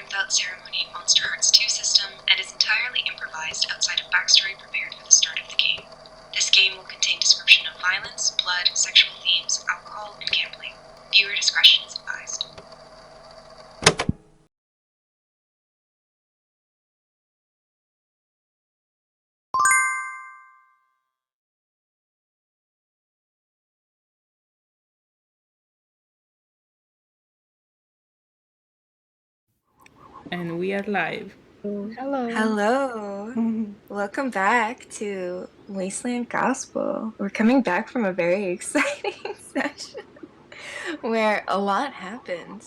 without ceremony Monster Hearts 2 system and is entirely improvised outside of backstory prepared for the start of the game. This game will contain description of violence, blood, sexual themes, alcohol, and gambling. Viewer discretion is advised. And we are live. Hello. Hello. Welcome back to Wasteland Gospel. We're coming back from a very exciting session where a lot happened.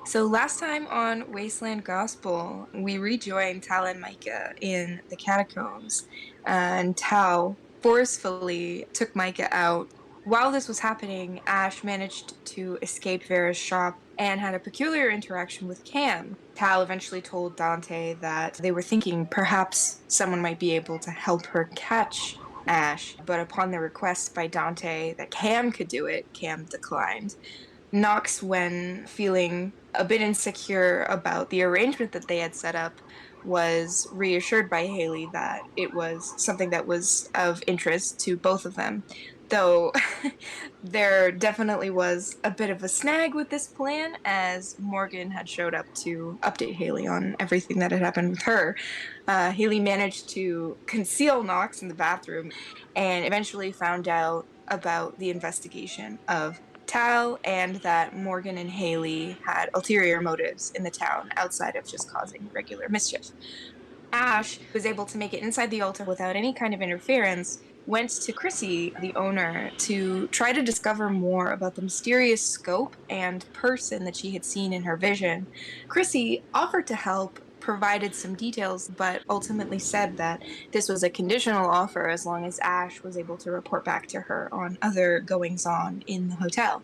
So last time on Wasteland Gospel, we rejoined Tal and Micah in the catacombs, and Tal forcefully took Micah out. While this was happening, Ash managed to escape Vera's shop and had a peculiar interaction with Cam. Tal eventually told Dante that they were thinking perhaps someone might be able to help her catch Ash, but upon the request by Dante that Cam could do it, Cam declined. Knox, when feeling a bit insecure about the arrangement that they had set up, was reassured by Haley that it was something that was of interest to both of them. Though there definitely was a bit of a snag with this plan, as Morgan had showed up to update Haley on everything that had happened with her. Haley managed to conceal Knox in the bathroom and eventually found out about the investigation of Tal and that Morgan and Haley had ulterior motives in the town outside of just causing regular mischief. Ash was able to make it inside the altar without any kind of interference, went to Chrissy, the owner, to try to discover more about the mysterious scope and person that she had seen in her vision. Chrissy offered to help, provided some details, but ultimately said that this was a conditional offer as long as Ash was able to report back to her on other goings-on in the hotel.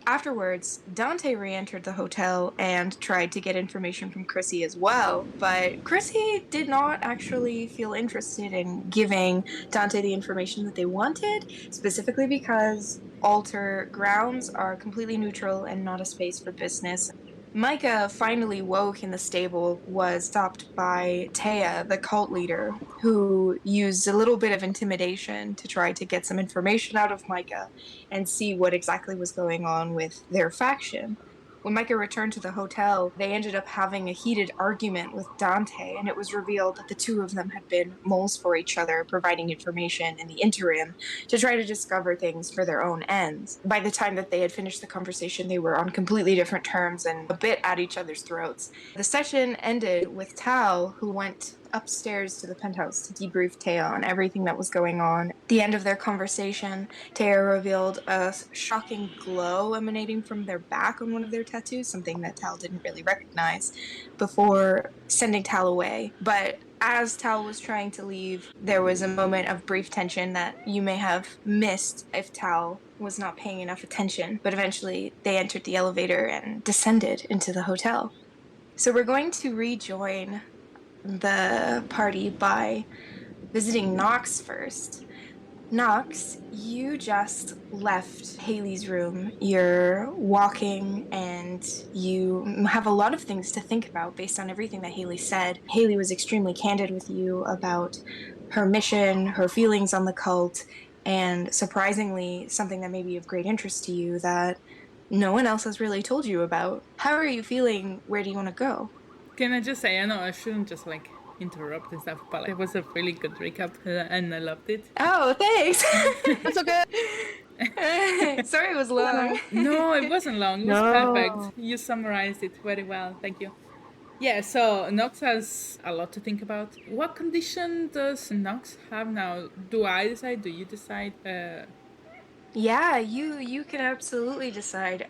Afterwards, Dante re-entered the hotel and tried to get information from Chrissy as well, but Chrissy did not actually feel interested in giving Dante the information that they wanted, specifically because altar grounds are completely neutral and not a space for business. Micah finally woke in the stable, was stopped by Taya, the cult leader, who used a little bit of intimidation to try to get some information out of Micah and see what exactly was going on with their faction. When Micah returned to the hotel, they ended up having a heated argument with Dante, and it was revealed that the two of them had been moles for each other, providing information in the interim to try to discover things for their own ends. By the time that they had finished the conversation, they were on completely different terms and a bit at each other's throats. The session ended with Tal, who went upstairs to the penthouse to debrief Taya on everything that was going on. At the end of their conversation, Taya revealed a shocking glow emanating from their back on one of their tattoos, something that Tal didn't really recognize, before sending Tal away. But as Tal was trying to leave, there was a moment of brief tension that you may have missed if Tal was not paying enough attention. But eventually, they entered the elevator and descended into the hotel. So we're going to rejoin the party by visiting Knox first. Knox, you just left Haley's room. You're walking and you have a lot of things to think about based on everything that Haley said. Haley was extremely candid with you about her mission, her feelings on the cult, and surprisingly, something that may be of great interest to you that no one else has really told you about. How are you feeling? Where do you want to go? Can I just say, I know I shouldn't just interrupt and stuff, but it was a really good recap and I loved it. Oh, thanks. That's okay. Sorry it was long. No, it wasn't long. It was perfect. You summarized it very well. Thank you. Yeah, so Knox has a lot to think about. What condition does Knox have now? Do I decide? Do you decide? Yeah, you can absolutely decide.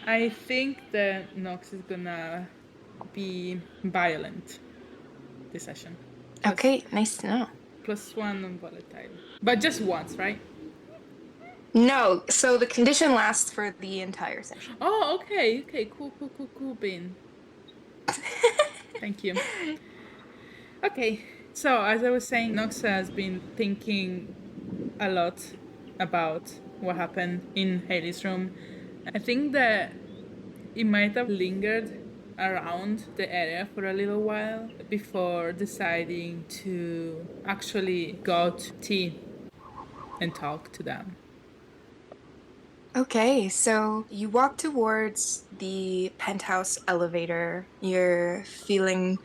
I think that Knox is gonna be violent this session. Okay, nice to know. +1 on volatile. But just once, right? No, so the condition lasts for the entire session. Oh, okay. Cool, Bean. Thank you. Okay, so as I was saying, Knox has been thinking a lot about what happened in Haley's room. I think that it might have lingered around the area for a little while before deciding to actually go to tea and talk to them. Okay, so you walk towards the penthouse elevator. You're feeling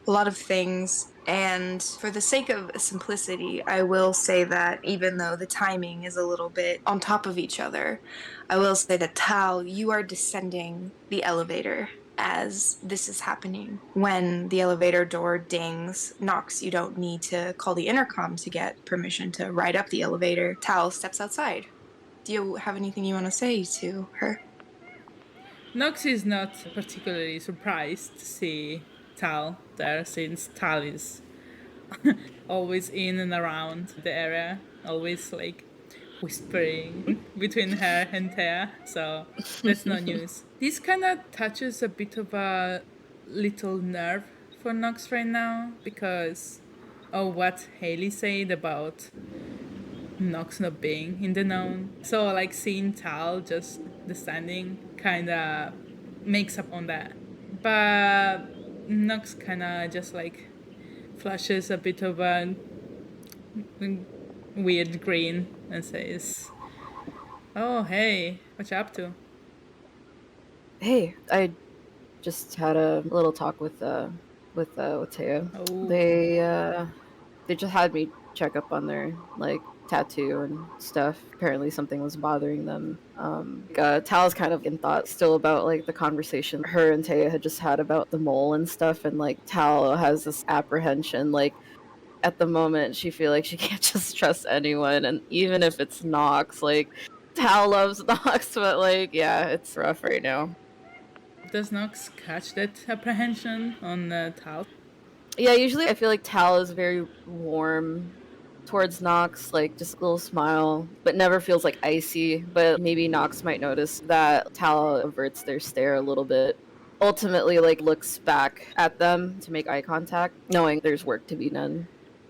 a lot of things, and for the sake of simplicity, I will say that even though the timing is a little bit on top of each other, I will say that Tal, you are descending the elevator as this is happening. When the elevator door dings, Knox, you don't need to call the intercom to get permission to ride up the elevator. Tal steps outside. Do you have anything you want to say to her? Knox is not particularly surprised to see Tal there, since Tal is always in and around the area, always like whispering between her and Taya, so that's no news. This kind of touches a bit of a little nerve for Knox right now because of what Haley said about Knox not being in the known. So like seeing Tal just the standing kind of makes up on that. But Knox kind of just like flashes a bit of a weird grin and says, "Oh, hey, what you up to?" Hey, I just had a little talk with Taya. Oh, They just had me check up on their like tattoo and stuff. Apparently something was bothering them. Tal's kind of in thought still about like the conversation her and Taya had just had about the mole and stuff, and like Tal has this apprehension like at the moment she feel like she can't just trust anyone, and even if it's Knox, like Tal loves Knox, but like yeah, it's rough right now. does Knox catch that apprehension on Tal? Yeah, usually I feel like Tal is very warm towards Knox, like just a little smile, but never feels like icy. But maybe Knox might notice that Tal averts their stare a little bit. Ultimately, like looks back at them to make eye contact, knowing there's work to be done.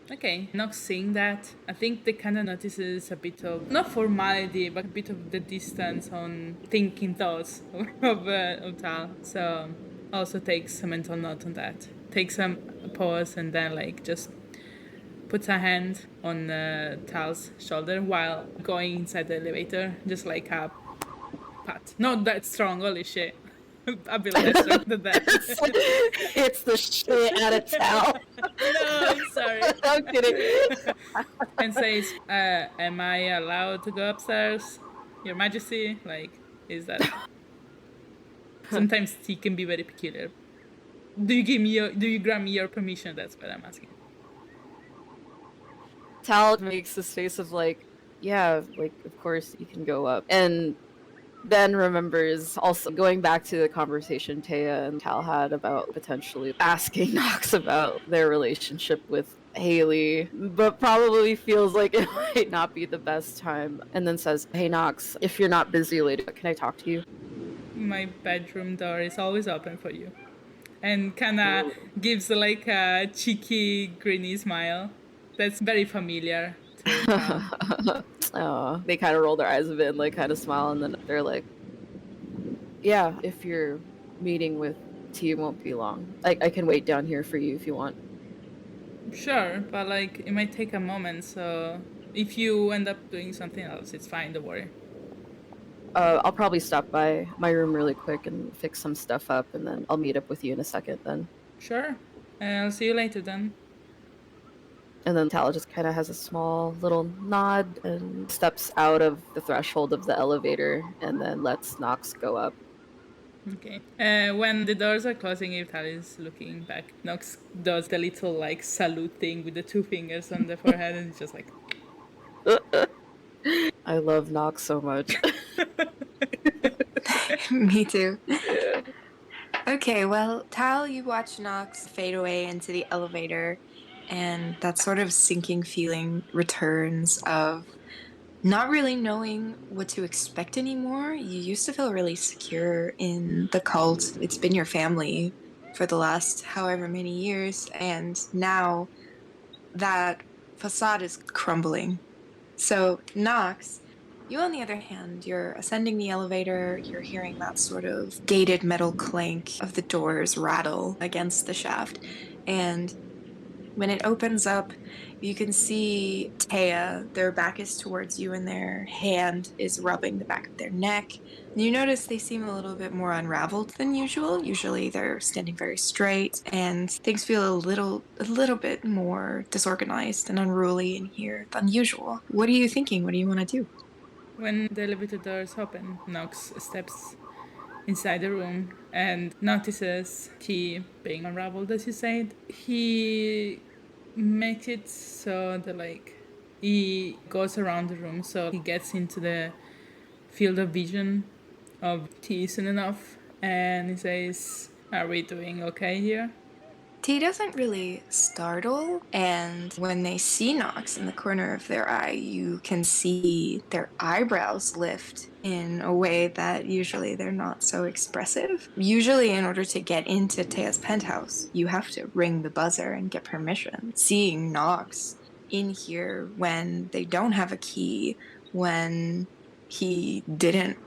Okay, Knox seeing that, I think they kind of notices a bit of, not formality, but a bit of the distance on thinking thoughts of Tal. So also takes a mental note on that. Takes a pause and then like just puts a hand on Tal's shoulder while going inside the elevator, just like a pat. Not that strong, holy shit. I'd be less strong than that. It's the shit out of Tal. No, I'm sorry. I'm kidding. And says, am I allowed to go upstairs? Your Majesty? Like, is that... Sometimes tea can be very peculiar. Do you grant me your permission? That's what I'm asking. Tal makes this face of like, yeah, like of course you can go up. And then remembers also going back to the conversation Taya and Tal had about potentially asking Knox about their relationship with Haley, but probably feels like it might not be the best time. And then says, "Hey Knox, if you're not busy later, can I talk to you?" My bedroom door is always open for you. And kinda gives like a cheeky, grinny smile. That's very familiar to Tal. Oh, they kind of roll their eyes a bit and like kind of smile, and then they're like, "Yeah, if your meeting with T won't be long, I can wait down here for you if you want." Sure, but like it might take a moment, so if you end up doing something else, it's fine, don't worry. I'll probably stop by my room really quick and fix some stuff up, and then I'll meet up with you in a second then. Sure. I'll see you later then. And then Tal just kind of has a small little nod and steps out of the threshold of the elevator and then lets Knox go up. Okay. When the doors are closing, if Tal is looking back, Knox does the little like salute thing with the two fingers on the forehead and it's just like... I love Knox so much. Me too. Yeah. Okay, well, Tal, you watch Knox fade away into the elevator, and that sort of sinking feeling returns of not really knowing what to expect anymore. You used to feel really secure in the cult. It's been your family for the last however many years, and now that facade is crumbling. So, Knox, You, on the other hand, you're ascending the elevator, you're hearing that sort of gated metal clank of the doors rattle against the shaft, and when it opens up, you can see Taya. Their back is towards you, and their hand is rubbing the back of their neck. And you notice they seem a little bit more unraveled than usual. Usually they're standing very straight, and things feel a little bit more disorganized and unruly in here than usual. What are you thinking? What do you want to do? When the elevator doors open, Knox steps inside the room and notices T being unraveled, as you said. He makes it so that, like, he goes around the room so he gets into the field of vision of T soon enough, and he says, "Are we doing okay here?" T doesn't really startle, and when they see Knox in the corner of their eye, you can see their eyebrows lift in a way that usually they're not so expressive. Usually, in order to get into Taya's penthouse, you have to ring the buzzer and get permission. Seeing Knox in here when they don't have a key, when he didn't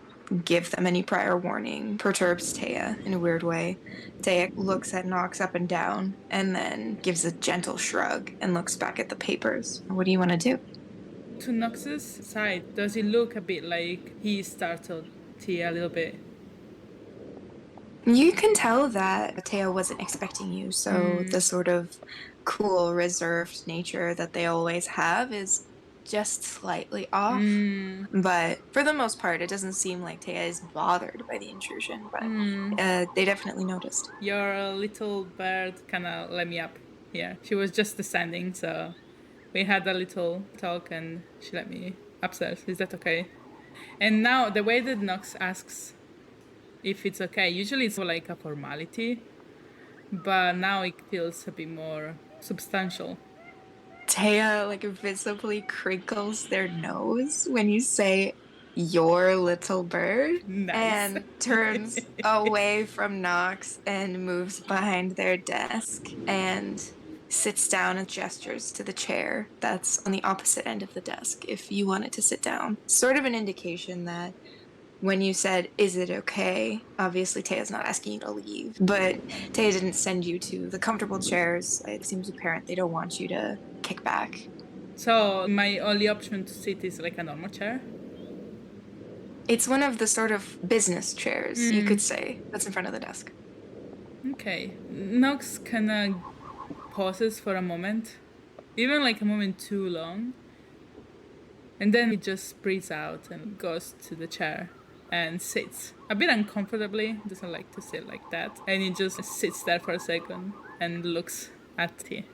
give them any prior warning, perturbs Taya in a weird way. Taya looks at Knox up and down and then gives a gentle shrug and looks back at the papers. What do you want to do? To Knox's side, does it look a bit like he startled T a little bit? You can tell that Taya wasn't expecting you, so the sort of cool, reserved nature that they always have is just slightly off. But for the most part, it doesn't seem like Taya is bothered by the intrusion, but they definitely noticed. Your little bird kind of let me up here. She was just descending, so we had a little talk and she let me upstairs. Is that okay? And now, the way that Knox asks if it's okay, usually it's like a formality, but now it feels a bit more substantial. Taya like visibly crinkles their nose when you say your little bird Nice. and turns away from Knox and moves behind their desk and sits down and gestures to the chair that's on the opposite end of the desk if you wanted to sit down. Sort of an indication that when you said, "Is it okay?" Obviously, Taya's not asking you to leave, but Taya didn't send you to the comfortable chairs. It seems apparent they don't want you to kick back. So my only option to sit is like a normal chair? It's one of the sort of business chairs, you could say, that's in front of the desk. Okay. Knox kind of pauses for a moment, even like a moment too long, and then he just breathes out and goes to the chair and sits a bit uncomfortably. Doesn't like to sit like that, and he just sits there for a second and looks at T.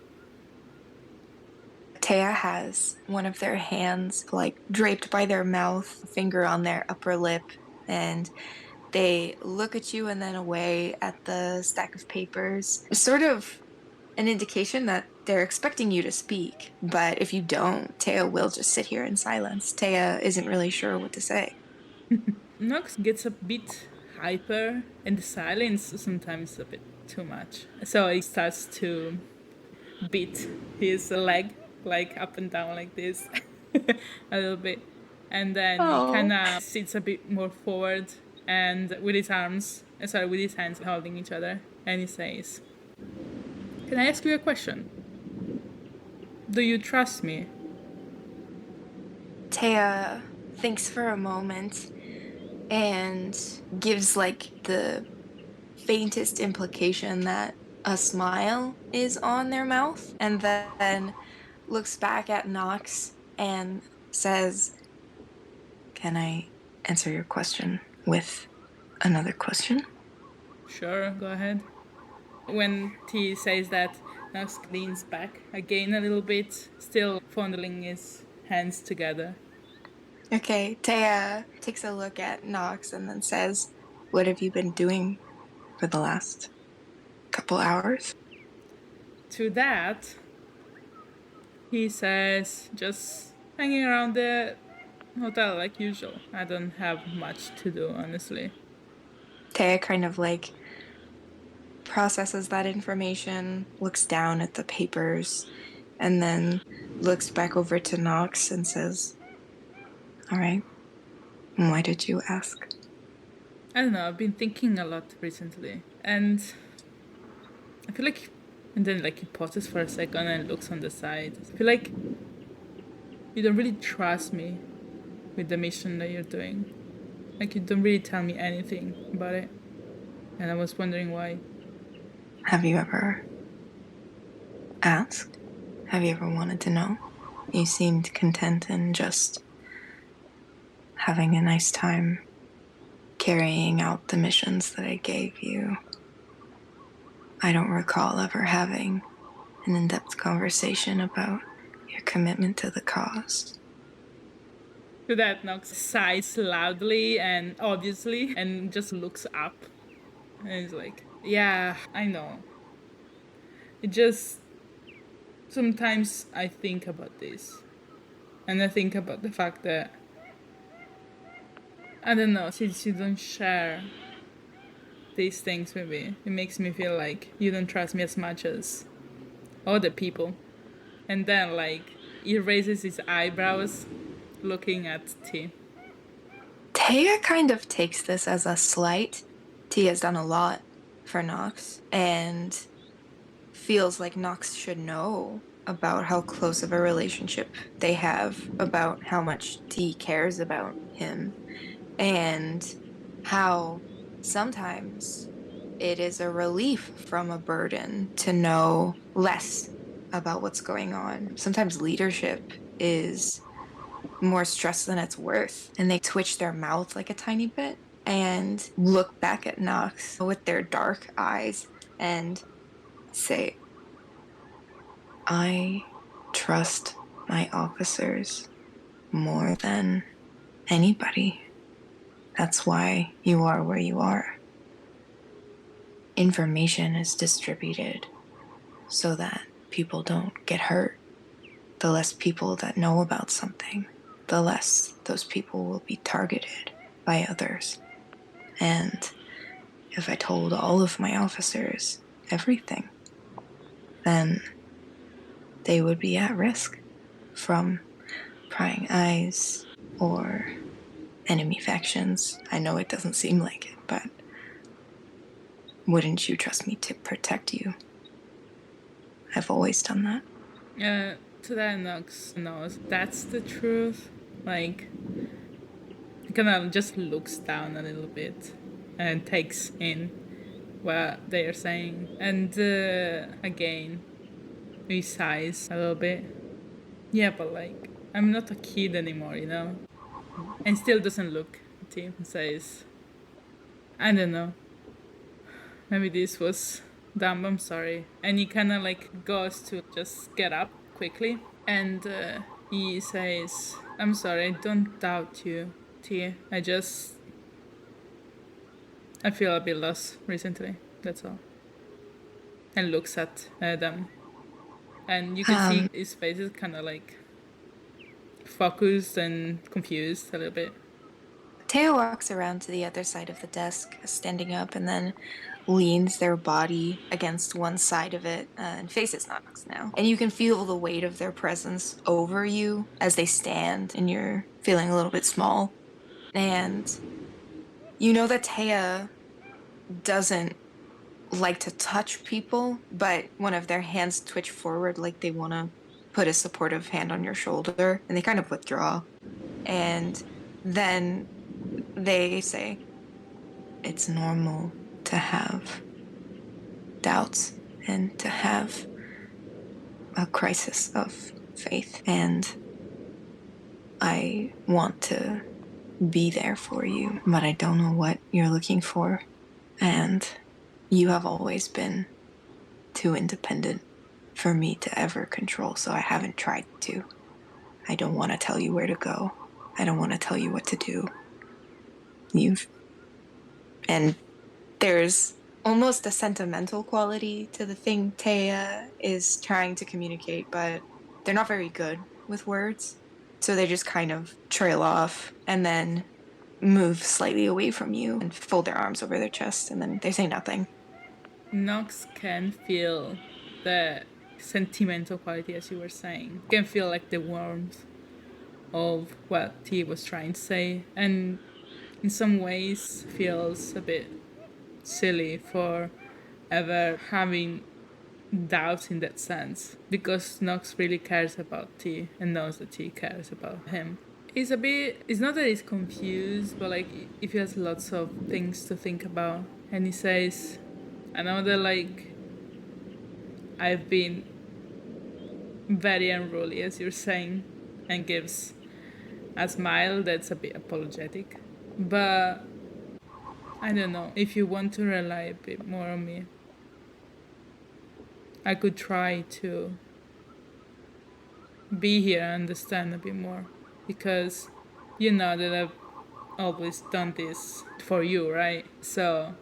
Taya has one of their hands like draped by their mouth, a finger on their upper lip, and they look at you and then away at the stack of papers. Sort of an indication that they're expecting you to speak, but if you don't, Taya will just sit here in silence. Taya isn't really sure what to say. Knox gets a bit hyper, and the silence sometimes a bit too much. So he starts to beat his leg, like up and down like this, a little bit. And then he kind of sits a bit more forward and with his with his hands holding each other. And he says, "Can I ask you a question? Do you trust me?" Taya thinks for a moment and gives like the faintest implication that a smile is on their mouth, and then looks back at Knox and says, "Can I answer your question with another question?" Sure, go ahead. When T says that, Knox leans back again a little bit, still fondling his hands together. Okay, Taya takes a look at Knox and then says, "What have you been doing for the last couple hours?" To that, he says, "Just hanging around the hotel like usual. I don't have much to do, honestly." Taya kind of like processes that information, looks down at the papers, and then looks back over to Knox and says, "All right, Why did you ask? I don't know, I've been thinking a lot recently. And I feel like... And then he pauses for a second and looks on the side. I feel like you don't really trust me with the mission that you're doing. Like, you don't really tell me anything about it. And I was wondering why. Have you ever asked? Have you ever wanted to know? You seemed content in just having a nice time carrying out the missions that I gave you. I don't recall ever having an in-depth conversation about your commitment to the cause. To that, Knox sighs loudly and obviously and just looks up. And he's like, yeah, I know. It just... Sometimes I think about this. And I think about the fact that, I don't know, since you don't share these things with me, it makes me feel like you don't trust me as much as other people. And then, he raises his eyebrows, looking at T. Taya kind of takes this as a slight. T has done a lot for Knox and feels like Knox should know about how close of a relationship they have, about how much T cares about him, and how sometimes it is a relief from a burden to know less about what's going on. Sometimes leadership is more stress than it's worth, and they twitch their mouth like a tiny bit and look back at Knox with their dark eyes and say, I trust my officers more than anybody. That's why you are where you are. Information is distributed so that people don't get hurt. The less people that know about something, the less those people will be targeted by others. And if I told all of my officers everything, then they would be at risk from prying eyes or enemy factions. I know it doesn't seem like it, but wouldn't you trust me to protect you? I've always done that. To that, Knox knows that's the truth. He kind of just looks down a little bit and takes in what they are saying. And again, he sighs a little bit. Yeah, but I'm not a kid anymore, you know? And still doesn't look at him and says, I don't know. Maybe this was dumb, I'm sorry. And he kind of goes to just get up quickly. And he says, I'm sorry, I don't doubt you, T. I feel a bit lost recently, that's all. And looks at them. And you can see his face is kind of focused and confused a little bit. Taya walks around to the other side of the desk, standing up, and then leans their body against one side of it and faces Knox now. And you can feel the weight of their presence over you as they stand, and you're feeling a little bit small. And you know that Taya doesn't like to touch people, but one of their hands twitch forward like they want to put a supportive hand on your shoulder, and they kind of withdraw. And then they say, it's normal to have doubts and to have a crisis of faith. And I want to be there for you, but I don't know what you're looking for. And you have always been too independent for me to ever control, so I haven't tried to. I don't want to tell you where to go. I don't want to tell you what to do. And there's almost a sentimental quality to the thing Taya is trying to communicate, but they're not very good with words. So they just kind of trail off and then move slightly away from you and fold their arms over their chest, and then they say nothing. Knox can feel the sentimental quality, as you were saying. You can feel the warmth of what T was trying to say. And in some ways feels a bit silly for ever having doubts in that sense, because Knox really cares about T and knows that T cares about him. It's not that he's confused, but like he feels lots of things to think about. And he says, I know that like I've been very unruly, as you're saying, and gives a smile that's a bit apologetic. But I don't know, if you want to rely a bit more on me, I could try to be here and understand a bit more. Because you know that I've always done this for you, right? So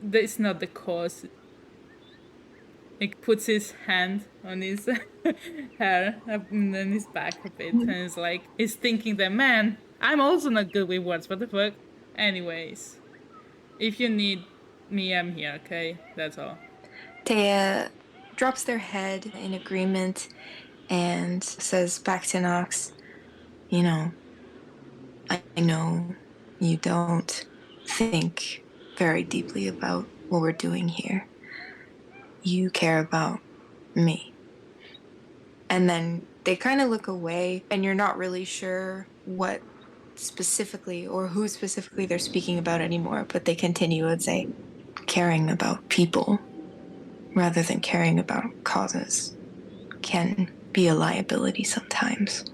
that's not the cause. He puts his hand on his hair and then his back a bit, and it's like he's thinking that, man, I'm also not good with words. What the fuck? Anyways, if you need me, I'm here. Okay, that's all. Taya drops their head in agreement and says back to Knox, you know, I know you don't think very deeply about what we're doing here. You care about me. And then they kind of look away, and you're not really sure what specifically or who specifically they're speaking about anymore, but they continue and say, caring about people rather than caring about causes can be a liability sometimes.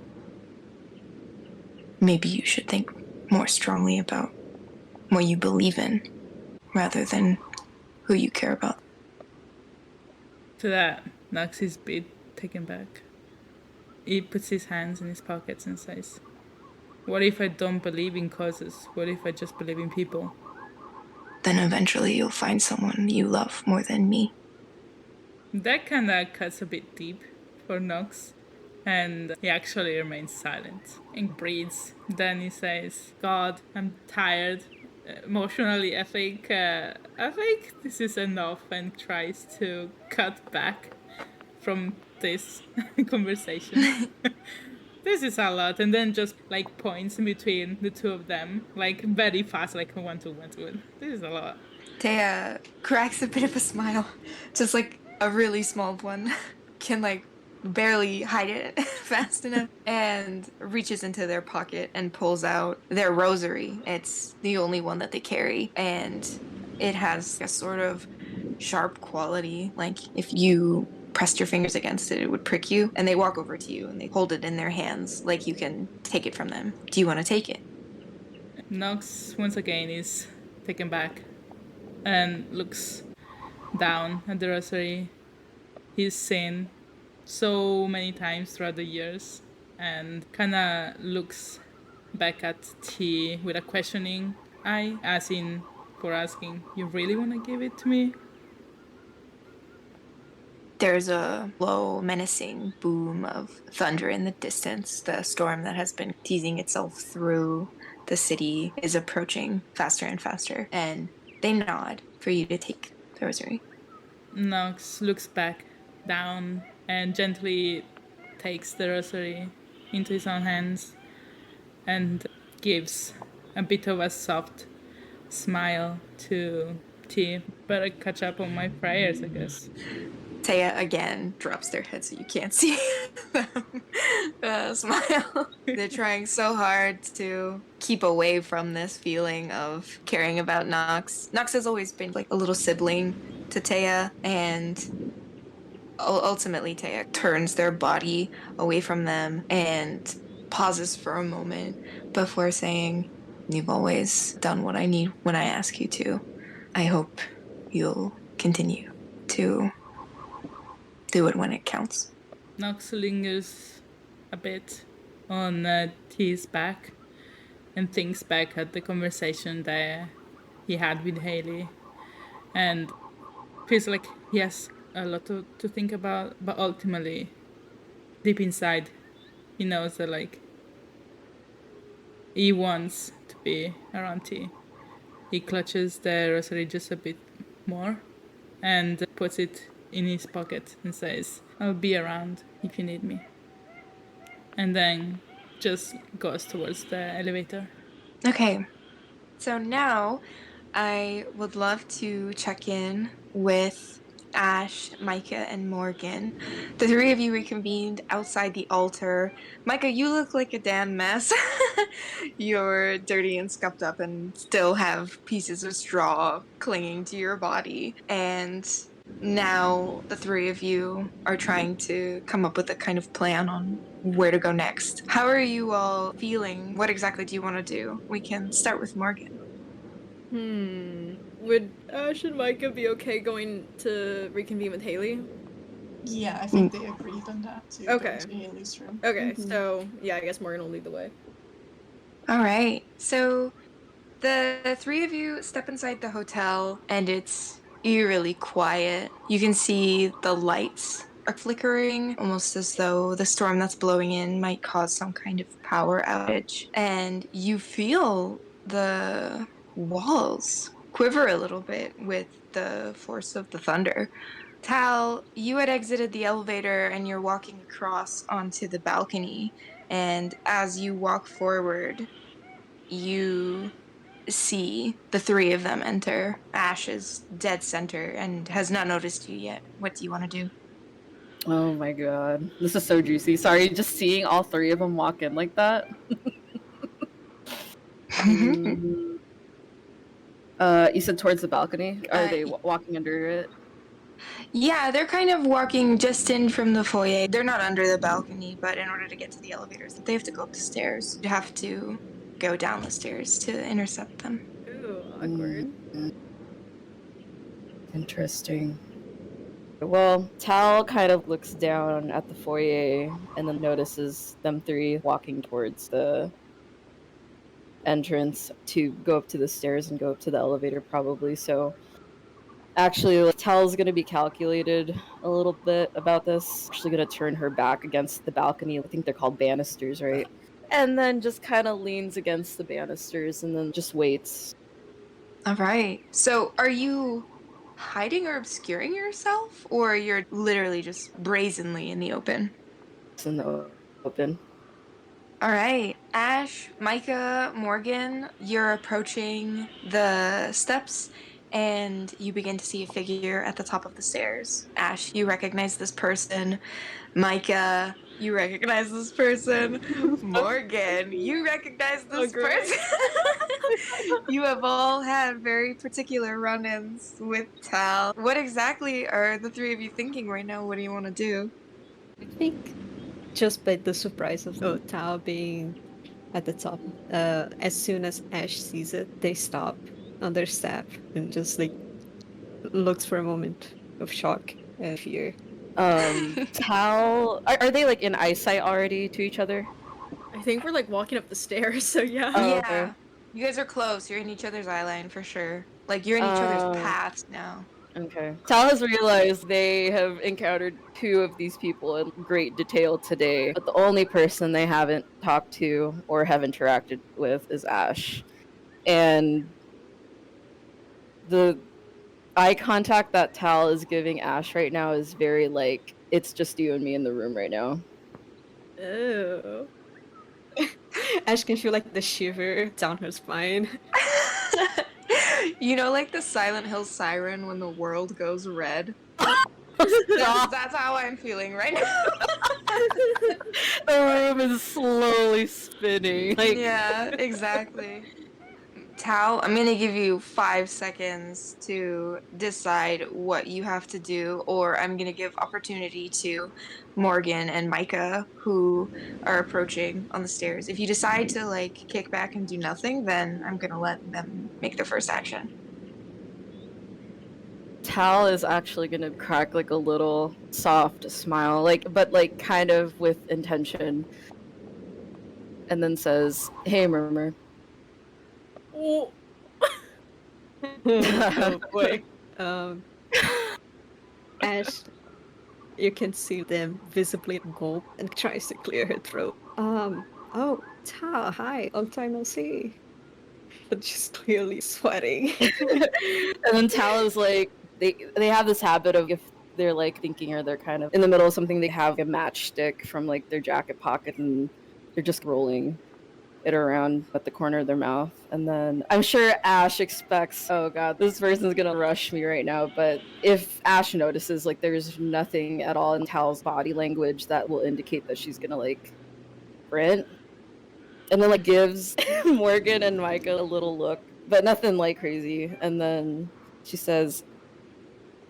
Maybe you should think more strongly about what you believe in rather than who you care about. To that, Knox is a bit taken back. He puts his hands in his pockets and says, what if I don't believe in causes? What if I just believe in people? Then eventually you'll find someone you love more than me. That kind of cuts a bit deep for Knox, and he actually remains silent and breathes. Then he says, God, I'm tired. Emotionally, I think this is enough, and tries to cut back from this conversation. This is a lot, and then just like points in between the two of them, like very fast, like 1, 2, 1, 2. This is a lot. Taya cracks a bit of a smile, just like a really small one, can like barely hide it fast enough, and reaches into their pocket and pulls out their rosary. It's the only one that they carry, and it has a sort of sharp quality. Like if you pressed your fingers against it, it would prick you. And they walk over to you and they hold it in their hands like you can take it from them. Do you want to take it? Knox once again is taken back and looks down at the rosary he's seen so many times throughout the years, and kind of looks back at T with a questioning eye, as in for asking, you really want to give it to me? There's a low, menacing boom of thunder in the distance. The storm that has been teasing itself through the city is approaching faster and faster, and they nod for you to take the rosary. Knox looks back down and gently takes the rosary into his own hands and gives a bit of a soft smile to T. Better catch up on my prayers, I guess. Taya again drops their head so you can't see them smile. They're trying so hard to keep away from this feeling of caring about Knox. Knox has always been like a little sibling to Taya, and ultimately Taya turns their body away from them and pauses for a moment before saying, you've always done what I need when I ask you to. I hope you'll continue to do it when it counts. Knox lingers a bit on T's back and thinks back at the conversation that he had with Haley, and feels like he has a lot to think about, but ultimately, deep inside, he knows that like he wants to be around T. He clutches the rosary just a bit more and puts it in his pocket and says, I'll be around if you need me. And then just goes towards the elevator. Okay. So now I would love to check in with Ash, Micah, and Morgan. The three of you reconvened outside the altar. Micah, you look like a damn mess. You're dirty and scuffed up and still have pieces of straw clinging to your body. And now the three of you are trying to come up with a kind of plan on where to go next. How are you all feeling? What exactly do you want to do? We can start with Morgan. Would Ash and Micah be okay going to reconvene with Haley? Yeah, I think they agreed on that to Okay. go to Haley's room. Okay, so yeah, I guess Morgan will lead the way. All right. So the three of you step inside the hotel, and it's eerily quiet. You can see the lights are flickering, almost as though the storm that's blowing in might cause some kind of power outage. And you feel the walls quiver a little bit with the force of the thunder. Tal, you had exited the elevator and you're walking across onto the balcony. And as you walk forward, you see the three of them enter. Ash is dead center and has not noticed you yet. What do you want to do? Oh my god. This is so juicy. Sorry, just seeing all three of them walk in like that. You said towards the balcony? Are they walking under it? Yeah, they're kind of walking just in from the foyer. They're not under the balcony, but in order to get to the elevators, they have to go up the stairs. You have to go down the stairs to intercept them. Ooh, awkward. Interesting. Well, Tal kind of looks down at the foyer and then notices them three walking towards the entrance to go up to the stairs and go up to the elevator probably. So actually, like, Tal's going to be calculated a little bit about this. Actually going to turn her back against the balcony. I think they're called banisters, right? And then just kind of leans against the banisters and then just waits. All right. So are you hiding or obscuring yourself, or you're literally just brazenly in the open? It's in the open. All right. Ash, Micah, Morgan, you're approaching the steps and you begin to see a figure at the top of the stairs. Ash, you recognize this person. Micah, you recognize this person. Morgan, you recognize this person. You have all had very particular run-ins with Tal. What exactly are the three of you thinking right now? What do you want to do? I think just by the surprise of Tao being at the top, as soon as Ash sees it, they stop on their step and just like looks for a moment of shock and fear. Tal, are they like in eyesight already to each other? I think we're like walking up the stairs, so yeah. Oh, Yeah. okay. You guys are close. You're in each other's eye line for sure. Like, you're in each other's paths now. Okay. Tal has realized they have encountered two of these people in great detail today, but the only person they haven't talked to or have interacted with is Ash. And the eye contact that Tal is giving Ash right now is very like, it's just you and me in the room right now. Oh. Ash can feel like the shiver down her spine. You know, like the Silent Hill siren when the world goes red? That's how I'm feeling right now. The room is slowly spinning. Like, Yeah, exactly. Tao, I'm gonna give you 5 seconds to decide what you have to do, or I'm gonna give opportunity to Morgan and Micah, who are approaching on the stairs. If you decide to like kick back and do nothing, then I'm gonna let them make their first action. Tal is actually gonna crack like a little soft smile, but kind of with intention, and then says, "Hey, Murmur." Oh. Oh boy. Ash, you can see them visibly gulp and tries to clear her throat. Oh, Tao, hi, long time no see. But she's clearly sweating. And then Tal is like, they have this habit of, if they're like thinking or they're kind of in the middle of something, they have a matchstick from like their jacket pocket and they're just rolling it around at the corner of their mouth. And then I'm sure Ash expects, oh god, this person's gonna rush me right now. But if Ash notices like there's nothing at all in Tal's body language that will indicate that she's gonna like sprint, and then like gives Morgan and Micah a little look, but nothing like crazy. And then she says,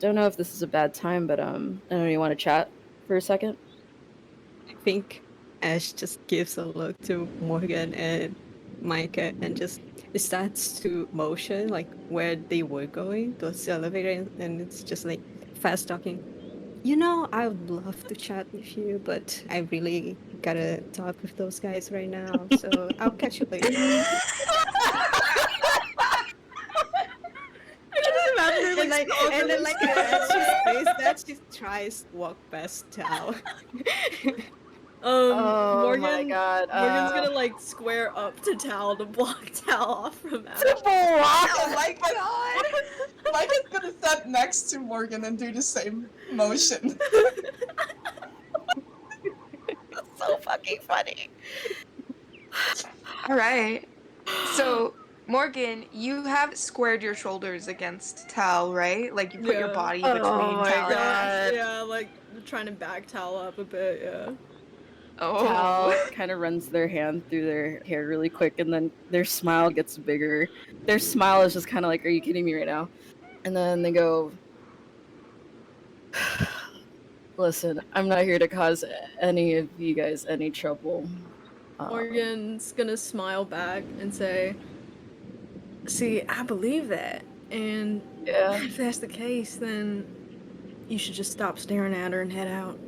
don't know if this is a bad time, but I don't know, you want to chat for a second? I think Ash just gives a look to Morgan and Micah and just starts to motion like where they were going towards the elevator, and it's just like fast talking. You know, I would love to chat with you, but I really gotta talk with those guys right now, so I'll catch you later. And like, and then like as she says that, she tries to walk past Tao. Oh my god. Morgan's gonna like square up to Tal to block Tal off from Ash. Oh my god! Micah's gonna step next to Morgan and do the same motion. That's so fucking funny. All right. So, Morgan, you have squared your shoulders against Tal, right? Like you put your Yeah. body Oh between my Tal and God. Ash. Yeah, like trying to back Tal up a bit, yeah. Oh. Tal kind of runs their hand through their hair really quick, and then their smile gets bigger. Their smile is just kind of like, are you kidding me right now? And then they go, listen, I'm not here to cause any of you guys any trouble. Morgan's gonna smile back and say, see, I believe that. And Yeah. if that's the case, then you should just stop staring at her and head out.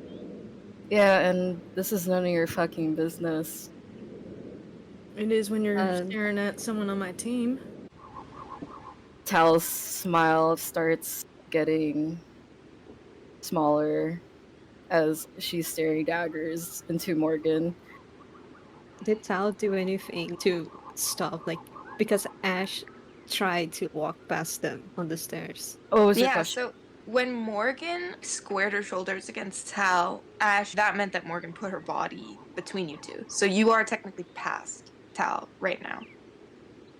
Yeah, and this is none of your fucking business. It is when you're staring at someone on my team. Tal's smile starts getting smaller as she's staring daggers into Morgan. Did Tal do anything to stop? Like, because Ash tried to walk past them on the stairs. What was your Yeah, question? so when Morgan squared her shoulders against Tal, Ash, that meant that Morgan put her body between you two. So you are technically past Tal right now.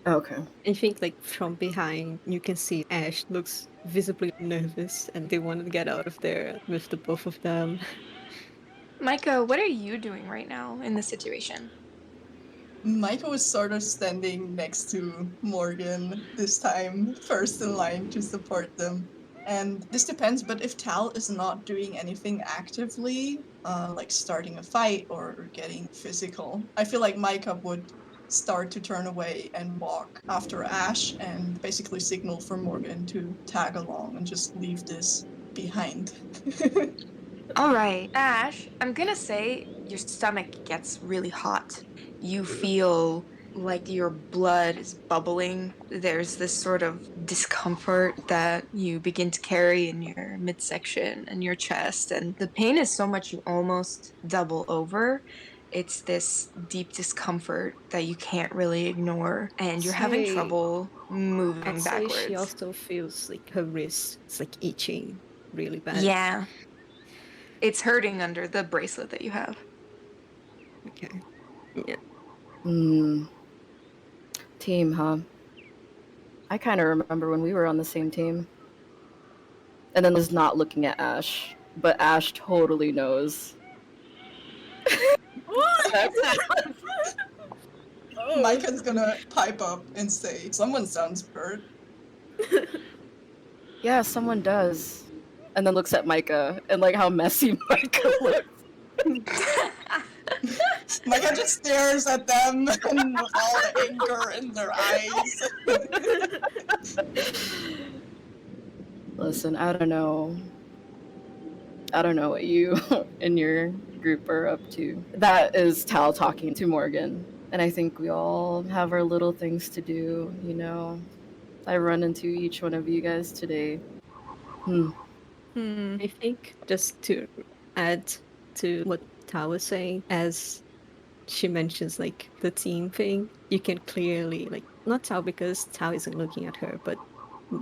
Okay. I think, like, from behind, you can see Ash looks visibly nervous and they want to get out of there with the both of them. Micah, what are you doing right now in this situation? Micah was sort of standing next to Morgan this time, first in line to support them. And this depends, but if Tal is not doing anything actively, like starting a fight or getting physical, I feel like Micah would start to turn away and walk after Ash and basically signal for Morgan to tag along and just leave this behind. All right, Ash, I'm gonna say your stomach gets really hot. You feel like your blood is bubbling. There's this sort of discomfort that you begin to carry in your midsection and your chest, and the pain is so much you almost double over. It's this deep discomfort that you can't really ignore, and you're having Say- trouble moving I'd say backwards. she also feels like her wrist is like itching really bad. Yeah. It's hurting under the bracelet that you have. Okay. Team, huh? I kind of remember when we were on the same team. And then was not looking at Ash, but Ash totally knows. Micah's gonna pipe up and say, someone sounds hurt. Yeah, someone does. And then looks at Micah and like how messy Micah looks. Micah just stares at them and with all the anger in their eyes. Listen, I don't know what you and your group are up to. That is Tal talking to Morgan. And I think we all have our little things to do, you know. I run into each one of you guys today. I think just to add to what Tao was saying, as she mentions like the team thing, you can clearly like not Tao because Tao isn't looking at her, but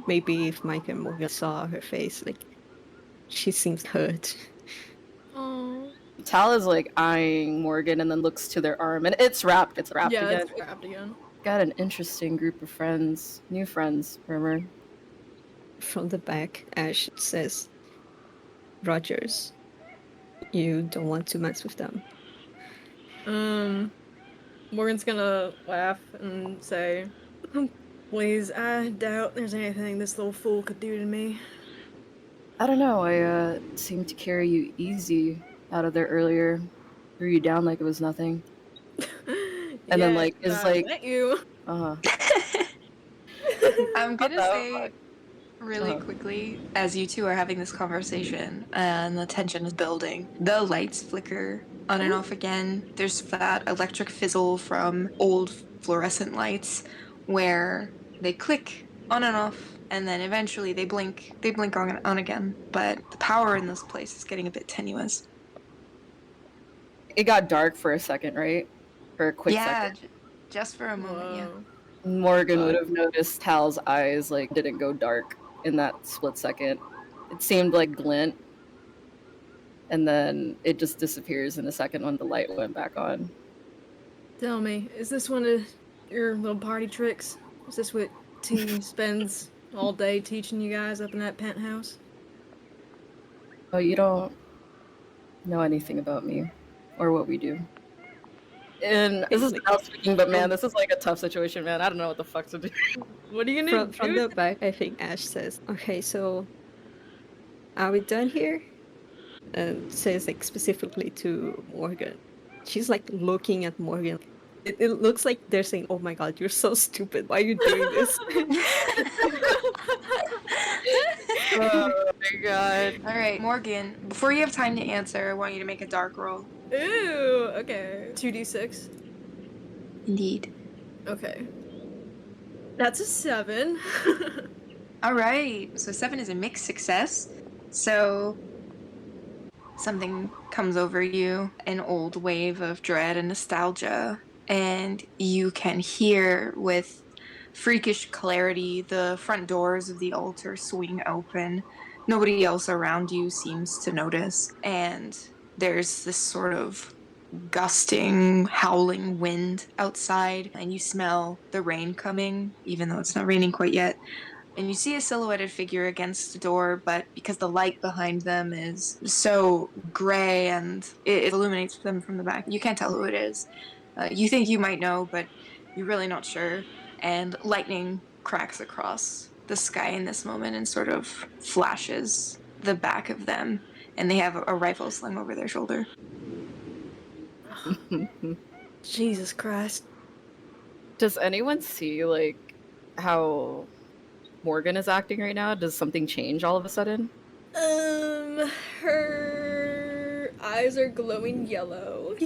maybe if Mike and Morgan saw her face, like she seems hurt. Oh. Tal is like eyeing Morgan and then looks to their arm, and it's wrapped. It's wrapped Yeah, again. it's wrapped again. Got an interesting group of friends, new friends. Rumor. From the back, Ash says, Rogers, you don't want to mess with them. Morgan's gonna laugh and say, please, I doubt there's anything this little fool could do to me. I don't know. I seemed to carry you easy out of there earlier. Threw you down like it was nothing. And then like is like met you. uh-huh. I'm gonna What the say fuck? really quickly, as you two are having this conversation and the tension is building, the lights flicker on and off again. There's that electric fizzle from old fluorescent lights where they click on and off, and then eventually they blink on again. But the power in this place is getting a bit tenuous. It got dark for a second, right? For a quick second. Just for a moment, yeah. Morgan would have noticed Tal's eyes like didn't go dark in that split second. It seemed like glint, and then it just disappears in a second when the light went back on. Tell me, is this one of your little party tricks? Is this what T spends all day teaching you guys up in that penthouse? Oh, you don't know anything about me or what we do. And this is Tal speaking, but man, this is like a tough situation, man. I don't know what the fuck to do. What are you gonna do? From the back, I think Ash says, okay, so are we done here? And says like specifically to Morgan. She's like looking at Morgan. It looks like they're saying, oh my god, you're so stupid. Why are you doing this? Oh my god. All right, Morgan, before you have time to answer, I want you to make a dark roll. Ooh, okay. 2d6. Indeed. Okay. That's a 7. All right, so 7 is a mixed success. So something comes over you, an old wave of dread and nostalgia, and you can hear with freakish clarity the front doors of the altar swing open. Nobody else around you seems to notice, and there's this sort of gusting, howling wind outside, and you smell the rain coming, even though it's not raining quite yet. And you see a silhouetted figure against the door, but because the light behind them is so gray and it illuminates them from the back, you can't tell who it is. You think you might know, but you're really not sure. And lightning cracks across the sky in this moment and sort of flashes the back of them, and they have a rifle slung over their shoulder. Jesus Christ. Does anyone see like how Morgan is acting right now? Does something change all of a sudden? Her eyes are glowing yellow.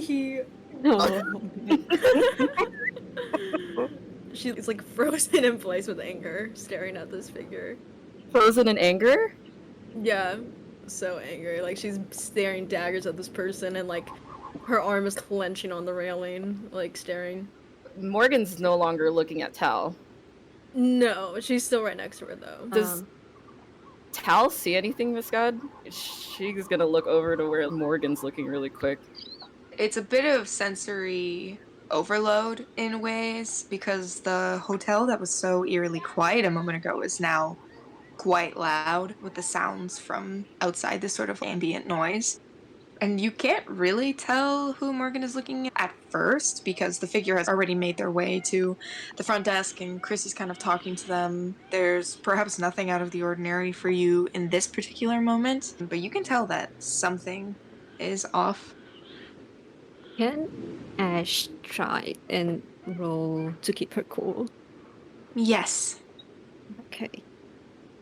She's like frozen in place with anger, staring at this figure. Frozen in anger? Yeah, so angry. Like she's staring daggers at this person, and like her arm is clenching on the railing, like staring. Morgan's no longer looking at Tal. No, she's still right next to her though. Does Tal see anything, Miss God? She's gonna look over to where Morgan's looking really quick. It's a bit of sensory overload in ways, because the hotel that was so eerily quiet a moment ago is now quite loud with the sounds from outside, this sort of ambient noise. And you can't really tell who Morgan is looking at first, because the figure has already made their way to the front desk and Chris is kind of talking to them. There's perhaps nothing out of the ordinary for you in this particular moment, but you can tell that something is off. Can Ash try and roll to keep her cool? Yes. Okay.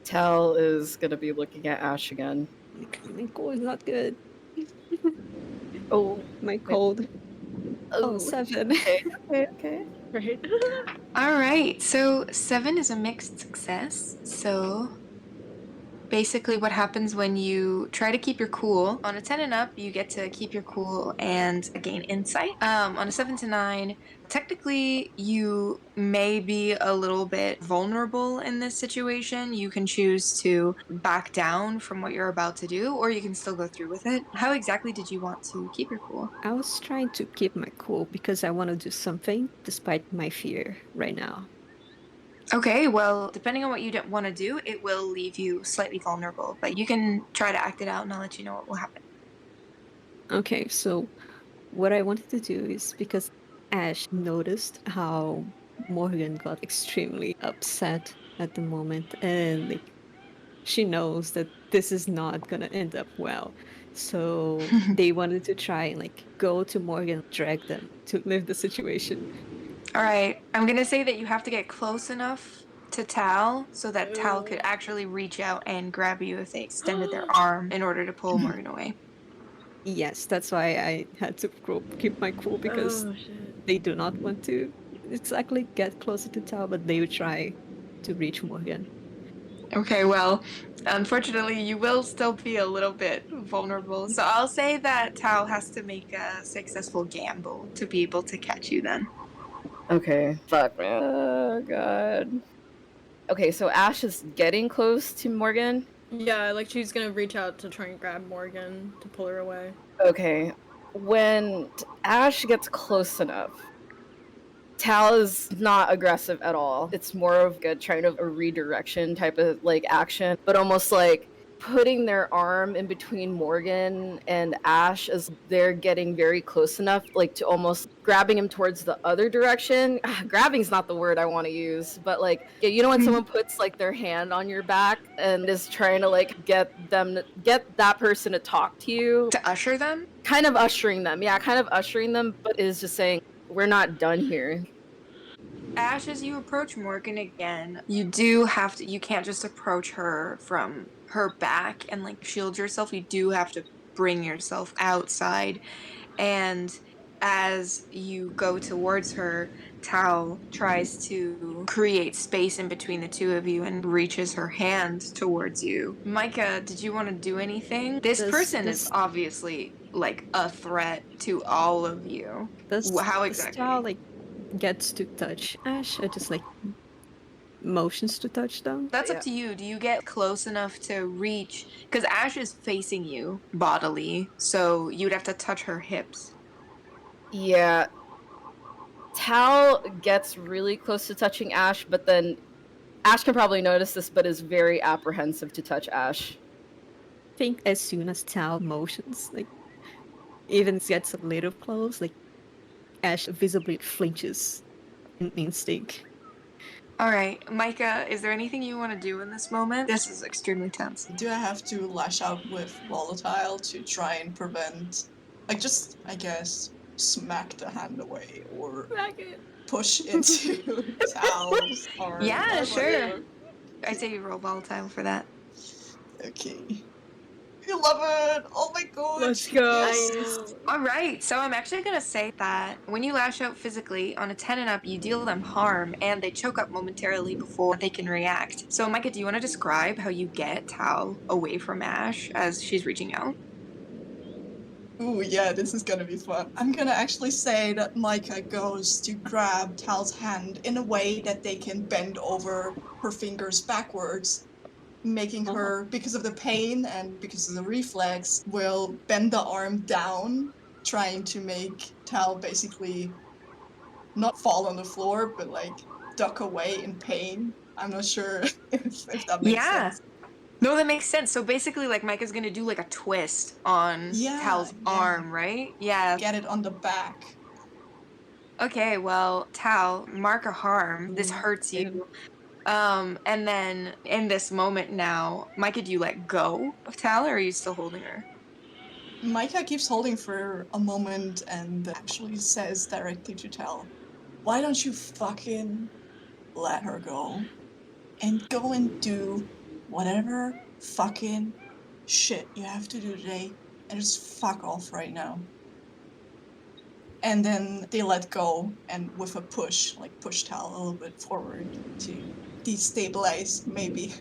Tal is gonna be looking at Ash again. My cold is not good. Oh, My cold. oh, 7. okay. Right. All right, so 7 is a mixed success, so basically what happens when you try to keep your cool. On a 10 and up, you get to keep your cool and gain insight. On a 7 to 9, technically you may be a little bit vulnerable in this situation. You can choose to back down from what you're about to do, or you can still go through with it. How exactly did you want to keep your cool? I was trying to keep my cool because I want to do something despite my fear right now. Okay, well, depending on what you don't want to do, it will leave you slightly vulnerable, but you can try to act it out and I'll let you know what will happen. Okay, so what I wanted to do is because Ash noticed how Morgan got extremely upset at the moment, and like she knows that this is not gonna end up well. So they wanted to try and like go to Morgan, drag them to leave the situation. All right, I'm gonna say that you have to get close enough to Tal so that Tal could actually reach out and grab you if they extended their arm in order to pull Morgan away. Yes, that's why I had to keep my cool because Oh shit. they do not want to exactly get closer to Tao, but they would try to reach Morgan. Okay, well, unfortunately, you will still be a little bit vulnerable. So I'll say that Tal has to make a successful gamble to be able to catch you then. Okay. Fuck, man. Oh, God. Okay, so Ash is getting close to Morgan. Yeah, like she's gonna reach out to try and grab Morgan to pull her away. Okay. When Ash gets close enough, Tal is not aggressive at all. It's more of a kind of a redirection type of like action, but almost like putting their arm in between Morgan and Ash as they're getting very close enough, like to almost grabbing him towards the other direction. Grabbing's not the word I want to use, but like, yeah, you know when someone puts like their hand on your back and is trying to like get that person to talk to you, To usher them? kind of ushering them, yeah, kind of ushering them, but is just saying we're not done here. Ash, as you approach Morgan again, you can't just approach her from her back and like shield yourself. You do have to bring yourself outside. And as you go towards her, Tao tries to create space in between the two of you and reaches her hand towards you. Micah, did you want to do anything? This person is obviously like a threat to all of you. How Does Tao exactly? like gets to touch Ash or just like motions to touch them? That's up Yeah. to you. Do you get close enough to reach? Because Ash is facing you bodily, so you'd have to touch her hips. Yeah. Tal gets really close to touching Ash, but then Ash can probably notice this, but is very apprehensive to touch Ash. I think as soon as Tao motions, like even gets a little close, like Ash visibly flinches in instinct. All right, Micah, is there anything you want to do in this moment? This is extremely tense. Do I have to lash out with volatile to try and prevent, like, just, I guess, smack the hand away or Back it. push into Tal's arm Yeah, or sure. whatever? I'd say you roll volatile for that. Okay. 11! Oh my god! Let's go. Yes! All right, so I'm actually going to say that when you lash out physically on a 10 and up, you deal them harm and they choke up momentarily before they can react. So, Micah, do you want to describe how you get Tal away from Ash as she's reaching out? Ooh, yeah, this is gonna be fun. I'm gonna actually say that Micah goes to grab Tal's hand in a way that they can bend over her fingers backwards, making her, because of the pain and because of the reflex, will bend the arm down, trying to make Tal basically not fall on the floor, but like duck away in pain. I'm not sure if that makes Yeah. sense. No, that makes sense. So basically, like, Micah's going to do like a twist on Yeah, Tal's yeah. arm, right? Yeah. Get it on the back. Okay, well, Tal, mark a harm. This hurts Yeah. you. And then in this moment now, Micah, do you let go of Tal or are you still holding her? Micah keeps holding for a moment and actually says directly to Tal, why don't you fucking let her go and go and do whatever fucking shit you have to do today and just fuck off right now. And then they let go and with a push, like push Tal a little bit forward to destabilize maybe.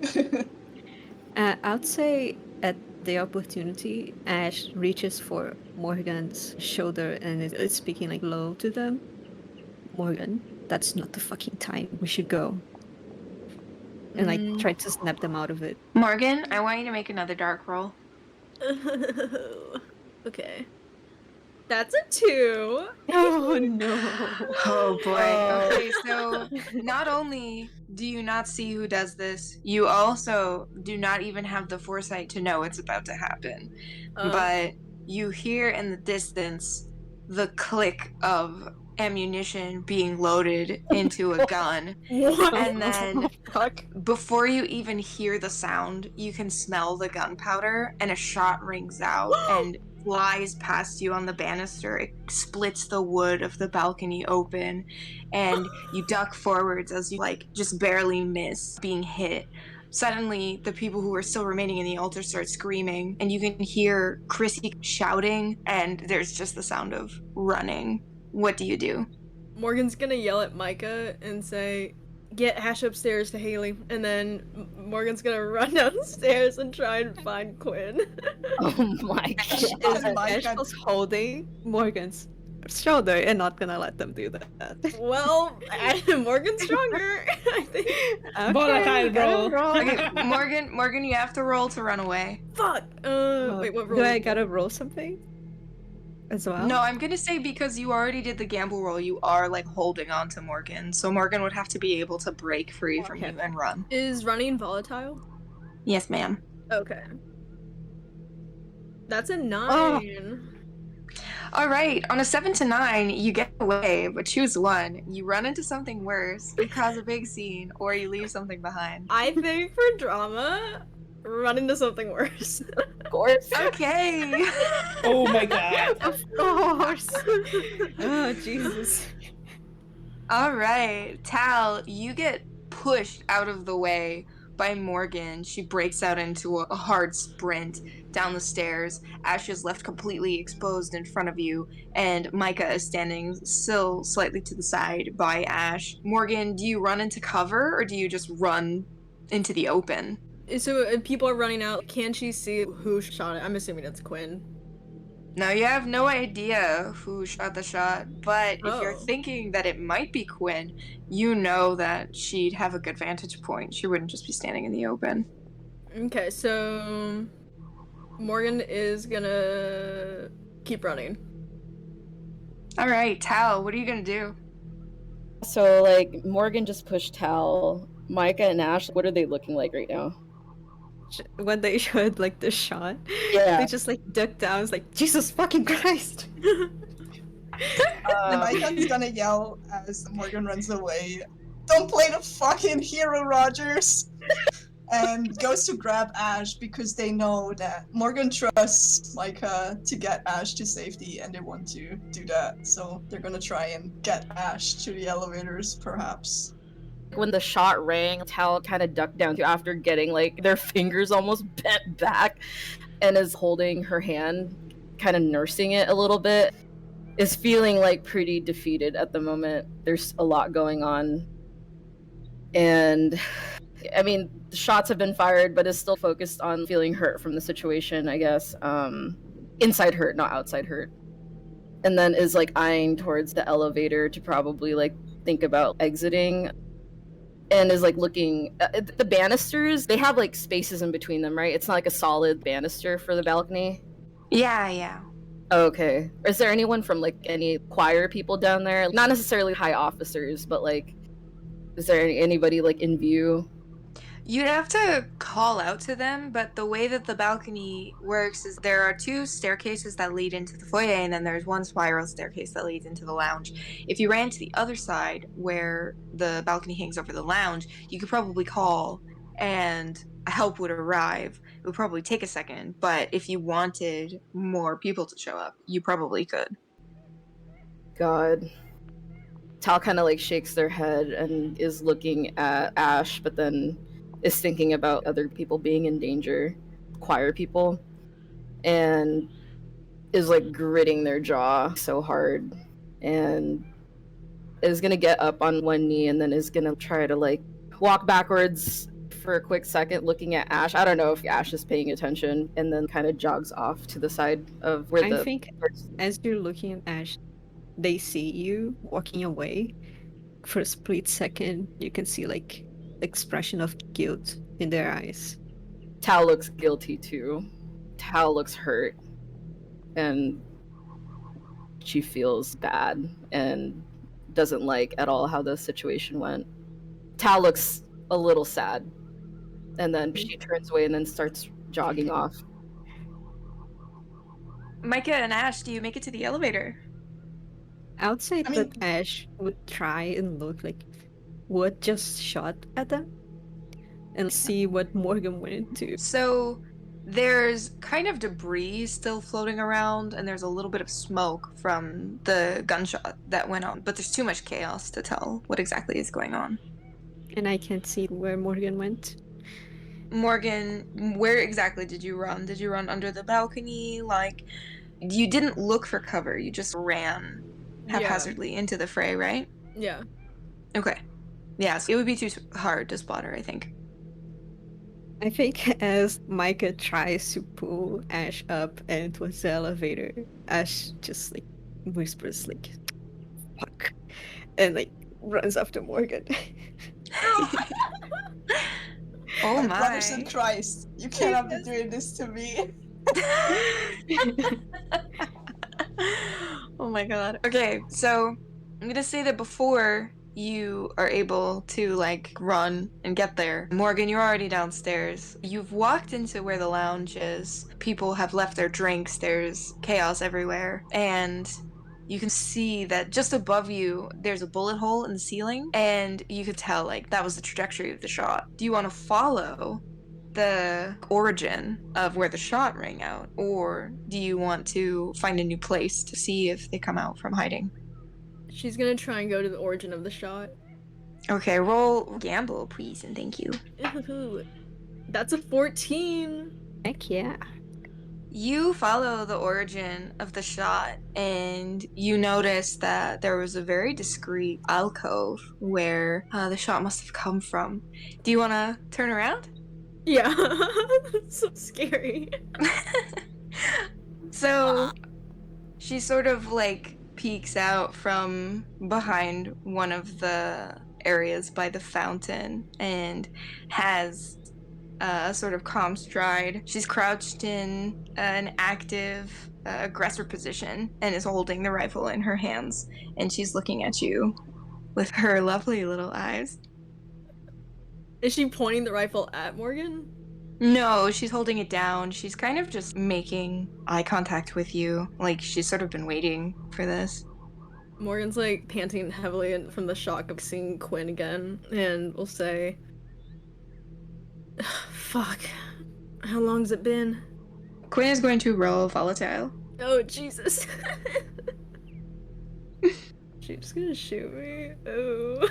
I'd say at the opportunity, Ash reaches for Morgan's shoulder and is speaking like low to them. Morgan, that's not the fucking time. We should go. And like try to snap them out of it. Morgan, I want you to make another dark roll. Okay. That's a 2. Oh no. Oh boy. Oh. Okay, so not only do you not see who does this, you also do not even have the foresight to know it's about to happen. But you hear in the distance the click of ammunition being loaded into a gun. And then before you even hear the sound, you can smell the gunpowder and a shot rings out and flies past you on the banister. It splits the wood of the balcony open, and you duck forwards as you just barely miss being hit. Suddenly, the people who are still remaining in the altar start screaming, and you can hear Chrissy shouting, and there's just the sound of running. What do you do? Morgan's gonna yell at Micah and say, "Get Ash upstairs to Haley," and then Morgan's gonna run downstairs and try and find Quinn. Oh my god. Ash was holding Morgan's shoulder and not gonna let them do that. Well, Morgan's stronger, I think. Okay, Volatile gotta roll. Okay, Morgan, you have to roll to run away. Fuck! Wait, what roll? Do I gotta roll something? As well? No, I'm gonna say because you already did the gamble roll, you are holding on to Morgan. So Morgan would have to be able to break free from you and run. Is running volatile? Yes, ma'am. Okay. That's a 9. All right, on a 7 to 9, you get away, but choose one. You run into something worse, you cause a big scene, or you leave something behind. I think for drama, run into something worse. Of course. Okay. Oh my god. Of course. Oh, Jesus. All right, Tal, you get pushed out of the way by Morgan. She breaks out into a hard sprint down the stairs. Ash is left completely exposed in front of you, and Micah is standing still slightly to the side by Ash. Morgan, do you run into cover, or do you just run into the open? So if people are running out, can she see who shot it? I'm assuming it's Quinn. Now, you have no idea who shot the shot, but if you're Oh. thinking that it might be Quinn, you know that she'd have a good vantage point. She wouldn't just be standing in the open. Okay, so Morgan is gonna keep running. All right, Tal, what are you gonna do? So, Morgan just pushed Tal. Micah and Ash, what are they looking like right now? When they showed the shot, Yeah. they just ducked down. It's like, Jesus fucking Christ. Micah's gonna yell as Morgan runs away, "Don't play the fucking hero, Rogers!" And goes to grab Ash because they know that Morgan trusts Micah to get Ash to safety and they want to do that. So they're gonna try and get Ash to the elevators, perhaps. When the shot rang, Tal kind of ducked down after getting their fingers almost bent back and is holding her hand, kind of nursing it a little bit. Is feeling pretty defeated at the moment. There's a lot going on. And I mean, the shots have been fired, but is still focused on feeling hurt from the situation, I guess. Inside hurt, not outside hurt. And then is eyeing towards the elevator to probably think about exiting. And is looking at the banisters. They have spaces in between them, right? It's not a solid banister for the balcony. Yeah. Okay. Is there anyone from any choir people down there? Not necessarily high officers, but is there anybody in view? You'd have to call out to them, but the way that the balcony works is there are 2 staircases that lead into the foyer, and then there's 1 spiral staircase that leads into the lounge. If you ran to the other side, where the balcony hangs over the lounge, you could probably call, and help would arrive. It would probably take a second, but if you wanted more people to show up, you probably could. God. Tal kind of shakes their head and is looking at Ash, but then is thinking about other people being in danger, choir people, and is gritting their jaw so hard, and is gonna get up on one knee and then is gonna try to walk backwards for a quick second looking at Ash. I don't know if Ash is paying attention, and then kind of jogs off to the side of where I think as you're looking at Ash, they see you walking away. For a split second, you can see like expression of guilt in their eyes. Tal looks guilty too. Tal looks hurt, and she feels bad and doesn't like at all how the situation went. Tal looks a little sad, and then she turns away and then starts jogging off. Micah and Ash, do you make it to the elevator? Outside I mean- that Ash would try and look like what just shot at them and see what Morgan went into. So there's kind of debris still floating around, and there's a little bit of smoke from the gunshot that went on, but there's too much chaos to tell what exactly is going on. And I can't see where Morgan went. Morgan, where exactly did you run? Did you run under the balcony? Like, you didn't look for cover, you just ran haphazardly into the fray, right? Yeah. Okay. Yes, it would be too hard to spot her, I think. I think as Micah tries to pull Ash up and towards the elevator, Ash just like whispers like fuck and like runs after Morgan. Oh my. Brothers in Christ, you cannot be doing this to me. Oh my god. Okay, so I'm gonna say that before you are able to like run and get there, Morgan, you're already downstairs. You've walked into where the lounge is. People have left their drinks. There's chaos everywhere. And you can see that just above you, there's a bullet hole in the ceiling. And you could tell like that was the trajectory of the shot. Do you want to follow the origin of where the shot rang out, or do you want to find a new place to see if they come out from hiding? She's gonna try and go to the origin of the shot. Okay, roll gamble, please, and thank you. That's a 14. Heck yeah. You follow the origin of the shot, and you notice that there was a very discreet alcove where the shot must have come from. Do you want to turn around? Yeah. That's so scary. So she sort of like peeks out from behind one of the areas by the fountain and has a sort of calm stride. She's crouched in an active aggressor position and is holding the rifle in her hands, and she's looking at you with her lovely little eyes. Is she pointing the rifle at Morgan? No, she's holding it down. She's kind of just making eye contact with you. Like, she's sort of been waiting for this. Morgan's like panting heavily from the shock of seeing Quinn again, and will say, fuck. How long's it been? Quinn is going to roll volatile. Oh, Jesus. She's gonna shoot me. Oh.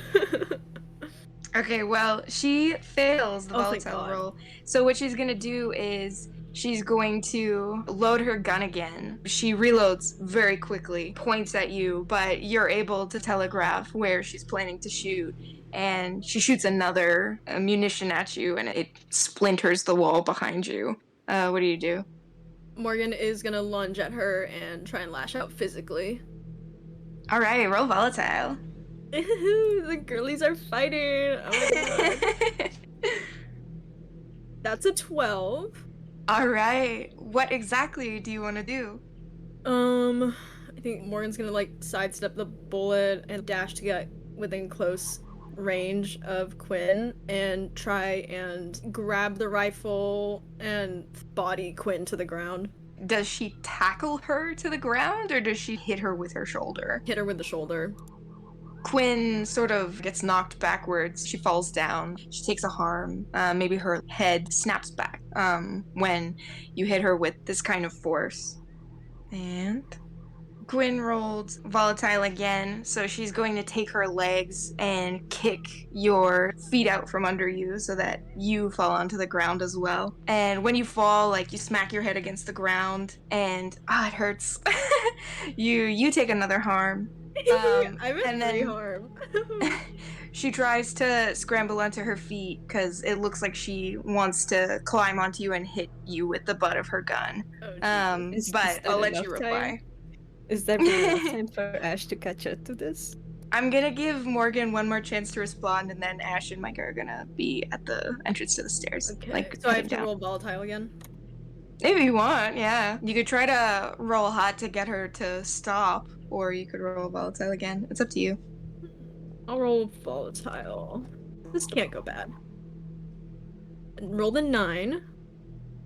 Okay, well, she fails the Oh, thank volatile God. roll. So what she's gonna do is she's going to load her gun again. She reloads very quickly, points at you, but you're able to telegraph where she's planning to shoot. And she shoots another munition at you, and it splinters the wall behind you. What do you do? Morgan is gonna lunge at her and try and lash out physically. All right, roll volatile. The girlies are fighting. Oh my God. That's a 12. All right, what exactly do you want to do? I think Morgan's gonna like sidestep the bullet and dash to get within close range of Quinn and try and grab the rifle and body Quinn to the ground. Does she tackle her to the ground, or does she hit her with her shoulder? Hit her with the shoulder. Quinn sort of gets knocked backwards. She falls down. She takes a harm. Maybe her head snaps back when you hit her with this kind of force. And Quinn rolled volatile again, so she's going to take her legs and kick your feet out from under you so that you fall onto the ground as well. And when you fall, like, you smack your head against the ground, and it hurts. You take another harm. I'm at and 3 then harm. she tries to scramble onto her feet because it looks like she wants to climb onto you and hit you with the butt of her gun. Oh, Jesus. Is But that I'll let enough you time? reply. Is there been enough time for Ash to catch up to this? I'm gonna give Morgan one more chance to respond, and then Ash and Micah are gonna be at the entrance to the stairs, Okay, like so I heading have to down. roll volatile again? If you want, yeah. You could try to roll hot to get her to stop, or you could roll volatile again. It's up to you. I'll roll volatile. This can't go bad. Rolled a 9.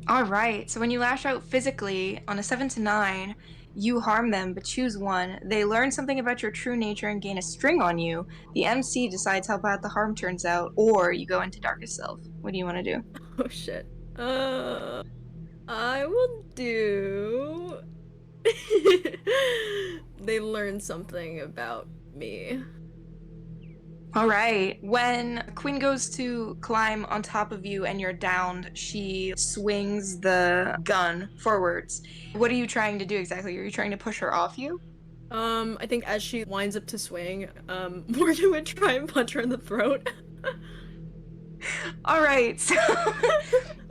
All right. So when you lash out physically on a 7 to 9, you harm them, but choose one. They learn something about your true nature and gain a string on you. The MC decides how bad the harm turns out, or you go into darkest self. What do you want to do? Oh shit. I will do. They learn something about me. All right. When Quinn goes to climb on top of you and you're downed, she swings the gun forwards. What are you trying to do exactly? Are you trying to push her off you? I think as she winds up to swing, Morgan would try and punch her in the throat. All right. So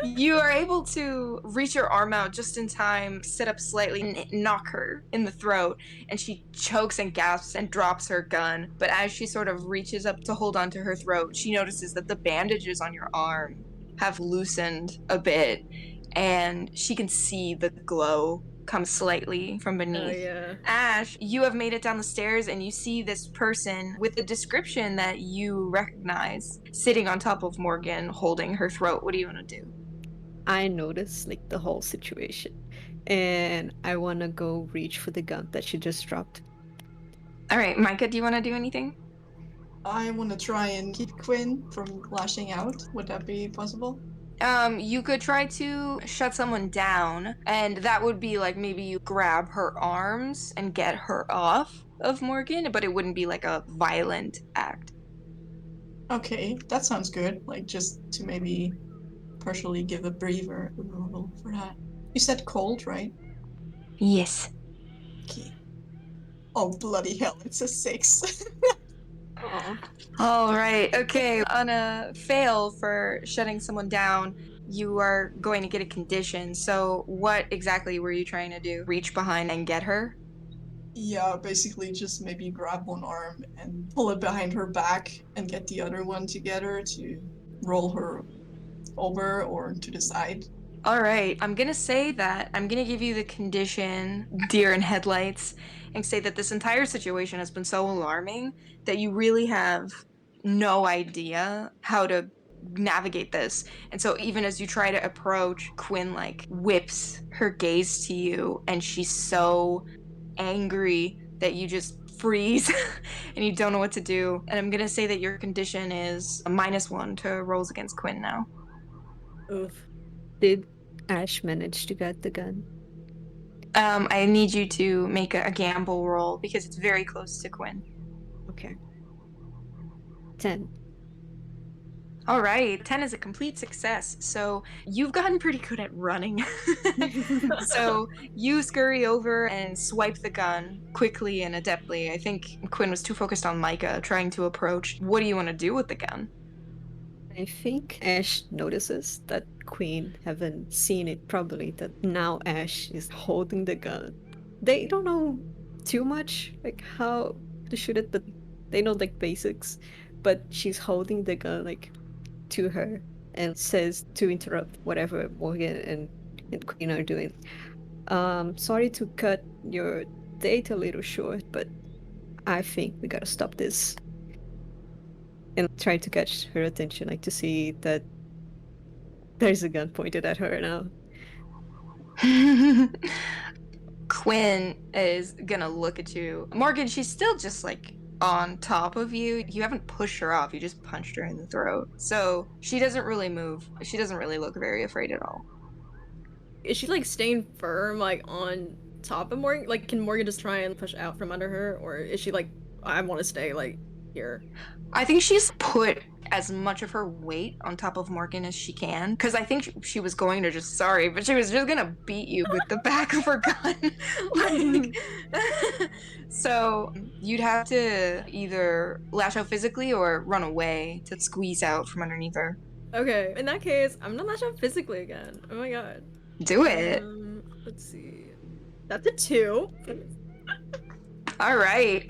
you are able to reach your arm out just in time, sit up slightly, and knock her in the throat. And she chokes and gasps and drops her gun. But as she sort of reaches up to hold onto her throat, she notices that the bandages on your arm have loosened a bit. And she can see the glow come slightly from beneath. Oh yeah. Ash, you have made it down the stairs and you see this person with a description that you recognize sitting on top of Morgan holding her throat. What do you want to do? I notice like the whole situation, and I want to go reach for the gun that she just dropped. All right, Micah, do you want to do anything? I want to try and keep Quinn from lashing out. Would that be possible? You could try to shut someone down, and that would be like maybe you grab her arms and get her off of Morgan, but it wouldn't be like a violent act. Okay, that sounds good. Like, just to maybe partially give a breather removal for that. You said cold, right? Yes. Okay. Oh, bloody hell, it's a 6. Aw. All right. Okay. On a fail for shutting someone down, you are going to get a condition. So, what exactly were you trying to do? Reach behind and get her? Yeah, basically just maybe grab one arm and pull it behind her back and get the other one together to roll her over or to the side. All right. I'm going to say that I'm going to give you the condition deer in headlights and say that this entire situation has been so alarming that you really have no idea how to navigate this. And so even as you try to approach, Quinn like whips her gaze to you and she's so angry that you just freeze and you don't know what to do. And I'm going to say that your condition is a -1 to rolls against Quinn now. Oof. Did Ash manage to get the gun? I need you to make a gamble roll because it's very close to Quinn. Okay. 10. All right, 10 is a complete success. So you've gotten pretty good at running. So you scurry over and swipe the gun quickly and adeptly. I think Quinn was too focused on Micah trying to approach. What do you want to do with the gun? I think Ash notices that Queen haven't seen it probably, that now Ash is holding the gun. They don't know too much like how to shoot it, but they know like basics. But she's holding the gun like to her and says to interrupt whatever Morgan and Queen are doing. Sorry to cut your date a little short, but I think we gotta stop this. And try to catch her attention, like to see that there's a gun pointed at her now. Quinn is gonna look at you. Morgan, she's still just like on top of you. You haven't pushed her off, you just punched her in the throat. So she doesn't really move. She doesn't really look very afraid at all. Is she like staying firm like on top of Morgan? Like, can Morgan just try and push out from under her, or is she like, I want to stay like here? I think she's put as much of her weight on top of Morgan as she can, because I think she was going to just but she was just gonna beat you with the back of her gun. Like, so you'd have to either lash out physically or run away to squeeze out from underneath her. Okay, in that case, I'm gonna lash out physically again. Oh my god. Do it. Let's see. That's a 2. All right.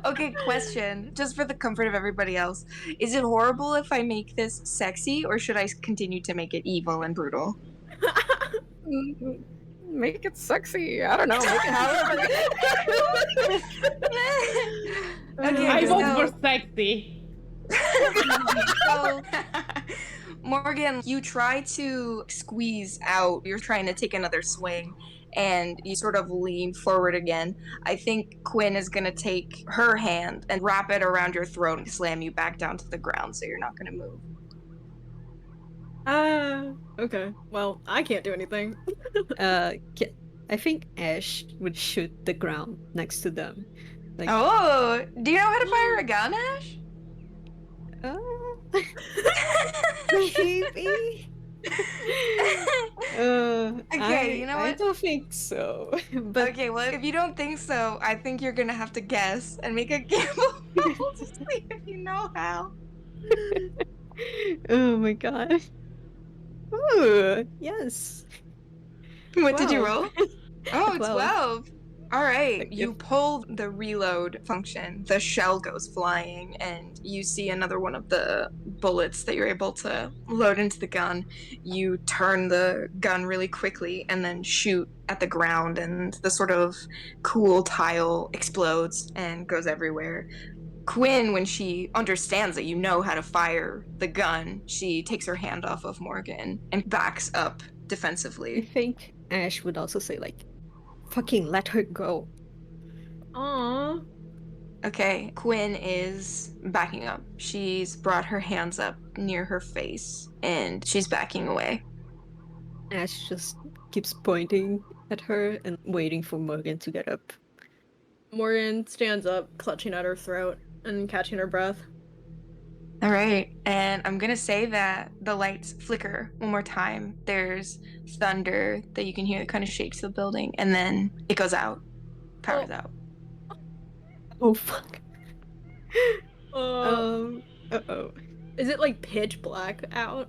Okay, question. Just for the comfort of everybody else. Is it horrible if I make this sexy, or should I continue to make it evil and brutal? Make it sexy. I don't know. Make it however. Okay, I so- vote for sexy. So, Morgan, you try to squeeze out. You're trying to take another swing, and you sort of lean forward again. I think Quinn is going to take her hand and wrap it around your throat and slam you back down to the ground so you're not going to move. Okay. Well, I can't do anything. I think Ash would shoot the ground next to them. Like, Oh, do you know how to fire a gun, Ash? maybe. Okay, you know I what? don't think so. But Okay, well, if you don't think so, I think you're gonna have to guess and make a gamble roll to see if you know how. oh my god. Ooh, yes. What did you 12. roll? Oh, 12. 12. All right, Thank you you. pull the reload function. The shell goes flying, and you see another one of the bullets that you're able to load into the gun. You turn the gun really quickly and then shoot at the ground, and the sort of cool tile explodes and goes everywhere. Quinn, when she understands that you know how to fire the gun, she takes her hand off of Morgan and backs up I defensively. think Ash would also say like, fucking let her go. Aww. Okay, Quinn is backing up. She's brought her hands up near her face and she's backing away. Ash just keeps pointing at her and waiting for Morgan to get up. Morgan stands up, clutching at her throat and catching her breath. All right, and I'm gonna say that the lights flicker one more time. There's thunder that you can hear that kind of shakes the building, and then it goes out. Power's out. Oh fuck. Uh-oh. Uh-oh. Is it like pitch black out?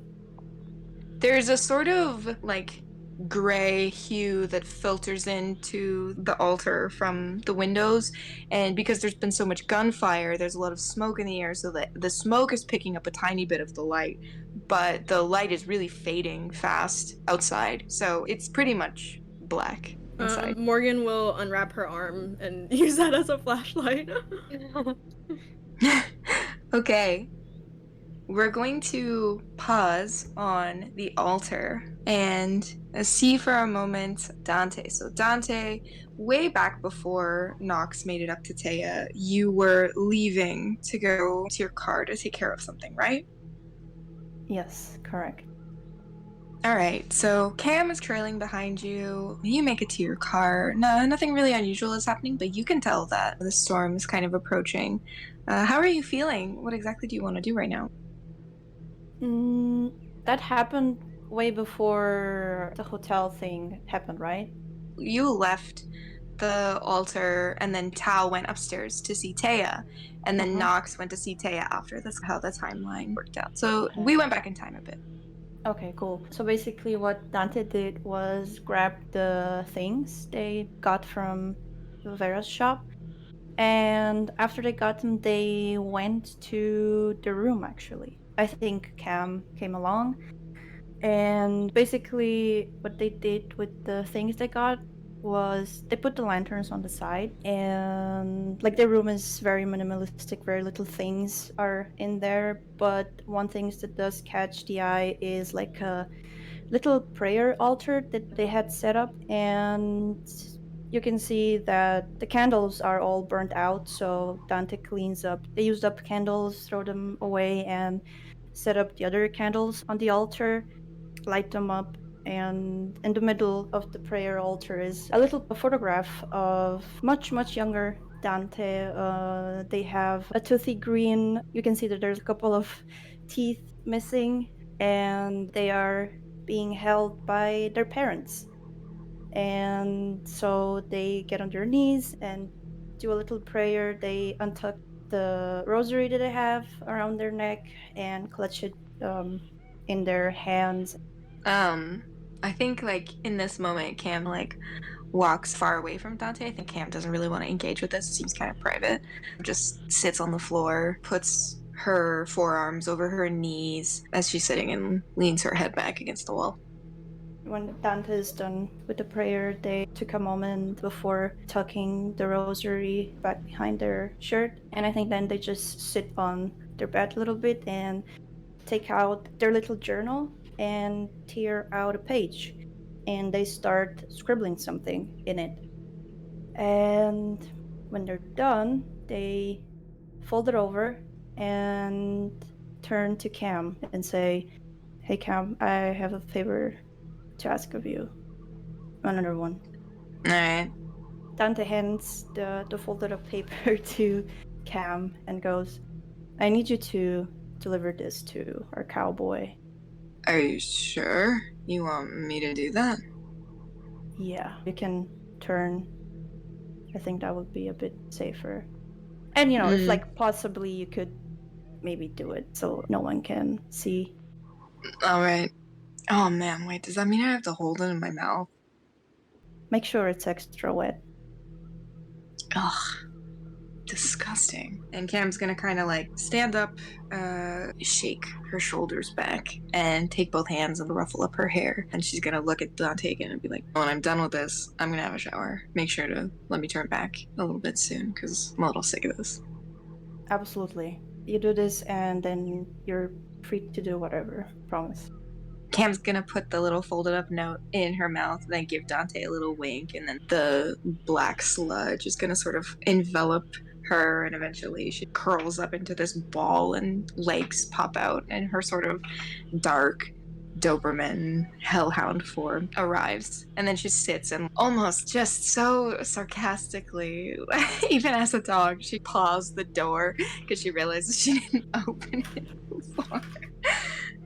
There's a sort of like gray hue that filters into the altar from the windows, and because there's been so much gunfire, there's a lot of smoke in the air, so that the smoke is picking up a tiny bit of the light, but the light is really fading fast outside, so it's pretty much black inside. Morgan will unwrap her arm and use that as a flashlight. Okay. We're going to pause on the altar and see for a moment Dante. So Dante, way back before Knox made it up to Taya, you were leaving to go to your car to take care of something, right? Yes, correct. All right, so Cam is trailing behind you. You make it to your car. No, nothing really unusual is happening, but you can tell that the storm is kind of approaching. How are you feeling? What exactly do you want to do right now? That happened way before the hotel thing happened, right? You left the altar, and then Tal went upstairs to see Taya, and then Knox went to see Taya after. That's how the timeline worked out. So we went back in time a bit. Okay, cool. So basically what Dante did was grab the things they got from Vera's shop, and after they got them, they went to the room, actually. I think Cam came along, and basically what they did with the things they got was they put the lanterns on the side, and like the room is very minimalistic, very little things are in there, but one thing that does catch the eye is like a little prayer altar that they had set up, and you can see that the candles are all burnt out, so Dante cleans up. They used up candles, throw them away, and set up the other candles on the altar, light them up, and in the middle of the prayer altar is a little photograph of much, much younger Dante. They have a toothy green. You can see that there's a couple of teeth missing, and they are being held by their parents. And so they get on their knees and do a little prayer. They untuck the rosary that they have around their neck and clutch it in their hands. I think like in this moment, Cam like walks far away from Dante. I think Cam doesn't really want to engage with this. It seems kind of private. Just sits on the floor, puts her forearms over her knees as she's sitting and leans her head back against the wall. When Dante is done with the prayer, they took a moment before tucking the rosary back behind their shirt. And I think then they just sit on their bed a little bit and take out their little journal and tear out a page. And they start scribbling something in it. And when they're done, they fold it over and turn to Cam and say, "Hey Cam, I have a favor to ask of you." Another one. All right. Dante hands the folded up paper to Cam and goes, "I need you to deliver this to our cowboy." Are you sure you want me to do that? Yeah, you can turn. I think that would be a bit safer. And if like possibly you could maybe do it so no one can see. All right. Oh man, wait, does that mean I have to hold it in my mouth? Make sure it's extra wet. Ugh. Disgusting. And Cam's gonna kind of like stand up, shake her shoulders back, and take both hands and ruffle up her hair. And she's gonna look at Dante again and be like, "When I'm done with this, I'm gonna have a shower. Make sure to let me turn back a little bit soon, because I'm a little sick of this." Absolutely. You do this and then you're free to do whatever. Promise. Cam's gonna put the little folded up note in her mouth, and then give Dante a little wink, and then the black sludge is gonna sort of envelop her, and eventually she curls up into this ball and legs pop out, and her sort of dark Doberman hellhound form arrives. And then she sits and almost just so sarcastically, even as a dog, she paws the door because she realizes she didn't open it before.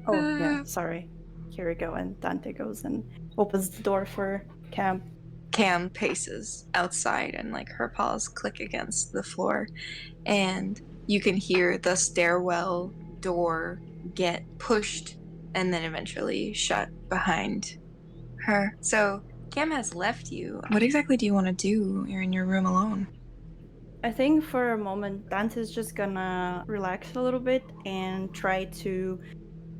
Oh, yeah, sorry. Here we go. And Dante goes and opens the door for Cam. Cam paces outside and like her paws click against the floor, and you can hear the stairwell door get pushed and then eventually shut behind her. So Cam has left you. What exactly do you want to do? You're in your room alone. I think for a moment, Dante's just gonna relax a little bit and try to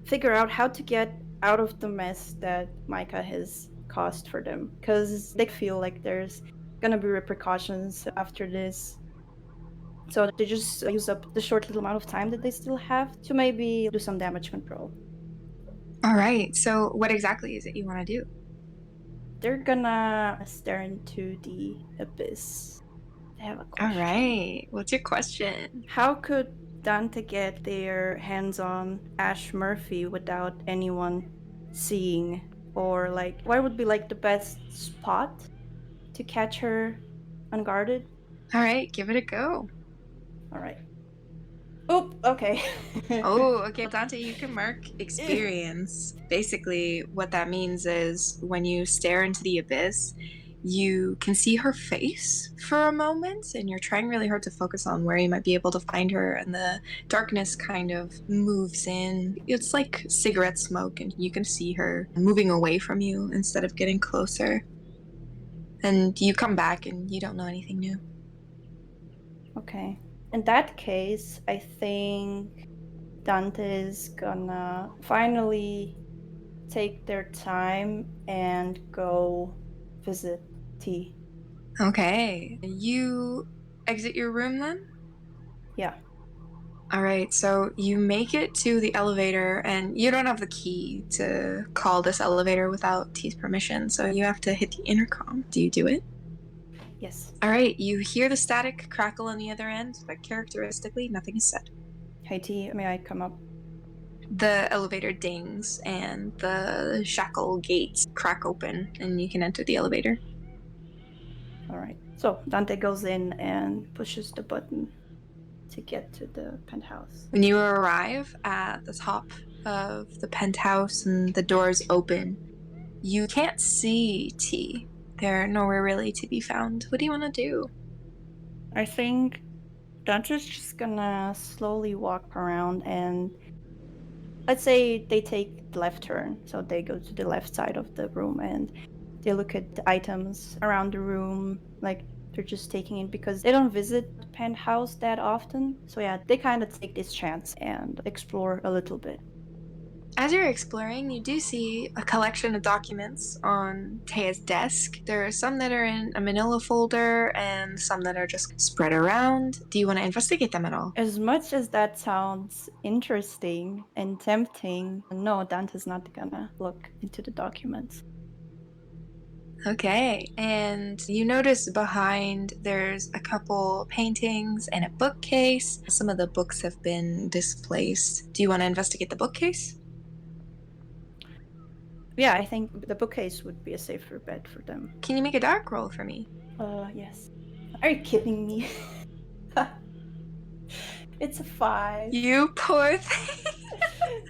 figure out how to get out of the mess that Micah has caused for them. Because they feel like there's gonna be repercussions after this. So they just use up the short little amount of time that they still have to maybe do some damage control. All right. So what exactly is it you want to do? They're gonna stare into the abyss. I have a question. All right. What's your question? How could Dante get their hands on Ash Murphy without anyone seeing? Or like, where would be like the best spot to catch her unguarded? All right, give it a go. All right. Oop, okay. Oh, okay. Dante, you can mark experience. Basically, what that means is when you stare into the abyss, you can see her face for a moment, and you're trying really hard to focus on where you might be able to find her, and the darkness kind of moves in. It's like cigarette smoke, and you can see her moving away from you instead of getting closer. And you come back, and you don't know anything new. Okay. In that case, I think Dante is gonna finally take their time and go visit T. Okay. You exit your room then? Yeah. All right, so you make it to the elevator, and you don't have the key to call this elevator without T's permission, so you have to hit the intercom. Do you do it? Yes. All right, you hear the static crackle on the other end, but characteristically, nothing is said. Hey T, may I come up? The elevator dings, and the shackle gates crack open, and you can enter the elevator. All right. So Dante goes in and pushes the button to get to the penthouse. When you arrive at the top of the penthouse and the doors open, you can't see T. They're nowhere really to be found. What do you want to do? I think Dante's just gonna slowly walk around and let's say they take the left turn. So they go to the left side of the room and they look at the items around the room. Like they're just taking it because they don't visit the penthouse that often. So yeah, they kind of take this chance and explore a little bit. As you're exploring, you do see a collection of documents on Taya's desk. There are some that are in a manila folder and some that are just spread around. Do you want to investigate them at all? As much as that sounds interesting and tempting, no, Dante's not gonna look into the documents. Okay, and you notice behind there's a couple paintings and a bookcase. Some of the books have been displaced. Do you want to investigate the bookcase? Yeah, I think the bookcase would be a safer bet for them. Can you make a dark roll for me? Yes. Are you kidding me? It's a 5. You poor thing.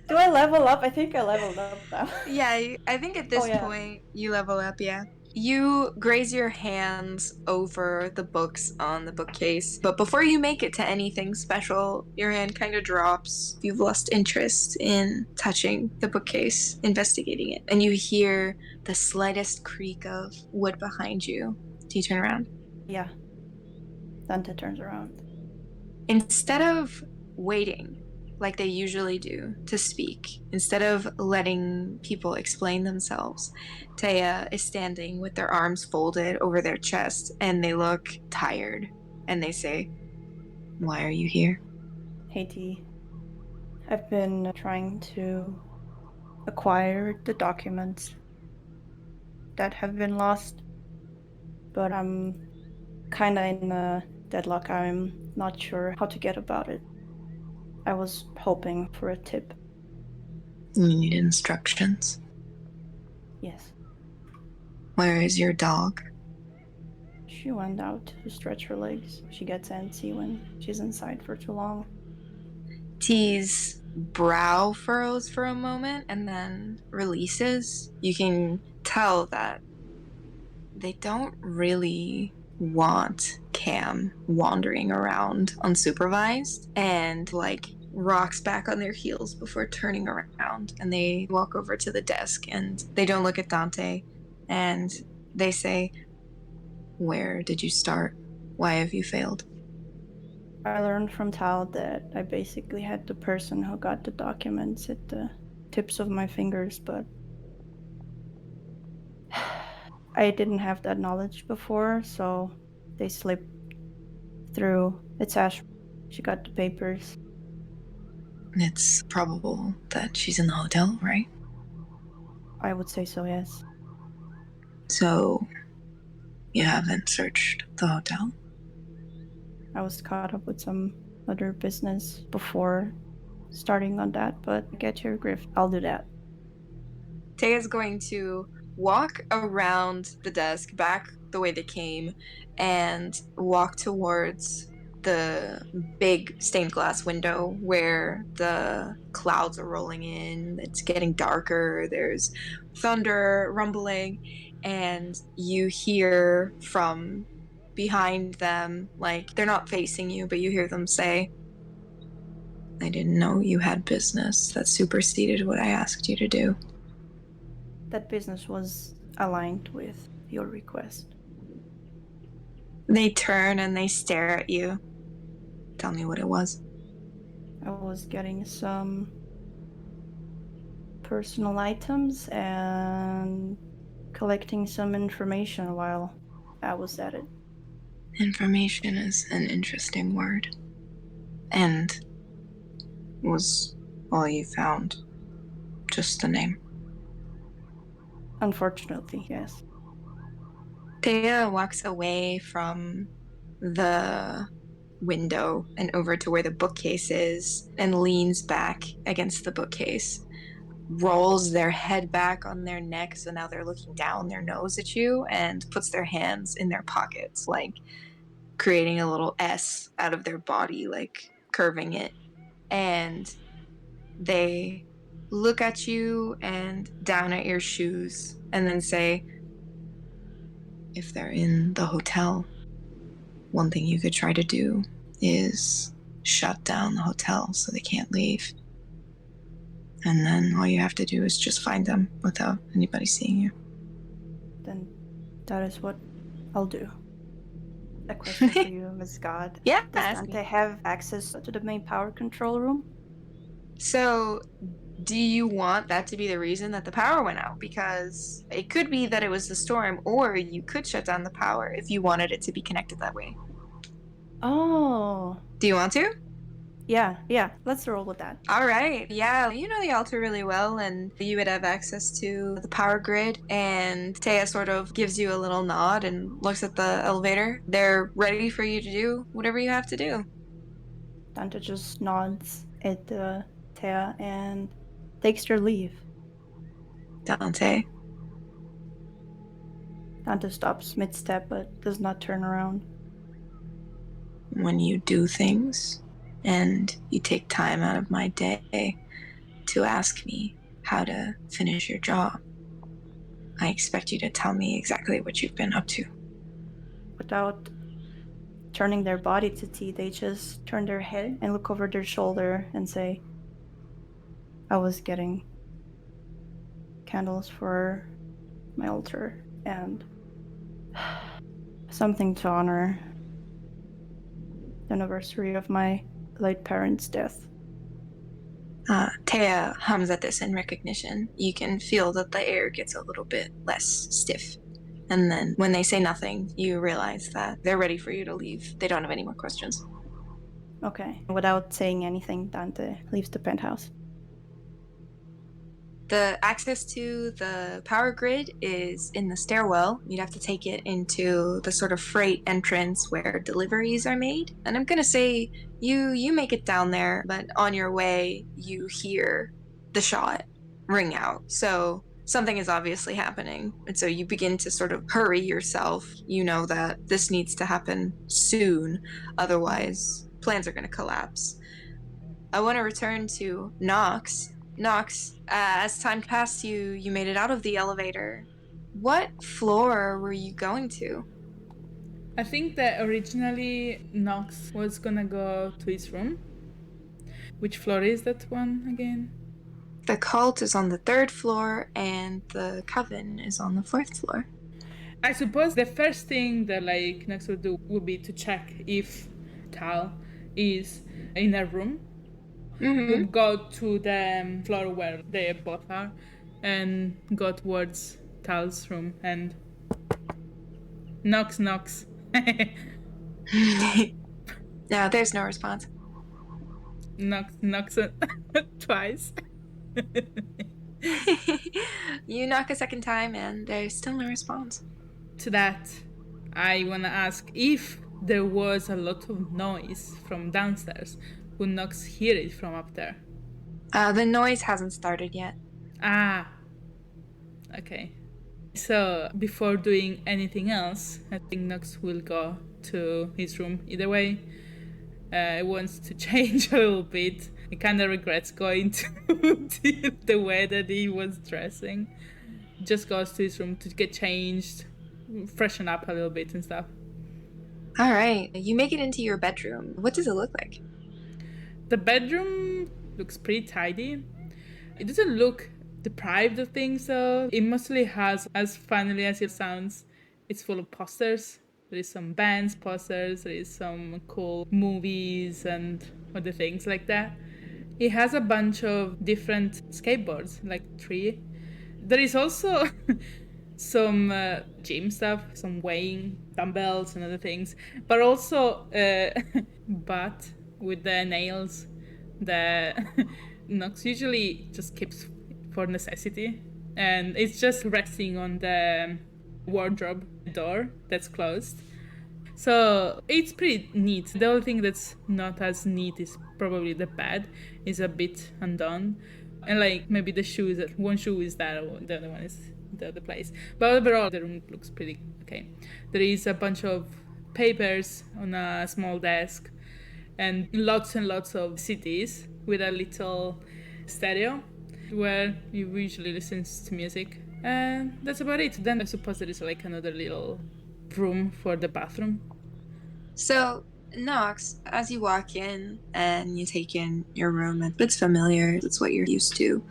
Do I level up? I think I leveled up now. Yeah, I think at this point you level up, yeah. You graze your hands over the books on the bookcase, but before you make it to anything special, your hand kind of drops. You've lost interest in touching the bookcase, investigating it, and you hear the slightest creak of wood behind you. Do you turn around? Yeah. Dante turns around. Instead of waiting like they usually do to speak, instead of letting people explain themselves, Taya is standing with their arms folded over their chest and they look tired and they say, "Why are you here?" Hey T. I've been trying to acquire the documents that have been lost, but I'm kinda in a deadlock. I'm not sure how to get about it. I was hoping for a tip. You need instructions. Yes. Where is your dog? She went out to stretch her legs. She gets antsy when she's inside for too long. T's brow furrows for a moment and then releases. You can tell that they don't really want Cam wandering around unsupervised, and like rocks back on their heels before turning around, and they walk over to the desk and they don't look at Dante and they say, "Where did you start? Why have you failed?" I learned from Tal that I basically had the person who got the documents at the tips of my fingers, but I didn't have that knowledge before, so they slipped through. It's Ash. She got the papers. It's probable that she's in the hotel, right? I would say so, yes. So, you haven't searched the hotel? I was caught up with some other business before starting on that, but get your grift. I'll do that. Taya's going to walk around the desk back the way they came and walk towards the big stained glass window where the clouds are rolling in. It's getting darker. There's thunder rumbling, and you hear from behind them, like they're not facing you, but you hear them say, "I didn't know you had business that superseded what I asked you to do." That business was aligned with your request. They turn and they stare at you. Tell me what it was. I was getting some personal items and collecting some information while I was at it. Information is an interesting word. And was all you found just the name? Unfortunately, yes. Taya walks away from the window and over to where the bookcase is and leans back against the bookcase. rolls their head back on their neck, so now they're looking down their nose at you, and puts their hands in their pockets, like creating a little S out of their body, like curving it. And they look at you and down at your shoes and then say, if they're in the hotel, one thing you could try to do is shut down the hotel so they can't leave. And then all you have to do is just find them without anybody seeing you. Then that is what I'll do. A question for you, Ms. God. Yeah, Does ask Dante me. have access to the main power control room? So, do you want that to be the reason that the power went out? Because it could be that it was the storm, or you could shut down the power if you wanted it to be connected that way. Oh. Do you want to? Yeah, let's roll with that. All right. Yeah, you know the altar really well, and you would have access to the power grid. And Taya sort of gives you a little nod and looks at the elevator. They're ready for you to do whatever you have to do. Dante just nods at Taya and takes their leave. Dante. Dante stops mid-step but does not turn around. When you do things and you take time out of my day to ask me how to finish your job, I expect you to tell me exactly what you've been up to. Without turning their body to tea, they just turn their head and look over their shoulder and say, I was getting candles for my altar and something to honor the anniversary of my late parents' death. Taya hums at this in recognition. You can feel that the air gets a little bit less stiff. And then when they say nothing, you realize that they're ready for you to leave. They don't have any more questions. Okay. Without saying anything, Dante leaves the penthouse. The access to the power grid is in the stairwell. You'd have to take it into the sort of freight entrance where deliveries are made. And I'm gonna say you make it down there, but on your way you hear the shot ring out. So something is obviously happening. And so you begin to sort of hurry yourself. You know that this needs to happen soon, otherwise plans are gonna collapse. I want to return to Knox. Knox, as time passed, you made it out of the elevator. What floor were you going to? I think that originally Knox was gonna go to his room. Which floor is that one again? The cult is on the 3rd floor, and the Coven is on the 4th floor. I suppose the first thing that Knox would do would be to check if Tal is in her room. Would go to the floor where they both are and go towards Tal's room and knocks. No, there's no response. knocks twice. You knock a second time and there's still no response. To that, I wanna ask if there was a lot of noise from downstairs. Would Knox hear it from up there? The noise hasn't started yet. Ah. Okay. So, before doing anything else, I think Knox will go to his room either way. He wants to change a little bit. He kind of regrets going to the way that he was dressing. Just goes to his room to get changed, freshen up a little bit and stuff. All right. You make it into your bedroom. What does it look like? The bedroom looks pretty tidy. It doesn't look deprived of things though. It mostly has, as funnily as it sounds, it's full of posters. There is some bands posters, there is some cool movies and other things like that. It has a bunch of different skateboards, like 3. There is also some gym stuff, some weighing dumbbells and other things, but also but with the nails that Knox usually just keeps for necessity, and it's just resting on the wardrobe door that's closed. So it's pretty neat. The only thing that's not as neat is probably the bed is a bit undone. And like maybe the shoes, one shoe is that, or the other one is the other place. But overall, the room looks pretty okay. There is a bunch of papers on a small desk and lots of CDs with a little stereo where you usually listen to music. And that's about it. Then I suppose there is like another little room for the bathroom. So, Knox, as you walk in and you take in your room, it's familiar, it's what you're used to.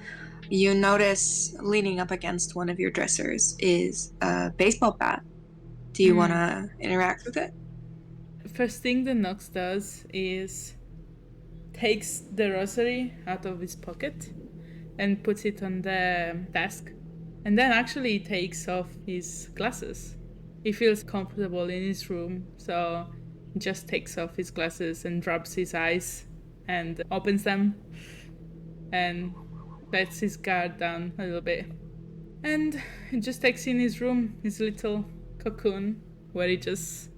You notice leaning up against one of your dressers is a baseball bat. Do you want to interact with it? First thing that Knox does is takes the rosary out of his pocket and puts it on the desk, and then actually takes off his glasses. He feels comfortable in his room, so he just takes off his glasses and rubs his eyes and opens them and lets his guard down a little bit. And he just takes in his room, his little cocoon, where he just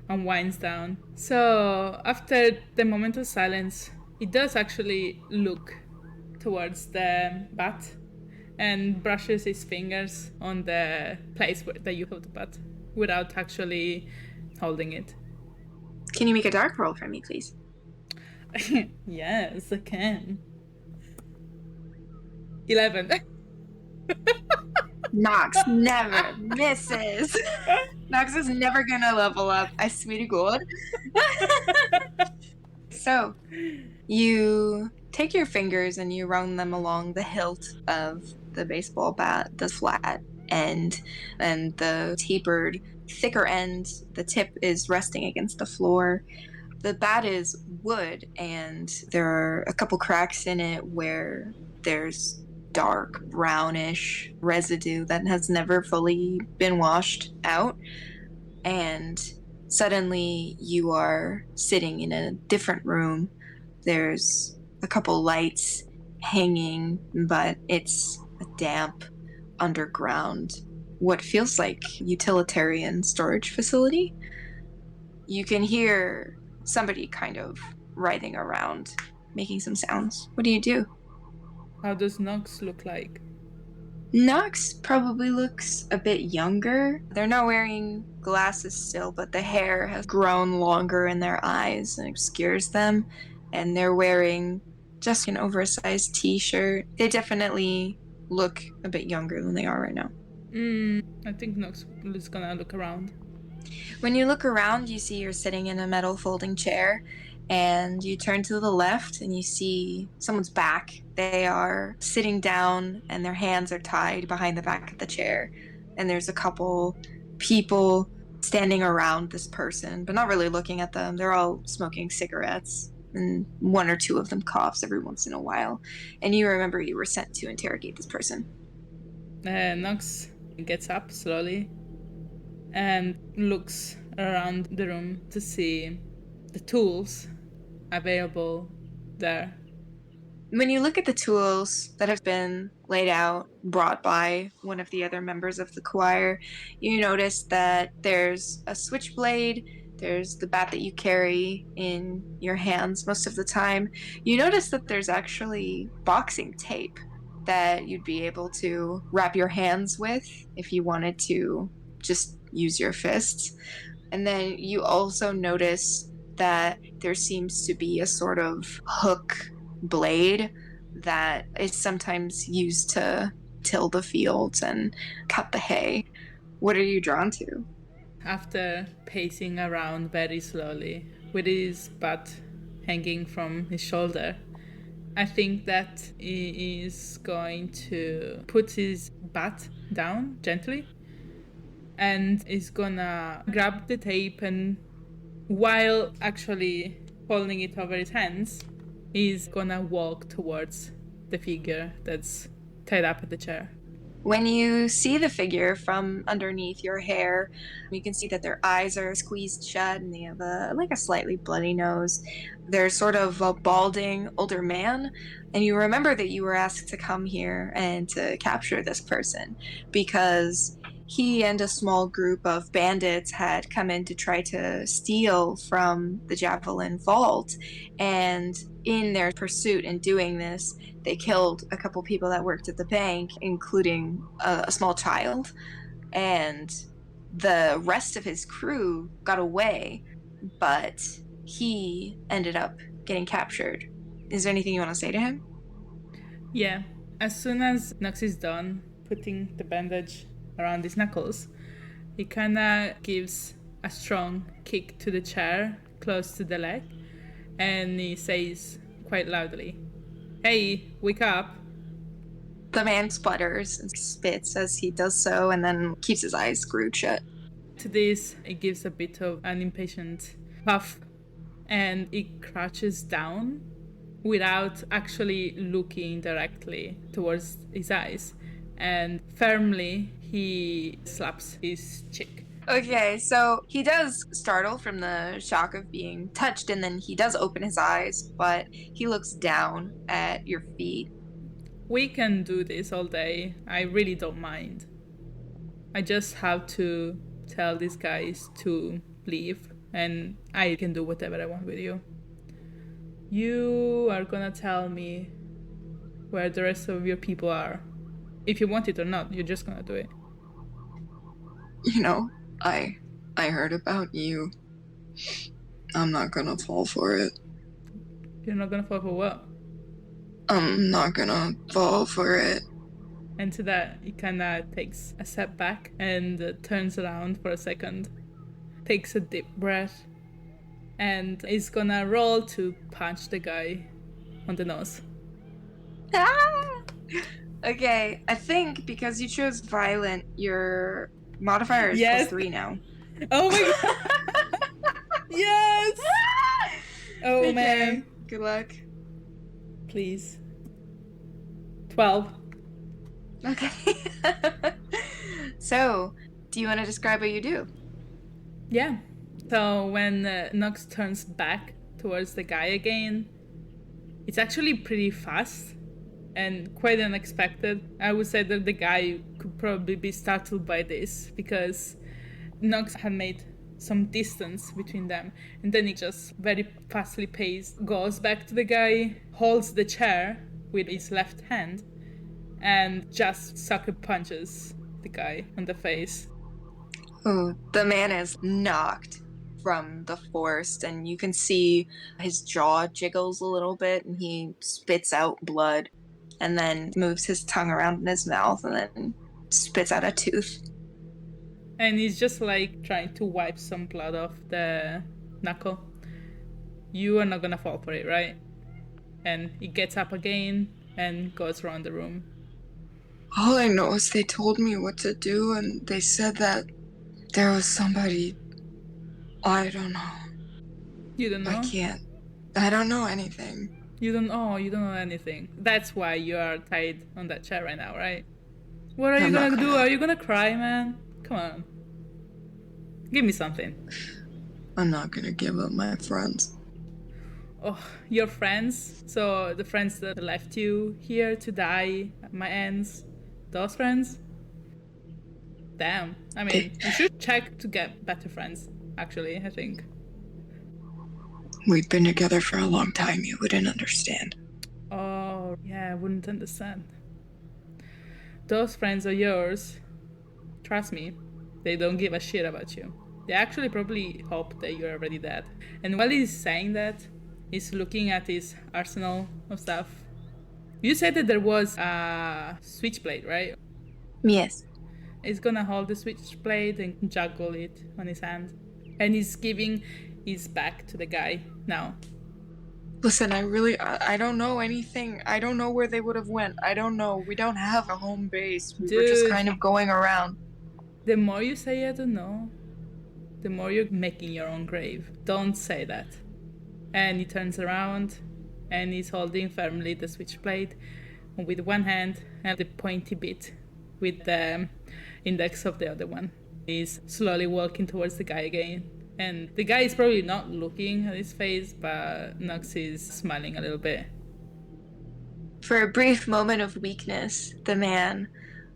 unwinds down. So after the moment of silence, he does actually look towards the bat and brushes his fingers on the place that you hold the bat without actually holding it. Can you make a dark roll for me, please? Yes, I can. 11. Knox never misses. Knox is never gonna level up, I swear to God. So, you take your fingers and you run them along the hilt of the baseball bat, the flat end, and the tapered, thicker end. The tip is resting against the floor. The bat is wood, and there are a couple cracks in it where there's dark brownish residue that has never fully been washed out. And suddenly you are sitting in a different room. There's a couple lights hanging, but it's a damp underground, what feels like utilitarian storage facility. You can hear somebody kind of writhing around, making some sounds. What do? How does Knox look like? Knox probably looks a bit younger. They're not wearing glasses still, but the hair has grown longer in their eyes and obscures them. And they're wearing just an oversized t-shirt. They definitely look a bit younger than they are right now. I think Knox is gonna look around. When you look around, you see you're sitting in a metal folding chair, and you turn to the left and you see someone's back. They are sitting down and their hands are tied behind the back of the chair. And there's a couple people standing around this person, but not really looking at them. They're all smoking cigarettes, and one or two of them coughs every once in a while. And you remember you were sent to interrogate this person. Knox gets up slowly and looks around the room to see the tools available there. When you look at the tools that have been laid out, brought by one of the other members of the choir, you notice that there's a switchblade, there's the bat that you carry in your hands most of the time. You notice that there's actually boxing tape that you'd be able to wrap your hands with if you wanted to just use your fists. And then you also notice that there seems to be a sort of hook blade that is sometimes used to till the fields and cut the hay. What are you drawn to? After pacing around very slowly, with his butt hanging from his shoulder, I think that he is going to put his bat down gently and is gonna grab the tape, and while actually holding it over his hands, he's gonna walk towards the figure that's tied up at the chair. When you see the figure from underneath your hair, you can see that their eyes are squeezed shut and they have a slightly bloody nose. They're sort of a balding older man, and you remember that you were asked to come here and to capture this person because he and a small group of bandits had come in to try to steal from the Javelin Vault, and in their pursuit in doing this, they killed a couple people that worked at the bank, including a small child, and the rest of his crew got away, but he ended up getting captured. Is there anything you want to say to him? Yeah. As soon as Knox is done putting the bandage around his knuckles, he kind of gives a strong kick to the chair close to the leg, and he says quite loudly, "Hey, wake up." The man sputters and spits as he does so, and then keeps his eyes screwed shut. To this, it gives a bit of an impatient puff, and it crouches down without actually looking directly towards his eyes, and firmly he slaps his cheek. Okay, so he does startle from the shock of being touched, and then he does open his eyes, but he looks down at your feet. We can do this all day. I really don't mind. I just have to tell these guys to leave, and I can do whatever I want with you. You are gonna tell me where the rest of your people are. If you want it or not, you're just gonna do it. You know, I heard about you. I'm not gonna fall for it. You're not gonna fall for what? I'm not gonna fall for it. And to that, he kinda takes a step back and turns around for a second, takes a deep breath, and is gonna roll to punch the guy on the nose. Ah! Okay, I think because you chose violent, your modifier is Yes. +3 now. Oh my god! Yes! Oh Okay, man. good luck. Please. 12. Okay. So, do you want to describe what you do? Yeah. So when Knox turns back towards the guy again, it's actually pretty fast and quite unexpected. I would say that the guy could probably be startled by this because Knox had made some distance between them, and then he just very fastly paced goes back to the guy, holds the chair with his left hand, and just sucker punches the guy on the face. Oh, the man is knocked from the force, and you can see his jaw jiggles a little bit, and he spits out blood, and then moves his tongue around in his mouth, and then spits out a tooth. And he's just like trying to wipe some blood off the knuckle. You are not gonna fall for it, right? And he gets up again and goes around the room. All I know is they told me what to do, and they said that there was somebody. I don't know. You don't know? I don't know anything. You don't know anything. That's why you are tied on that chair right now, right? What are you I'm not gonna do? gonna. Are you gonna cry, man? Come on. Give me something. I'm not gonna give up my friends. Oh, your friends? So the friends that left you here to die at my ends? Those friends? Damn. I mean, you should check to get better friends, actually, I think. We've been together for a long time. You wouldn't understand. Oh, yeah, I wouldn't understand. Those friends are yours. Trust me, they don't give a shit about you. They actually probably hope that you're already dead. And while he's saying that, he's looking at his arsenal of stuff. You said that there was a switchblade, right? Yes. He's gonna hold the switchblade and juggle it on his hand. And he's giving his back to the guy now. Listen, I don't know anything. I don't know where they would have went. I don't know. We don't have a home base. We were just Dude. kind of going around. The more you say I don't know, the more you're making your own grave. Don't say that. And he turns around and he's holding firmly the switchblade with one hand and the pointy bit with the index of the other one. He's slowly walking towards the guy again. And the guy is probably not looking at his face, but Knox is smiling a little bit. For a brief moment of weakness, the man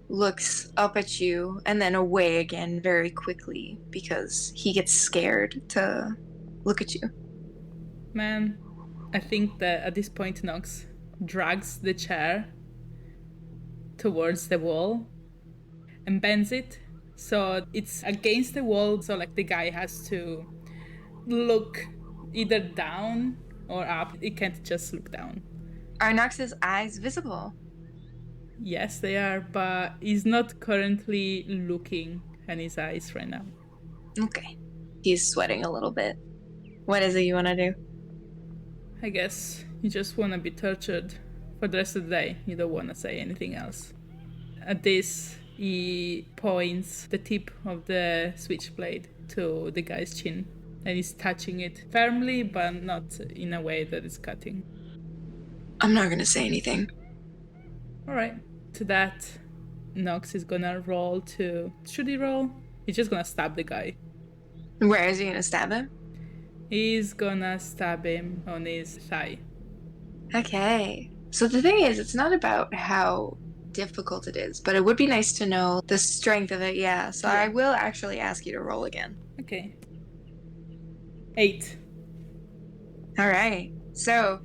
looks up at you and then away again very quickly because he gets scared to look at you. Man, I think that at this point Knox drags the chair towards the wall and bends it so it's against the wall, so like the guy has to look either down or up. It can't just look down. Are Knox's eyes visible? Yes, they are, but he's not currently looking at his eyes right now. Okay. He's sweating a little bit. What is it you want to do? I guess you just want to be tortured for the rest of the day. You don't want to say anything else. At this, he points the tip of the switchblade to the guy's chin, and he's touching it firmly, but not in a way that is cutting. I'm not gonna say anything. Alright. To that, Knox is gonna roll to... Should he roll? He's just gonna stab the guy. Where is he gonna stab him? He's gonna stab him on his thigh. Okay. So the thing is, it's not about how difficult it is, but it would be nice to know the strength of it, yeah. So I will actually ask you to roll again. Okay. 8. Alright. So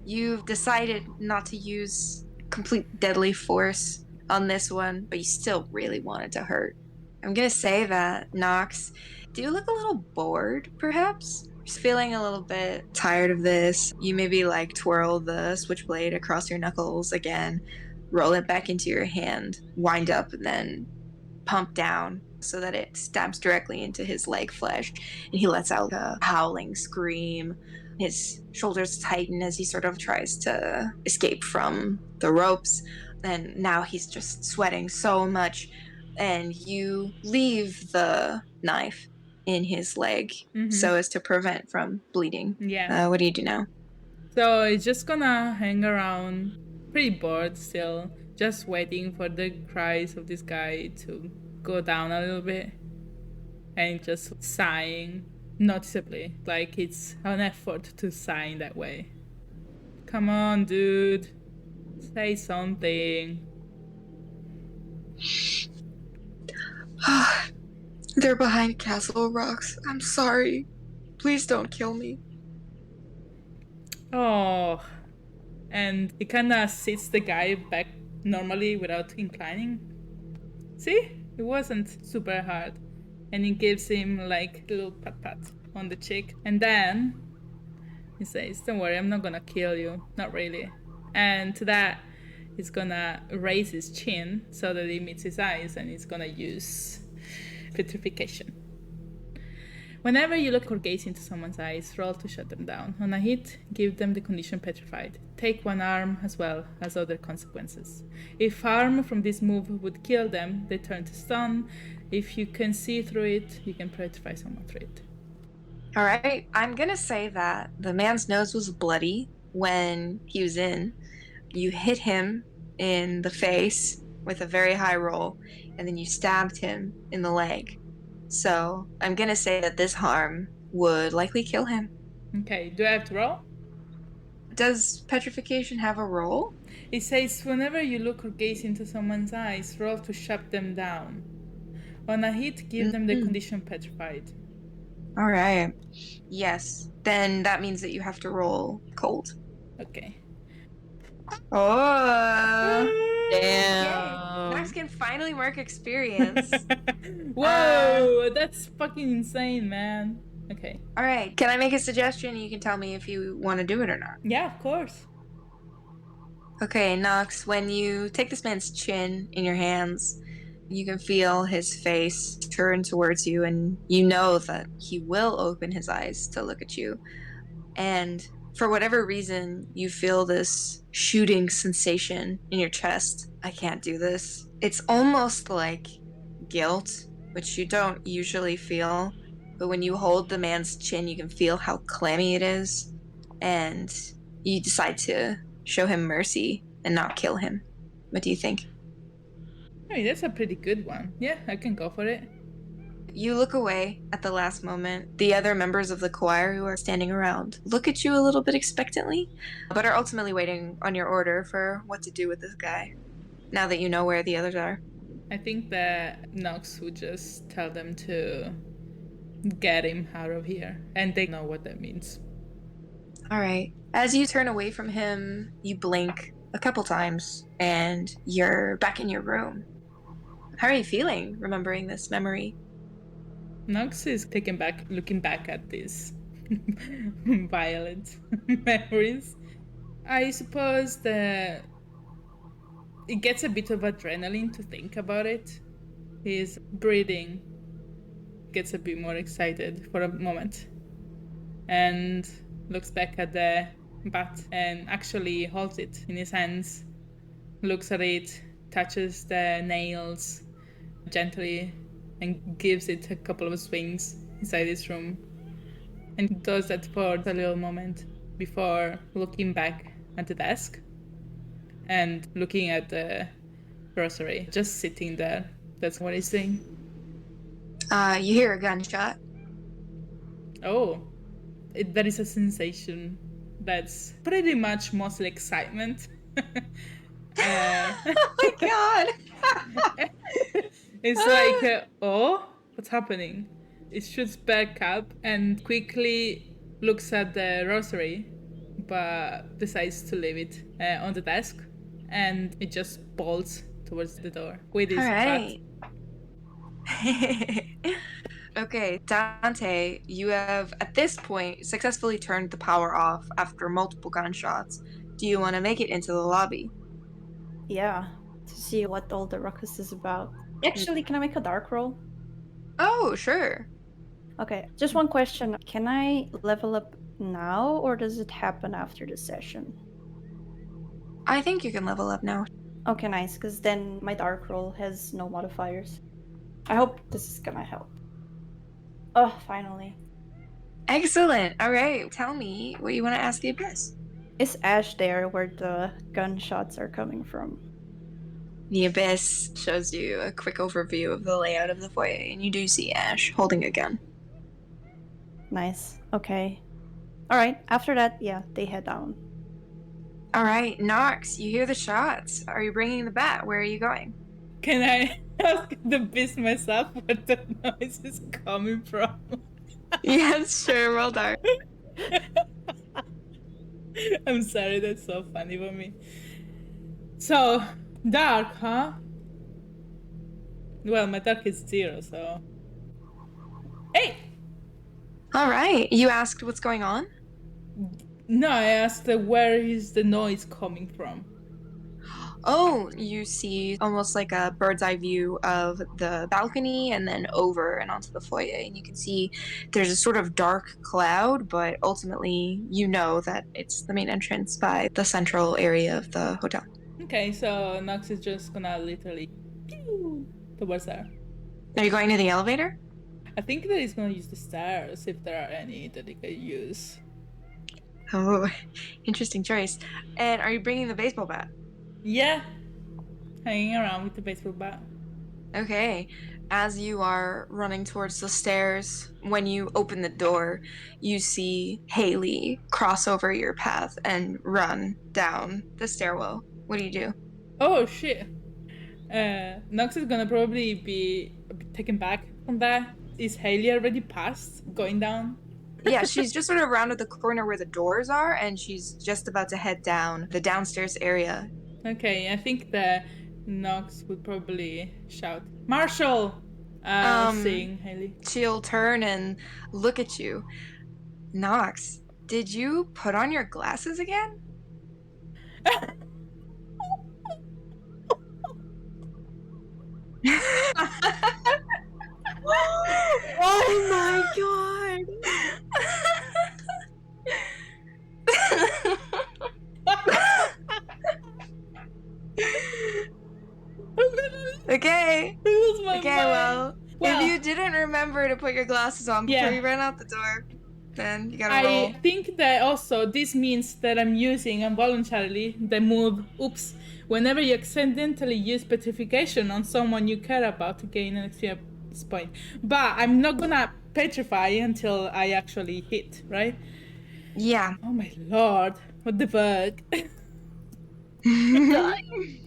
you've decided not to use complete deadly force on this one, but you still really want it to hurt. I'm gonna say that, Knox, do you look a little bored, perhaps? Just feeling a little bit tired of this. You maybe like twirl the switchblade across your knuckles again, roll it back into your hand, wind up, and then pump down so that it stabs directly into his leg flesh, and he lets out a howling scream. His shoulders tighten as he sort of tries to escape from the ropes, and now he's just sweating so much, and you leave the knife in his leg so as to prevent from bleeding. Yeah. What do you do now? So he's just gonna hang around, pretty bored still, just waiting for the cries of this guy to go down a little bit, and just sighing noticeably, like it's an effort to sigh in that way. Come on, dude, say something. They're behind Castle Rocks. I'm sorry. Please don't kill me. Oh, and it kind of sits the guy back normally without inclining. See? It wasn't super hard. And he gives him like a little pat on the cheek. And then he says, don't worry, I'm not gonna kill you. Not really. And to that, he's gonna raise his chin so that he meets his eyes, and he's gonna use petrification. Whenever you look or gaze into someone's eyes, roll to shut them down. On a hit, give them the condition petrified. Take one harm as well as other consequences. If harm from this move would kill them, they turn to stun. If you can see through it, you can petrify someone through it. All right, I'm gonna say that the man's nose was bloody when he was in. You hit him in the face with a very high roll, and then you stabbed him in the leg. So I'm gonna say that this harm would likely kill him. Okay, do I have to roll? Does petrification have a roll? It says whenever you look or gaze into someone's eyes, roll to shut them down. On a hit, give them the condition petrified. All right. Yes. Then that means that you have to roll cold. Okay. Oh. Damn. Knox can finally mark experience. Whoa, that's fucking insane, man. Okay. All right. Can I make a suggestion? You can tell me if you want to do it or not. Yeah, of course. Okay, Knox, when you take this man's chin in your hands, you can feel his face turn towards you, and you know that he will open his eyes to look at you. And for whatever reason, you feel this shooting sensation in your chest. I can't do this. It's almost like guilt, which you don't usually feel. But when you hold the man's chin, you can feel how clammy it is. And you decide to show him mercy and not kill him. What do you think? Hey, that's a pretty good one. Yeah, I can go for it. You look away at the last moment. The other members of the choir who are standing around look at you a little bit expectantly, but are ultimately waiting on your order for what to do with this guy, now that you know where the others are. I think that Knox would just tell them to get him out of here, and they know what that means. All right. As you turn away from him, you blink a couple times and you're back in your room. How are you feeling remembering this memory? Knox is taken back, looking back at these violent memories. I suppose that it gets a bit of adrenaline to think about it. His breathing gets a bit more excited for a moment and looks back at the bat and actually holds it in his hands, looks at it, touches the nails gently, and gives it a couple of swings inside his room. And does that for a little moment before looking back at the desk and looking at the rosary, just sitting there. That's what he's doing. You hear a gunshot. Oh, that is a sensation that's pretty much mostly excitement. Oh my god! It's like, oh, what's happening? It shoots back up and quickly looks at the rosary, but decides to leave it on the desk, and it just bolts towards the door with his All butt. right. Okay, Dante, you have at this point successfully turned the power off after multiple gunshots. Do you want to make it into the lobby? Yeah, to see what all the ruckus is about. Actually, can I make a dark roll? Oh, sure. Okay, just one question. Can I level up now, or does it happen after the session? I think you can level up now. Okay, nice, because then my dark roll has no modifiers. I hope this is gonna help. Oh, finally. Excellent. All right, tell me what you want to ask the Abyss. Is Ash there where the gunshots are coming from? The Abyss shows you a quick overview of the layout of the foyer, and you do see Ash holding a gun. Nice. Okay. Alright, after that, yeah, they head down. All right, Knox, you hear the shots. Are you bringing the bat? Where are you going? Can I ask the beast myself where the noise is coming from? Yes, sure, well done. I'm sorry, that's so funny for me. So, dark, huh? Well, my dark is 0, so... Hey! All right, you asked what's going on? No, I asked where is the noise coming from? Oh, you see almost like a bird's eye view of the balcony and then over and onto the foyer. And you can see there's a sort of dark cloud, but ultimately you know that it's the main entrance by the central area of the hotel. Okay, so Knox is just gonna literally pew towards there. Are you going to the elevator? I think that he's gonna use the stairs if there are any that he could use. Oh, interesting choice. And are you bringing the baseball bat? Yeah, hanging around with the baseball bat. Okay. As you are running towards the stairs, when you open the door, you see Haley cross over your path and run down the stairwell. What do you do? Oh shit. Knox is gonna probably be a bit taken back from that. Is Haley already past going down? Yeah, she's just sort of rounded the corner where the doors are, and she's just about to head down the downstairs area. Okay, I think that Knox would probably shout, Marshall! Seeing Haley. She'll turn and look at you. Knox, did you put on your glasses again? Oh my god! Okay. Lose my Okay, mind. well, if you didn't remember to put your glasses on before you ran out the door, then you gotta roll. I think that also this means that I'm using involuntarily the move, oops, whenever you accidentally use petrification on someone you care about to gain an experience point. But I'm not gonna petrify until I actually hit, right? Yeah. Oh my lord, what the fuck?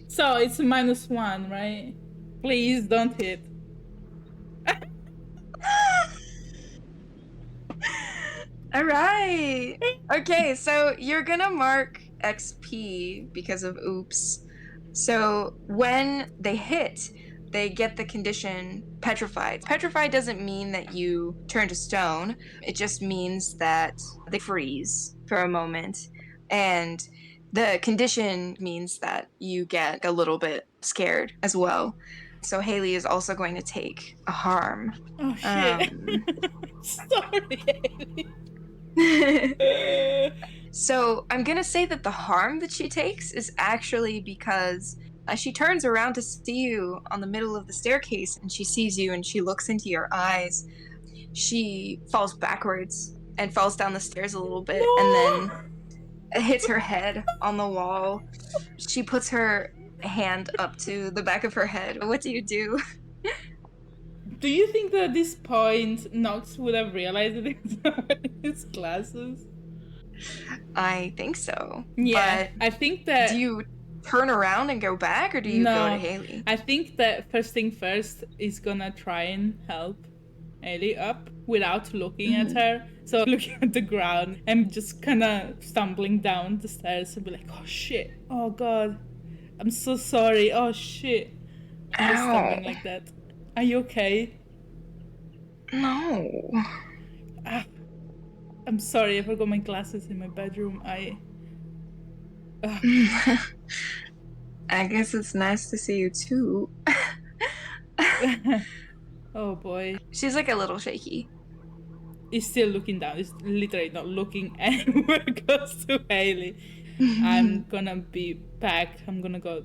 So it's -1, right? Please don't hit. All right. Okay, so you're gonna mark XP because of oops. So when they hit, they get the condition petrified. Petrified doesn't mean that you turn to stone. It just means that they freeze for a moment. And the condition means that you get a little bit scared as well. So Haley is also going to take a harm. Oh shit. Sorry, So I'm gonna say that the harm that she takes is actually because as she turns around to see you on the middle of the staircase and she sees you and she looks into your eyes, she falls backwards and falls down the stairs a little bit and then hits her head on the wall. She puts her hand up to the back of her head. What do you do? Do you think that at this point Knox would have realized that he's not wearing his glasses? I think so. Yeah, but I think that... Do you turn around and go back, or do you go to Haley? I think that first thing first is gonna try and help Haley up without looking at her. So looking at the ground and just kind of stumbling down the stairs and be like, oh shit, oh god, I'm so sorry, oh shit. Just stumbling like that. Are you okay? No. I'm sorry, I forgot my glasses in my bedroom. I guess it's nice to see you too. Oh boy. She's like a little shaky. He's still looking down. He's literally not looking anywhere close to Haley. I'm gonna be back. I'm gonna go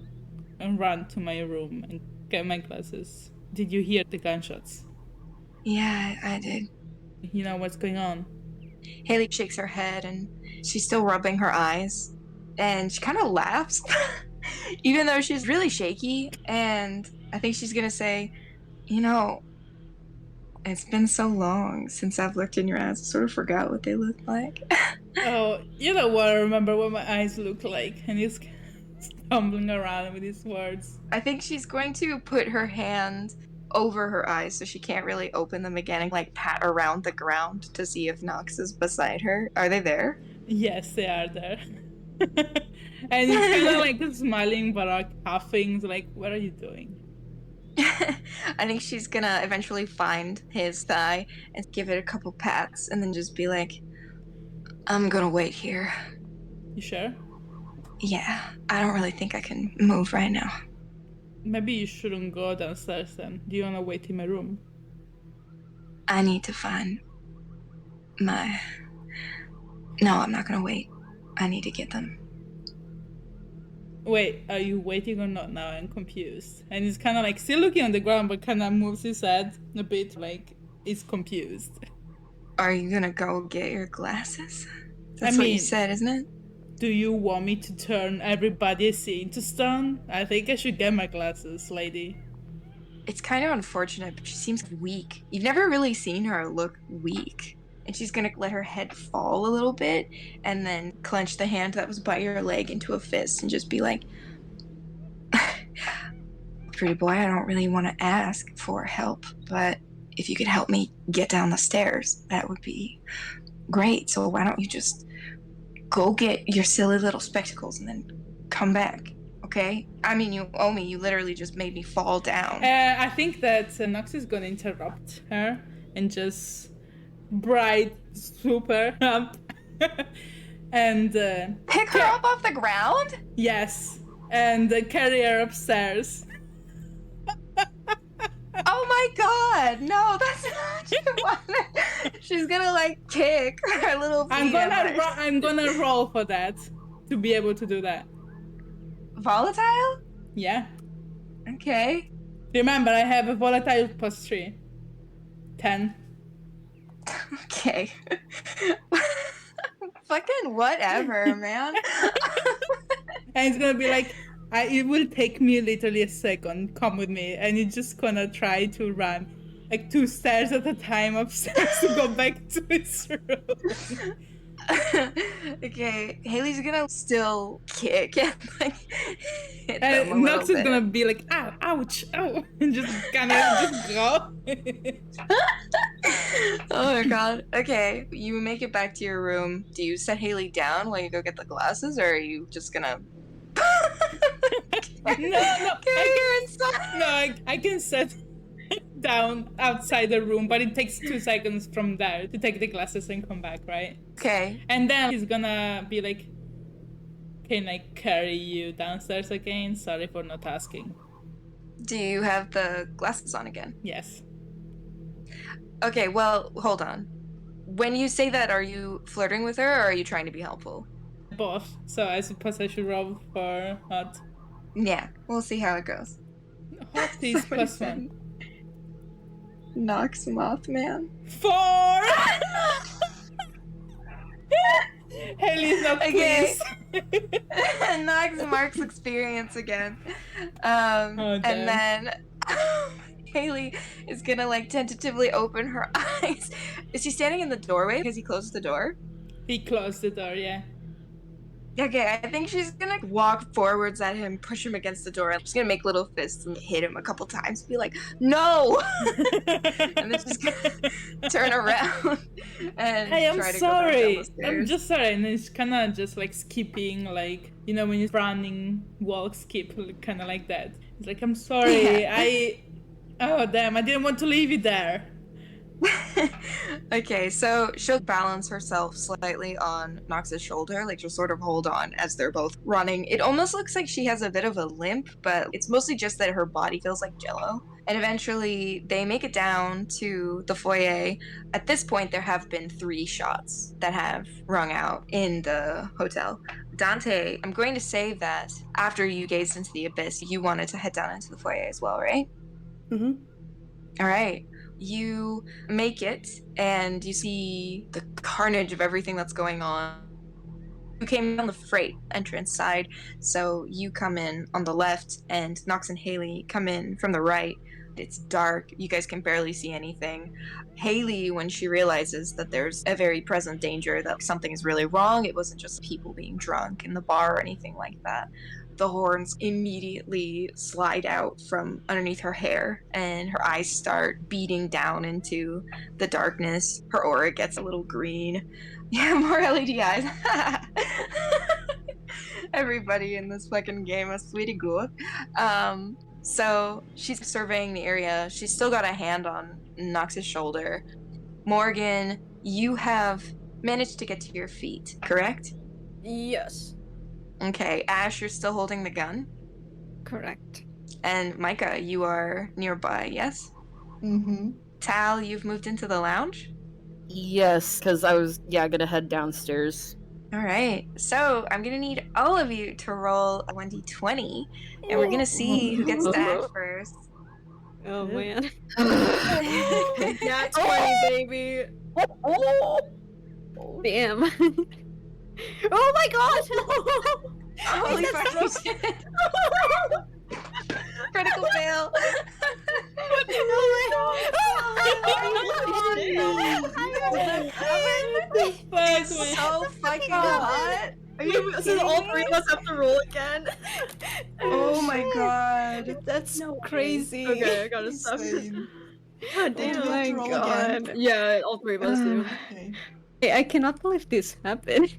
and run to my room and get my glasses. Did you hear the gunshots? Yeah, I did. You know what's going on? Haley shakes her head and she's still rubbing her eyes. And she kind of laughs, even though she's really shaky. And I think she's gonna say, you know, it's been so long since I've looked in your eyes. I sort of forgot what they look like. Oh, you know what I remember what my eyes look like. And he's stumbling around with his words. I think she's going to put her hand over her eyes so she can't really open them again and like pat around the ground to see if Knox is beside her. Are they there? Yes, they are there. And he's kind of like smiling but like coughing, like, what are you doing? I think she's gonna eventually find his thigh and give it a couple pats and then just be like, I'm gonna wait here. You sure? Yeah, I don't really think I can move right now. Maybe you shouldn't go downstairs then. Do you want to wait in my room? I need to find my... No, I'm not gonna wait. I need to get them. Wait, are you waiting or not now? I'm confused. And he's kind of like still looking on the ground, but kind of moves his head a bit like he's confused. Are you gonna go get your glasses? That's what you said, isn't it? Do you want me to turn everybody I see into stone? I think I should get my glasses, lady. It's kind of unfortunate, but she seems weak. You've never really seen her look weak. And she's gonna let her head fall a little bit and then clench the hand that was by your leg into a fist and just be like, pretty boy, I don't really want to ask for help, but if you could help me get down the stairs, that would be great. So why don't you just go get your silly little spectacles and then come back, okay? I mean, you owe me. You literally just made me fall down. I think that Knox is gonna interrupt her and just bright super up and pick her up off the ground? Yes, and carry her upstairs. Oh my god, no, that's not what you want. She's gonna like kick her little feet. I'm gonna roll for that to be able to do that. Volatile? Yeah. Okay. Remember, I have a volatile +3. 10. Okay. Fucking whatever, man. And it's gonna be like, it will take me literally a second. Come with me. And you're just gonna try to run like 2 stairs at a time upstairs to go back to his room. Okay, Haley's gonna still kick and like hit them a Knox little is gonna be like, ow, ouch, ow, and just kind of just go. Oh my god. Okay, you make it back to your room. Do you set Haley down while you go get the glasses, or are you just gonna carry her inside? I can set down outside the room, but it takes 2 seconds from there to take the glasses and come back, right? Okay. And then he's gonna be like, can I carry you downstairs again? Sorry for not asking. Do you have the glasses on again? Yes. Okay, well, hold on. When you say that, are you flirting with her or are you trying to be helpful? Both. So I suppose I should roll for hot. Yeah, we'll see how it goes. Hot is Somebody plus said 1. Knox Mothman. 4! Haley's not Okay. pleased. Knox marks experience again. damn. And then Haley is gonna like tentatively open her eyes. Is she standing in the doorway because he closed the door? He closed the door, yeah. Okay, I think she's gonna walk forwards at him, push him against the door. She's gonna make little fists and hit him a couple times. Be like, no! And then she's gonna turn around and Hey, I'm try to go back down sorry. the stairs. I'm just sorry. And it's kind of just like skipping, like, you know, when you're running, walk, skip, kind of like that. It's like, I'm sorry. Yeah. Oh, damn, I didn't want to leave you there. Okay, so she'll balance herself slightly on Knox's shoulder, like she'll sort of hold on as they're both running. It almost looks like she has a bit of a limp, but it's mostly just that her body feels like jello. And eventually they make it down to the foyer. At this point, there have been 3 shots that have rung out in the hotel. Dante, I'm going to say that after you gazed into the abyss, you wanted to head down into the foyer as well, right? Mm-hmm. All right. You make it, and you see the carnage of everything that's going on. You came down the freight entrance side, so you come in on the left, and Knox and Haley come in from the right. It's dark. You guys can barely see anything. Haley, when she realizes that there's a very present danger, that something is really wrong, it wasn't just people being drunk in the bar or anything like that. The horns immediately slide out from underneath her hair, and her eyes start beating down into the darkness. Her aura gets a little green. Yeah, more LED eyes. Everybody in this fucking game is pretty good. So she's surveying the area. She's still got a hand on Knox's shoulder. Morgan, you have managed to get to your feet, correct? Yes. Okay, Ash, you're still holding the gun. Correct. And Micah, you are nearby, yes? Mm-hmm. Tal, you've moved into the lounge? Yes, because I was, gonna head downstairs. All right, so I'm gonna need all of you to roll a 1d20, and we're gonna see who gets to act first. Oh man. Nat 20, baby. Damn. Oh my god! Holy fucking shit! Critical fail! It's so fucking hot! Are you So kidding all me? 3 of us have to roll again. Oh my god. That's No way. crazy. Okay, I gotta stop. Insane. God Do we damn. have My to roll again? god. Yeah, all 3 of us do. Okay. Hey, I cannot believe this happened.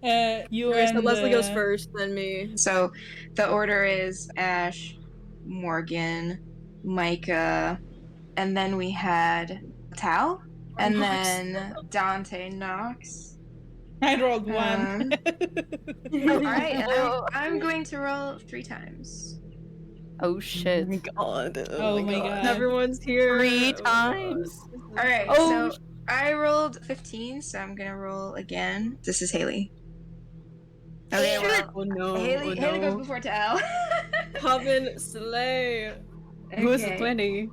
You Okay, so and Leslie goes first, then me. So the order is Ash, Morgan, Micah, and then we had Tal, and Knox. then Dante, Knox. I rolled 1. Alright, and I'm going to roll 3 times. Oh shit. Oh my god. Oh my god. Everyone's here. 3 times. Alright, Oh, so I rolled 15, so I'm gonna roll again. This is Haley. Okay, well, Oh no. Haley, Oh, Haley goes no. before Tal. Coven Slay. Who's the Okay. 20?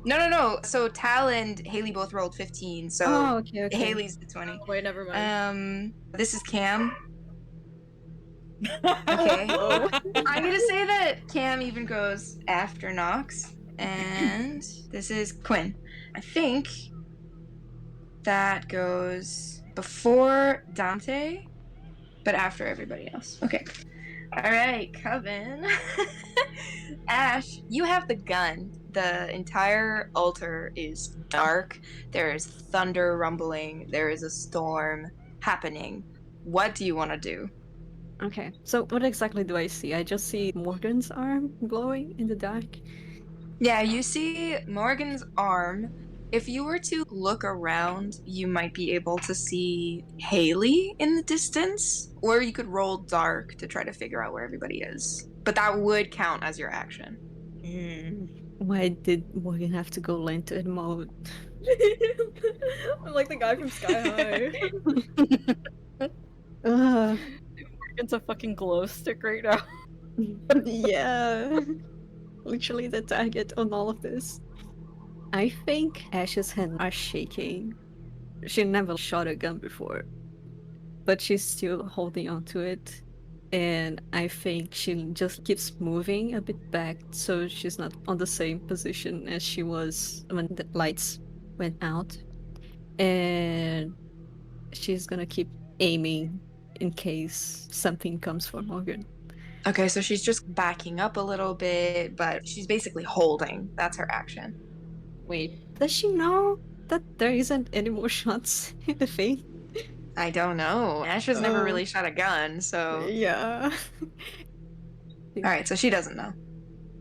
No. So Tal and Haley both rolled 15, so Oh, okay, okay. Haley's the 20. Wait, never mind. This is Cam. Okay. I'm gonna say that Cam even goes after Knox, and this is Quinn. I think that goes before Dante, but after everybody else. Okay. All right, Coven. Ash, you have the gun. The entire altar is dark. There is thunder rumbling. There is a storm happening. What do you want to do? Okay, so what exactly do I see? I just see Morgan's arm glowing in the dark. Yeah, you see Morgan's arm. If you were to look around, you might be able to see Haley in the distance, or you could roll dark to try to figure out where everybody is. But that would count as your action. Why did Morgan have to go lantern mode? I'm like the guy from Sky High. Morgan's a fucking glow stick right now. Yeah. Literally the target on all of this. I think Ash's hands are shaking. She never shot a gun before, but she's still holding on to it. And I think she just keeps moving a bit back so she's not on the same position as she was when the lights went out. And she's gonna keep aiming in case something comes for Morgan. Okay, so she's just backing up a little bit, but she's basically holding. That's her action. Wait, does she know that there isn't any more shots in the face? I don't know. Ash has never really shot a gun, so... Yeah. Alright, so she doesn't know.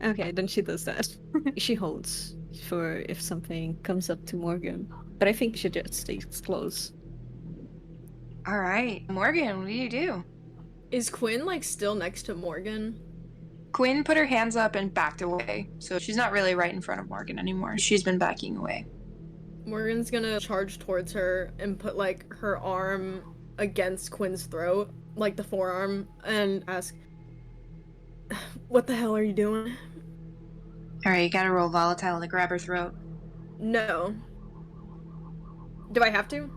Okay, then she does that. She holds for if something comes up to Morgan. But I think she just stays close. Alright, Morgan, what do you do? Is Quinn like still next to Morgan? Quinn put her hands up and backed away, so she's not really right in front of Morgan anymore. She's been backing away. Morgan's gonna charge towards her and put like her arm against Quinn's throat, like the forearm, and ask, "What the hell are you doing?" Alright, you gotta roll volatile to grab her throat. No. Do I have to?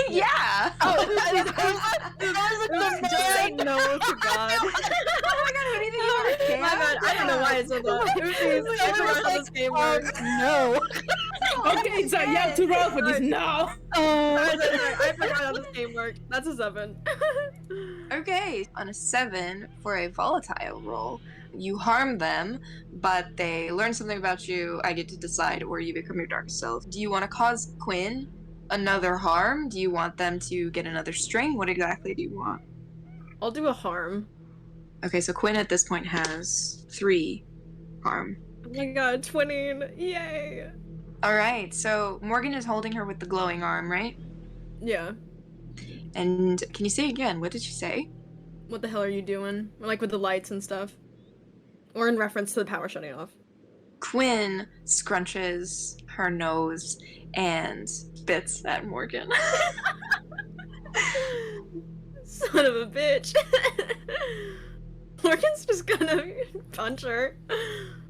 Yeah! Oh, that was say no to God. Oh my god, what do you think you were, Cam? My bad, I don't know why I said that. Oopsies, I forgot how this game works. No. Okay, so you have to roll for this now. I forgot how this game worked. That's a 7. Okay, on a 7 for a volatile roll, you harm them, but they learn something about you. I get to decide, or you become your dark self. Do you want to cause Quinn another harm? Do you want them to get another string? What exactly do you want? I'll do a harm. Okay, so Quinn at this point has 3 harm. Oh my god, twinning! Yay! Alright, so Morgan is holding her with the glowing arm, right? Yeah. And can you say again? What did she say? What the hell are you doing? Or like with the lights and stuff. Or in reference to the power shutting off. Quinn scrunches her nose and spits at Morgan. Son of a bitch. Morgan's just gonna punch her.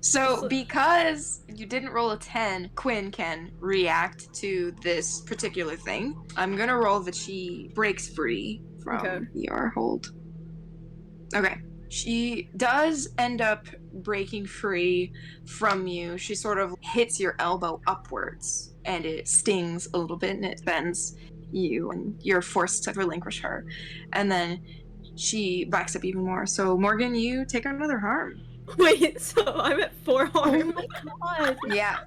So, because you didn't roll a 10, Quinn can react to this particular thing. I'm gonna roll that she breaks free from your hold. Okay. She does end up breaking free from you. She sort of hits your elbow upwards, and it stings a little bit, and it bends you, and you're forced to relinquish her. And then she backs up even more. So, Morgan, you take another harm. Wait, so I'm at 4 harm? Oh my god. Yeah.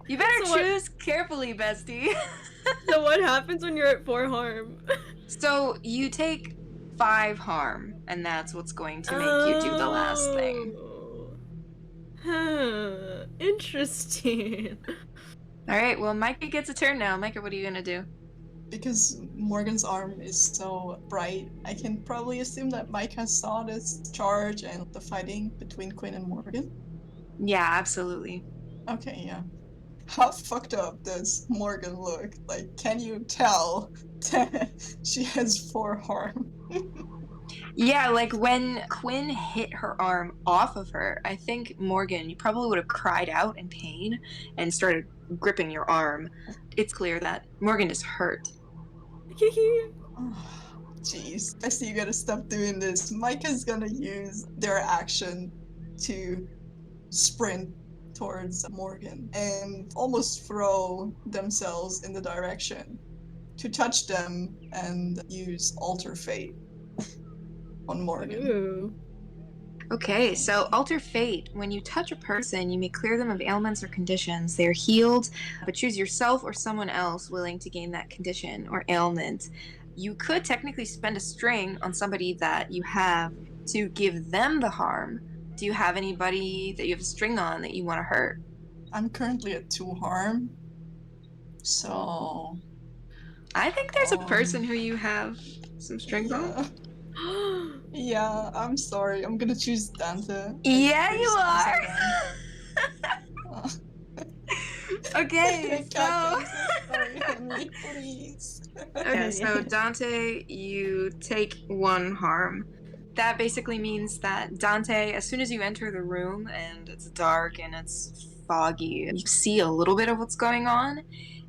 You better So choose carefully, bestie. So what happens when you're at 4 harm? So, you take 5 harm, and that's what's going to make you do the last thing. Huh. Interesting. Alright, well, Micah gets a turn now. Micah, what are you gonna do? Because Morgan's arm is so bright, I can probably assume that Micah saw this charge and the fighting between Quinn and Morgan. Yeah, absolutely. Okay, yeah. How fucked up does Morgan look? Like, can you tell that she has 4 harm? Yeah, like when Quinn hit her arm off of her, I think Morgan, you probably would have cried out in pain and started gripping your arm. It's clear that Morgan is hurt. Jeez, Bessie, you gotta stop doing this. Micah's gonna use their action to sprint towards Morgan and almost throw themselves in the direction to touch them and use alter fate on Morgan. Ooh. Okay, so alter fate. When you touch a person, you may clear them of ailments or conditions. They are healed, but choose yourself or someone else willing to gain that condition or ailment. You could technically spend a string on somebody that you have to give them the harm. Do you have anybody that you have a string on that you want to hurt? I'm currently at 2 harm. So I think there's a person who you have some strings on. yeah, I'm sorry. I'm gonna choose Dante. Yeah, you are. Okay, so sorry, Henry, please. okay, so Dante, you take 1 harm. That basically means that Dante, as soon as you enter the room and it's dark and it's foggy, you see a little bit of what's going on,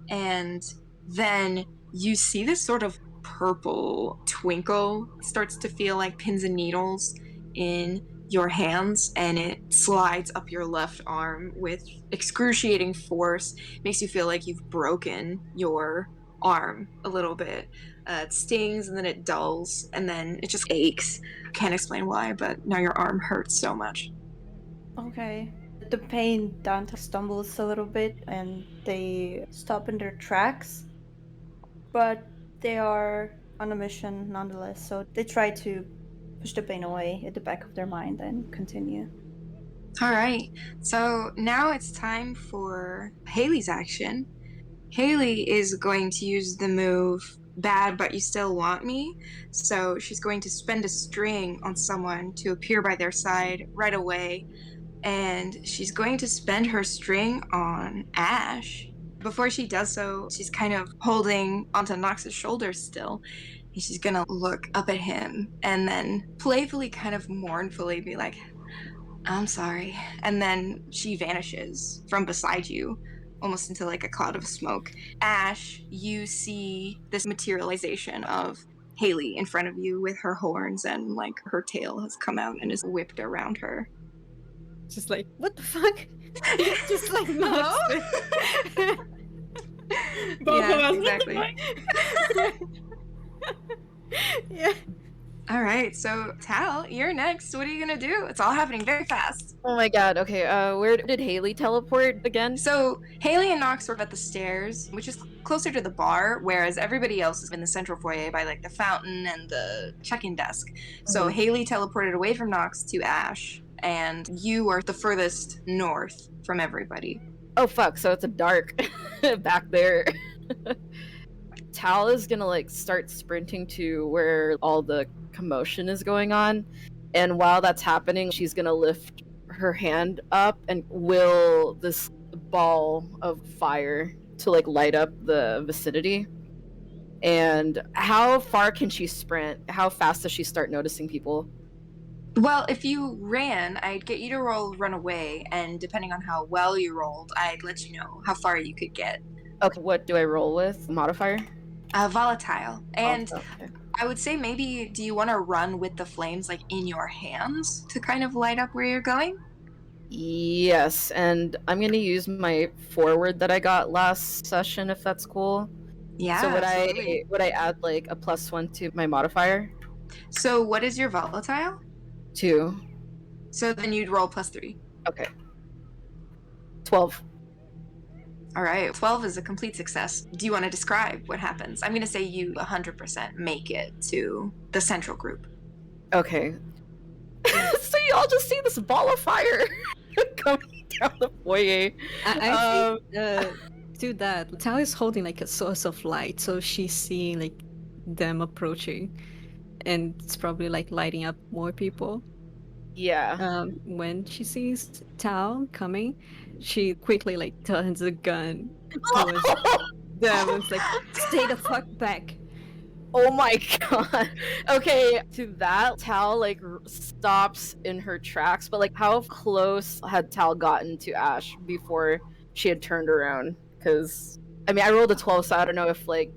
and then you see this sort of purple twinkle. It starts to feel like pins and needles in your hands, and it slides up your left arm with excruciating force. Makes you feel like you've broken your arm a little bit. It stings, and then it dulls, and then it just aches. Can't explain why, but now your arm hurts so much. Okay. The pain, Dante stumbles a little bit and they stop in their tracks. But they are on a mission nonetheless, so they try to push the pain away at the back of their mind and continue. All right, so now it's time for Haley's action. Haley is going to use the move Bad But You Still Want Me. So she's going to spend a string on someone to appear by their side right away. And she's going to spend her string on Ash. Before she does so, she's kind of holding onto Knox's shoulders still. And she's gonna look up at him and then playfully, kind of mournfully be like, I'm sorry. And then she vanishes from beside you, almost into like a cloud of smoke. Ash, you see this materialization of Haley in front of you with her horns, and like her tail has come out and is whipped around her. Just like, what the fuck? Just like, Hello? Both of us. Exactly. Yeah. All right, so Tal, you're next. What are you gonna do? It's all happening very fast. Oh my god, okay, where did Haley teleport again? So Haley and Knox were at the stairs, which is closer to the bar, whereas everybody else is in the central foyer by like the fountain and the check-in desk. So Haley teleported away from Knox to Ash, and you are the furthest north from everybody. Oh fuck, so it's a dark back there. Tal is gonna like start sprinting to where all the commotion is going on, and while that's happening, she's gonna lift her hand up and will this ball of fire to like light up the vicinity. And how far can she sprint? How fast does she start noticing people? Well, if you ran, I'd get you to roll run away, and depending on how well you rolled, I'd let you know how far you could get. Okay, what do I roll with? Modifier? Volatile. And okay. I would say maybe, do you want to run with the flames like in your hands to kind of light up where you're going? Yes, and I'm gonna use my forward that I got last session, if that's cool. Yeah. So absolutely. would I add like a +1 to my modifier? So what is your volatile? 2. So then you'd roll +3. Okay. 12. All right, 12 is a complete success. Do you want to describe what happens? I'm going to say you 100% make it to the central group. Okay. So you all just see this ball of fire coming down the foyer. I think to that, Tao is holding like a source of light, so she's seeing like them approaching, and it's probably like lighting up more people. Yeah. When she sees Tao coming, she quickly like turns the gun towards them and it's like, stay the fuck back. Oh my god. Okay, to that, Tal like stops in her tracks, but like how close had Tal gotten to Ash before she had turned around? Because I mean, I rolled a 12, so I don't know if like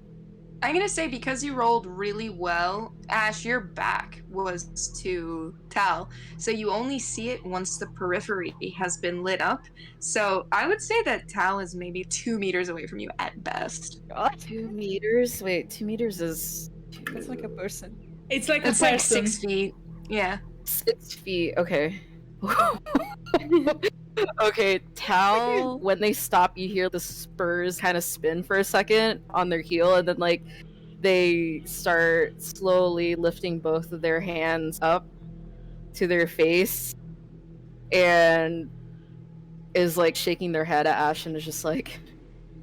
I'm going to say because you rolled really well, Ash, your back was to Tal. So you only see it once the periphery has been lit up. So I would say that Tal is maybe 2 meters away from you at best. 2 meters? Wait, 2 meters is... That's like a person. It's like It's a like person. 6 feet. Yeah. 6 feet. Okay. Okay, Tal, when they stop, you hear the spurs kind of spin for a second on their heel, and then like they start slowly lifting both of their hands up to their face and is like shaking their head at Ash and is just like,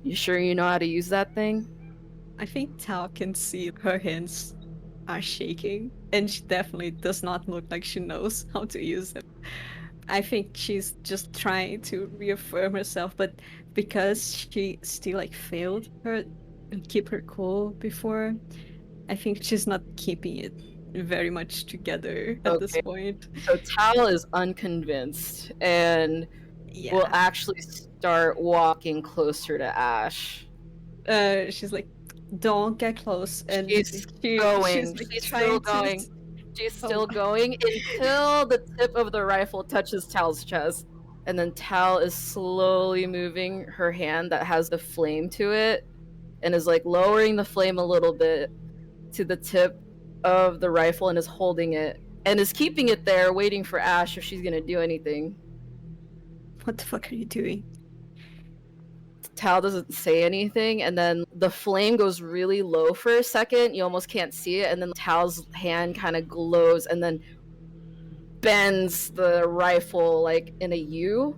you sure you know how to use that thing? I think Tal can see her hands are shaking, and she definitely does not look like she knows how to use them. I think she's just trying to reaffirm herself, but because she still like failed her and keep her cool before, I think she's not keeping it very much together at this Okay. point. So Tal is unconvinced and will Yeah. actually start walking closer to Ash. She's like, don't get close, and She's she's going. like She's trying still going. to. She's Oh. still going until the tip of the rifle touches Tal's chest. And then Tal is slowly moving her hand that has the flame to it and is like lowering the flame a little bit to the tip of the rifle and is holding it and is keeping it there waiting for Ash if she's gonna do anything. What the fuck are you doing? Tal doesn't say anything, and then the flame goes really low for a second. You almost can't see it, and then Tal's hand kind of glows and then bends the rifle like in a U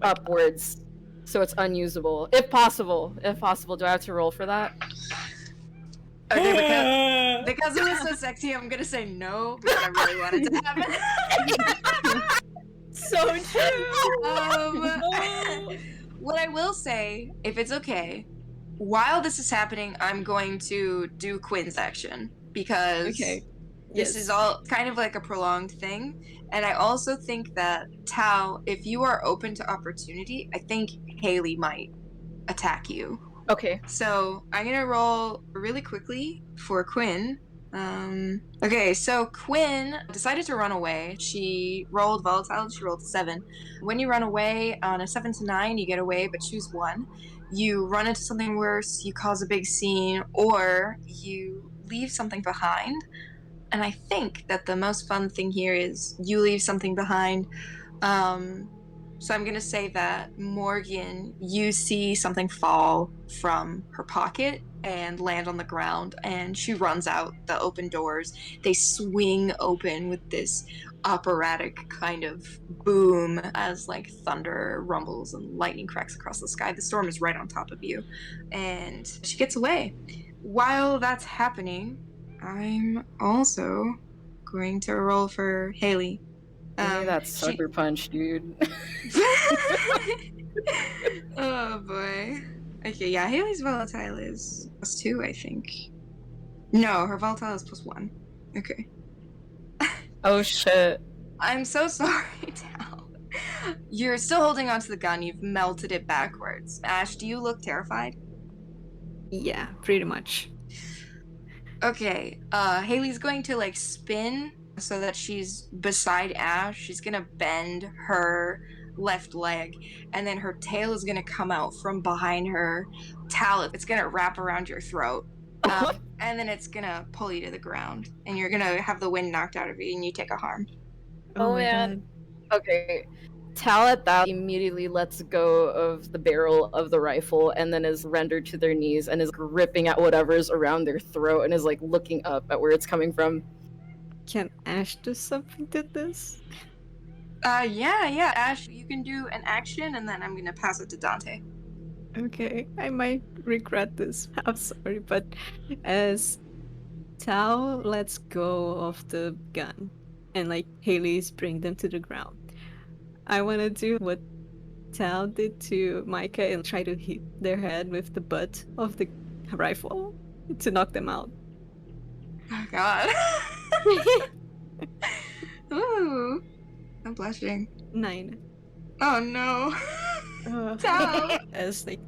upwards, so it's unusable. If possible. Do I have to roll for that? Okay, because it was so sexy, I'm gonna say no, because I really want it to happen. So true. What I will say, if it's okay, while this is happening, I'm going to do Quinn's action, because Okay. this is all kind of like a prolonged thing. And I also think that, Tao, if you are open to opportunity, I think Haley might attack you. Okay. So I'm gonna roll really quickly for Quinn. Okay, so Quinn decided to run away. She rolled volatile, she rolled 7. When you run away on a 7 to 9, you get away, but choose 1. You run into something worse, you cause a big scene, or you leave something behind. And I think that the most fun thing here is you leave something behind. So I'm gonna say that Morgan, you see something fall from her pocket and land on the ground, and she runs out the open doors. They swing open with this operatic kind of boom as like thunder rumbles and lightning cracks across the sky. The storm is right on top of you, and she gets away. While that's happening, I'm also going to roll for Haley. That sucker punch, dude. Oh boy. Okay, yeah, Haley's volatile is +2, I think. No, her volatile is +1. Okay. Oh shit. I'm so sorry, Tal. You're still holding onto the gun, you've melted it backwards. Ash, do you look terrified? Yeah, pretty much. Okay, Haley's going to like spin so that she's beside Ash. She's gonna bend her left leg, and then her tail is gonna come out from behind her. Tal, it's gonna wrap around your throat, and then it's gonna pull you to the ground, and you're gonna have the wind knocked out of you, and you take a harm. Oh my man. god. Okay. Tal at that immediately lets go of the barrel of the rifle and then is rendered to their knees and is gripping at whatever's around their throat and is like looking up at where it's coming from. Can Ash do something to this? Yeah, Ash, you can do an action, and then I'm gonna pass it to Dante. Okay, I might regret this. I'm sorry, but as Tao lets go of the gun and like Haley's bring them to the ground, I want to do what Tao did to Micah and try to hit their head with the butt of the rifle to knock them out. Oh god. Ooh, I'm blushing. 9. Oh no. Tao. As like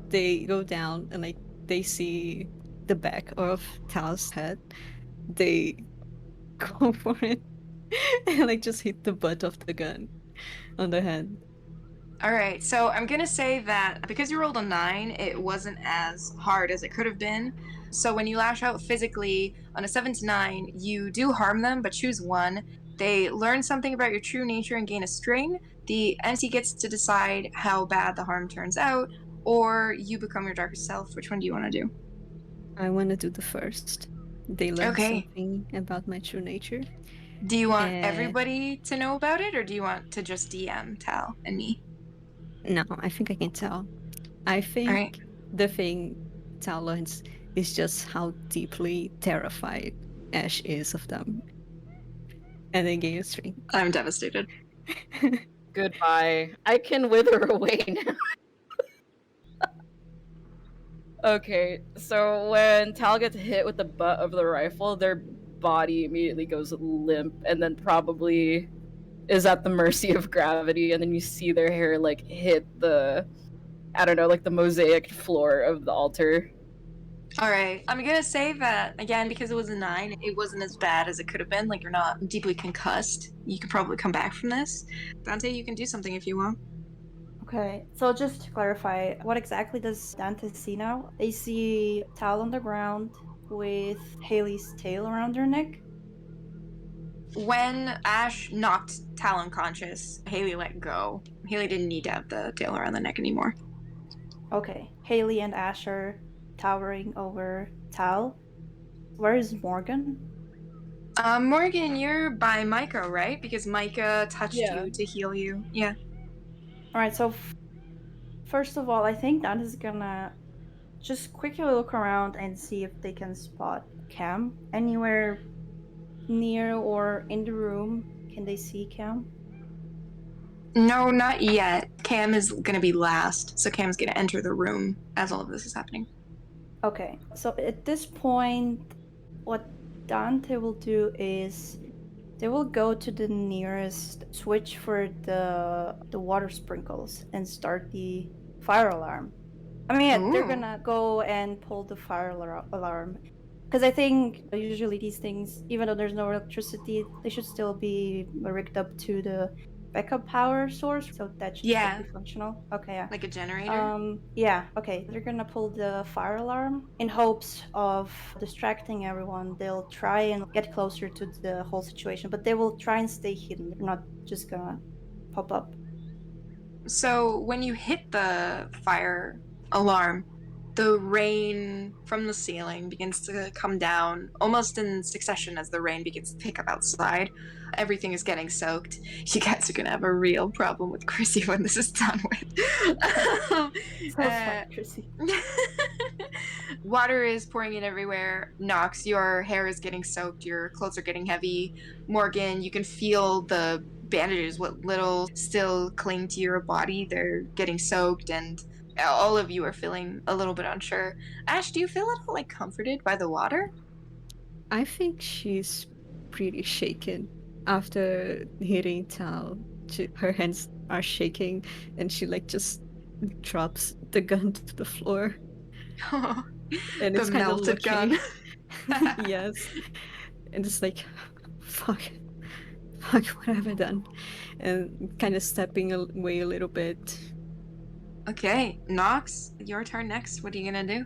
they go down and like they see the back of Tao's head, they go for it and like just hit the butt of the gun on the head. Alright, so I'm gonna say that because you rolled a 9, it wasn't as hard as it could have been. So when you lash out physically on a 7 to 9, you do harm them, but choose 1. They learn something about your true nature and gain a string. The NC gets to decide how bad the harm turns out, or you become your darkest self. Which one do you want to do? I want to do the first. They learn Okay. something about my true nature. Do you want And everybody to know about it, or do you want to just DM Tal and me? no, I think I can tell. I think right. the thing Tal learns is just how deeply terrified Ash is of them. And they gain a string. I'm devastated. Goodbye. I can wither away now. Okay, so when Tal gets hit with the butt of the rifle, their body immediately goes limp and then probably is at the mercy of gravity, and then you see their hair like hit the, I don't know, like the mosaic floor of the altar. All right. I'm going to say that, again, because it was a 9, it wasn't as bad as it could have been. Like, you're not deeply concussed. You could probably come back from this. Dante, you can do something if you want. Okay, so just to clarify, what exactly does Dante see now? They see Tal on the ground with Haley's tail around her neck. When Ash knocked Tal unconscious, Haley let go. Haley didn't need to have the tail around the neck anymore. Okay, Haley and Ash are towering over Tal. Where is Morgan? Morgan, you're by Micah, right? Because Micah touched Yeah. you to heal you. Yeah. Alright, so first of all, I think Dante's gonna just quickly look around and see if they can spot Cam anywhere near or in the room. Can they see Cam? No, not yet. Cam is going to be last, so Cam's going to enter the room as all of this is happening. Okay, so at this point, what Dante will do is they will go to the nearest switch for the water sprinkles and start the fire alarm. I mean, yeah, they're Ooh. gonna go and pull the fire alarm. Because I think usually these things, even though there's no electricity, they should still be rigged up to the backup power source, so that should Yeah. still be functional. Okay, yeah. Like a generator? Yeah, okay. They're gonna pull the fire alarm in hopes of distracting everyone. They'll try and get closer to the whole situation, but they will try and stay hidden. They're not just gonna pop up. So when you hit the fire alarm, the rain from the ceiling begins to come down almost in succession as the rain begins to pick up outside. Everything is getting soaked. You guys are gonna have a real problem with Chrissy when this is done with. So sorry, Chrissy. Water is pouring in everywhere. Knox, your hair is getting soaked. Your clothes are getting heavy. Morgan, you can feel the bandages, what little still cling to your body. They're getting soaked, and all of you are feeling a little bit unsure. Ash, do you feel at all like comforted by the water? I think she's pretty shaken after hitting Tal. Her hands are shaking, and she like just drops the gun to the floor. And The it's kind of melted looking. gun. Yes, and it's like, fuck, what have I done? And kind of stepping away a little bit. Okay, Knox, your turn next. What are you gonna do?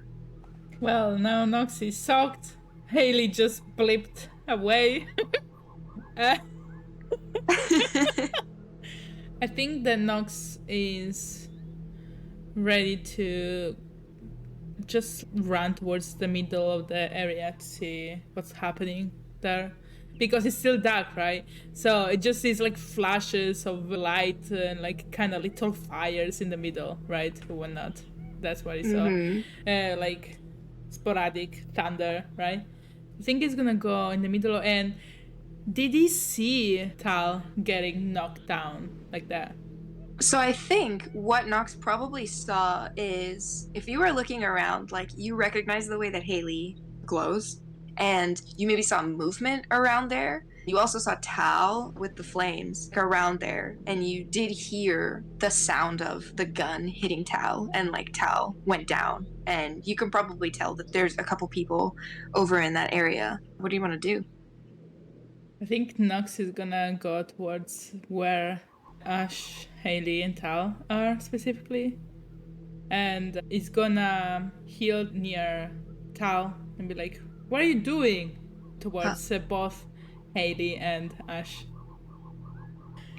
Well, now Knox is soaked. Haley just blipped away. I think that Knox is ready to just run towards the middle of the area to see what's happening there. Because it's still dark, right? So it just is like flashes of light and like kind of little fires in the middle, right? Or whatnot. That's what he saw. Like sporadic thunder, right? I think he's gonna go in the middle. And did he see Tal getting knocked down like that? So I think what Knox probably saw is, if you were looking around, like, you recognize the way that Haley glows, and you maybe saw movement around there. You also saw Tal with the flames around there, and you did hear the sound of the gun hitting Tal, and like Tal went down. And you can probably tell that there's a couple people over in that area. What do you want to do? I think Knox is gonna go towards where Ash, Haley, and Tal are specifically. And is gonna heal near Tal and be like, what are you doing? Towards both Haley and Ash.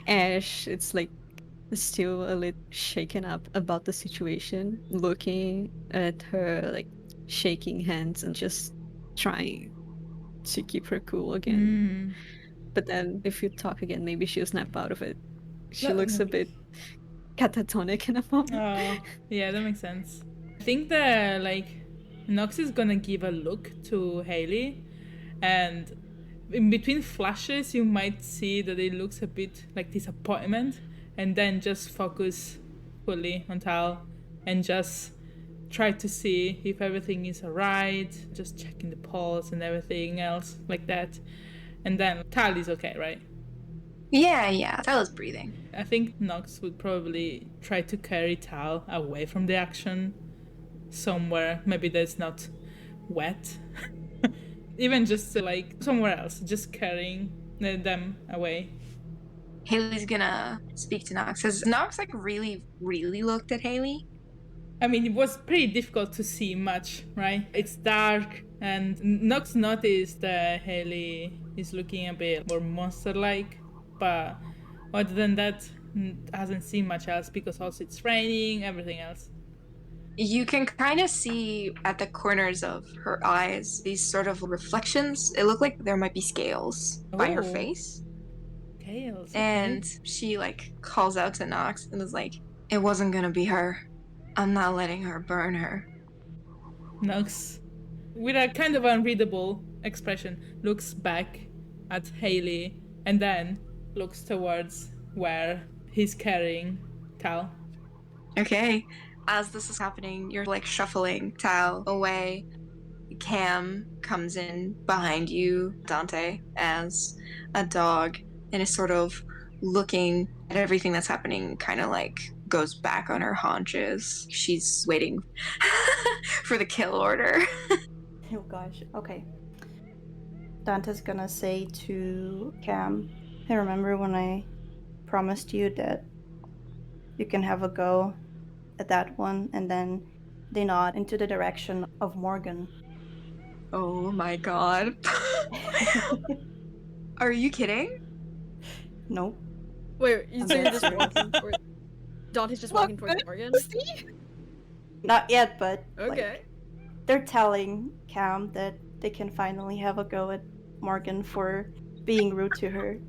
Ash, it's like still a little shaken up about the situation, looking at her like shaking hands and just trying to keep her cool again. But then if you talk again, maybe she'll snap out of it. She looks a bit catatonic in a moment. Oh, yeah, that makes sense. I think that like Knox is gonna give a look to Haley, and in between flashes you might see that it looks a bit like disappointment, and then just focus fully on Tal and just try to see if everything is alright, just checking the pulse and everything else like that. And then Tal is okay, right? Yeah, Tal is breathing. I think Knox would probably try to carry Tal away from the action somewhere, maybe that's not wet. Even just like somewhere else, just carrying them away. Haley's gonna speak to Knox. Has Knox like really looked at Haley? I mean, it was pretty difficult to see much, right? It's dark, and Knox noticed that Haley is looking a bit more monster-like, but other than that, hasn't seen much else because also it's raining, everything else. You can kind of see at the corners of her eyes these sort of reflections. It looked like there might be scales by her Oh. face. Scales. And she like calls out to Knox and is like, "It wasn't gonna be her. I'm not letting her burn her." Knox, with a kind of unreadable expression, looks back at Haley and then looks towards where he's carrying Tal. Okay. As this is happening, you're like shuffling Tal away. Cam comes in behind you, Dante, as a dog, and is sort of looking at everything that's happening, kind of like goes back on her haunches. She's waiting for the kill order. Oh gosh. Okay. Dante's gonna say to Cam, "Hey, remember when I promised you that you can have a go at that one?" And then they nod into the direction of Morgan. Oh my god. Are you kidding? Nope. Wait, so you're just walking towards... Dante's just walking towards Morgan? Not yet, but Okay. like, they're telling Cam that they can finally have a go at Morgan for being rude to her.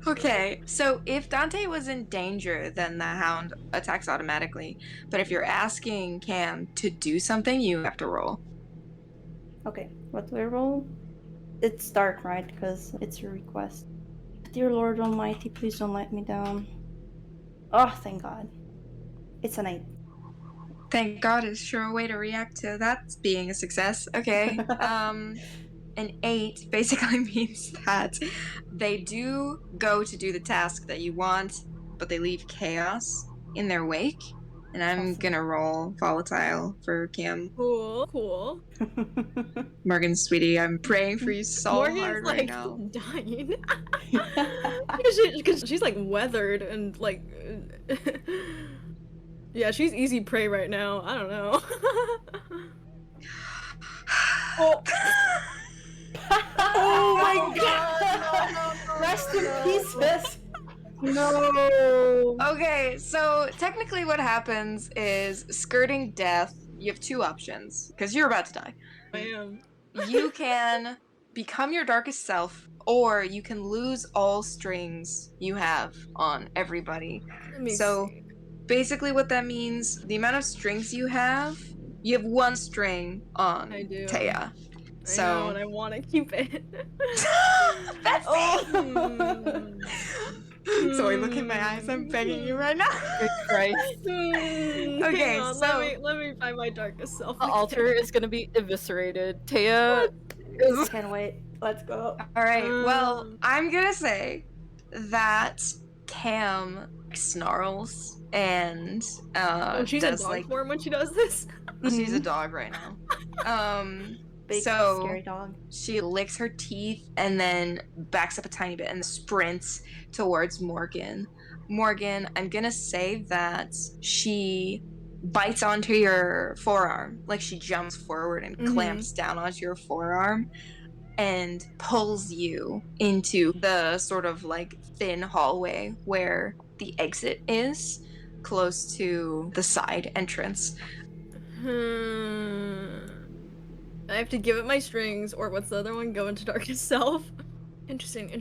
Okay, so if Dante was in danger, then the hound attacks automatically. But if you're asking Cam to do something, you have to roll. Okay, what do I roll? It's dark, right? Because it's a request. Dear Lord Almighty, please don't let me down. Oh, thank God. It's an 8. Thank God is sure a way to react to that being a success. Okay. An 8 basically means that they do go to do the task that you want, but they leave chaos in their wake. And I'm Awesome. gonna roll volatile for Cam. Cool. Morgan, sweetie, I'm praying for you so Morgan's hard like right now. dying. Because she's like weathered and like... yeah, she's easy prey right now. I don't know. Oh my God! Rest in pieces. No. Okay, so technically what happens is skirting death, you have two options, because you're about to die. I am. You can become your darkest self, or you can lose all strings you have on everybody. Let me So see. basically what that means, the amount of strings you have one string on I do. Taya. I know, and I want to keep it. That's Oh. Zoe, look in my eyes. I'm begging you right now. Good Christ. Okay, Hang on, so let me find my darkest self. The altar is gonna be eviscerated. Taya is... Can't wait. Let's go. all right. Well, Um. I'm gonna say that Cam snarls and She's in does dog like form when she does this. she's a dog right now. Big, So- scary dog. She licks her teeth and then backs up a tiny bit and sprints towards Morgan. Morgan, I'm gonna say that she bites onto your forearm, like she jumps forward and clamps down onto your forearm. and pulls you into the sort of like thin hallway where the exit is, close to the side entrance. I have to give it my strings, or what's the other one? Go into darkest self. Interesting.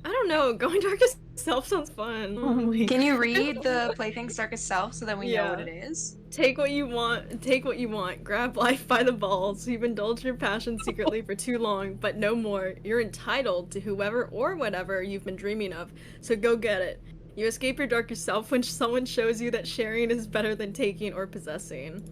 I don't know. Going darkest self sounds fun. Oh my Can you read the Plaything's Darkest Self so that we know what Yeah. it is? Take what you want. Grab life by the balls. You've indulged your passion secretly for too long, but no more. You're entitled to whoever or whatever you've been dreaming of, so go get it. You escape your darker self when someone shows you that sharing is better than taking or possessing.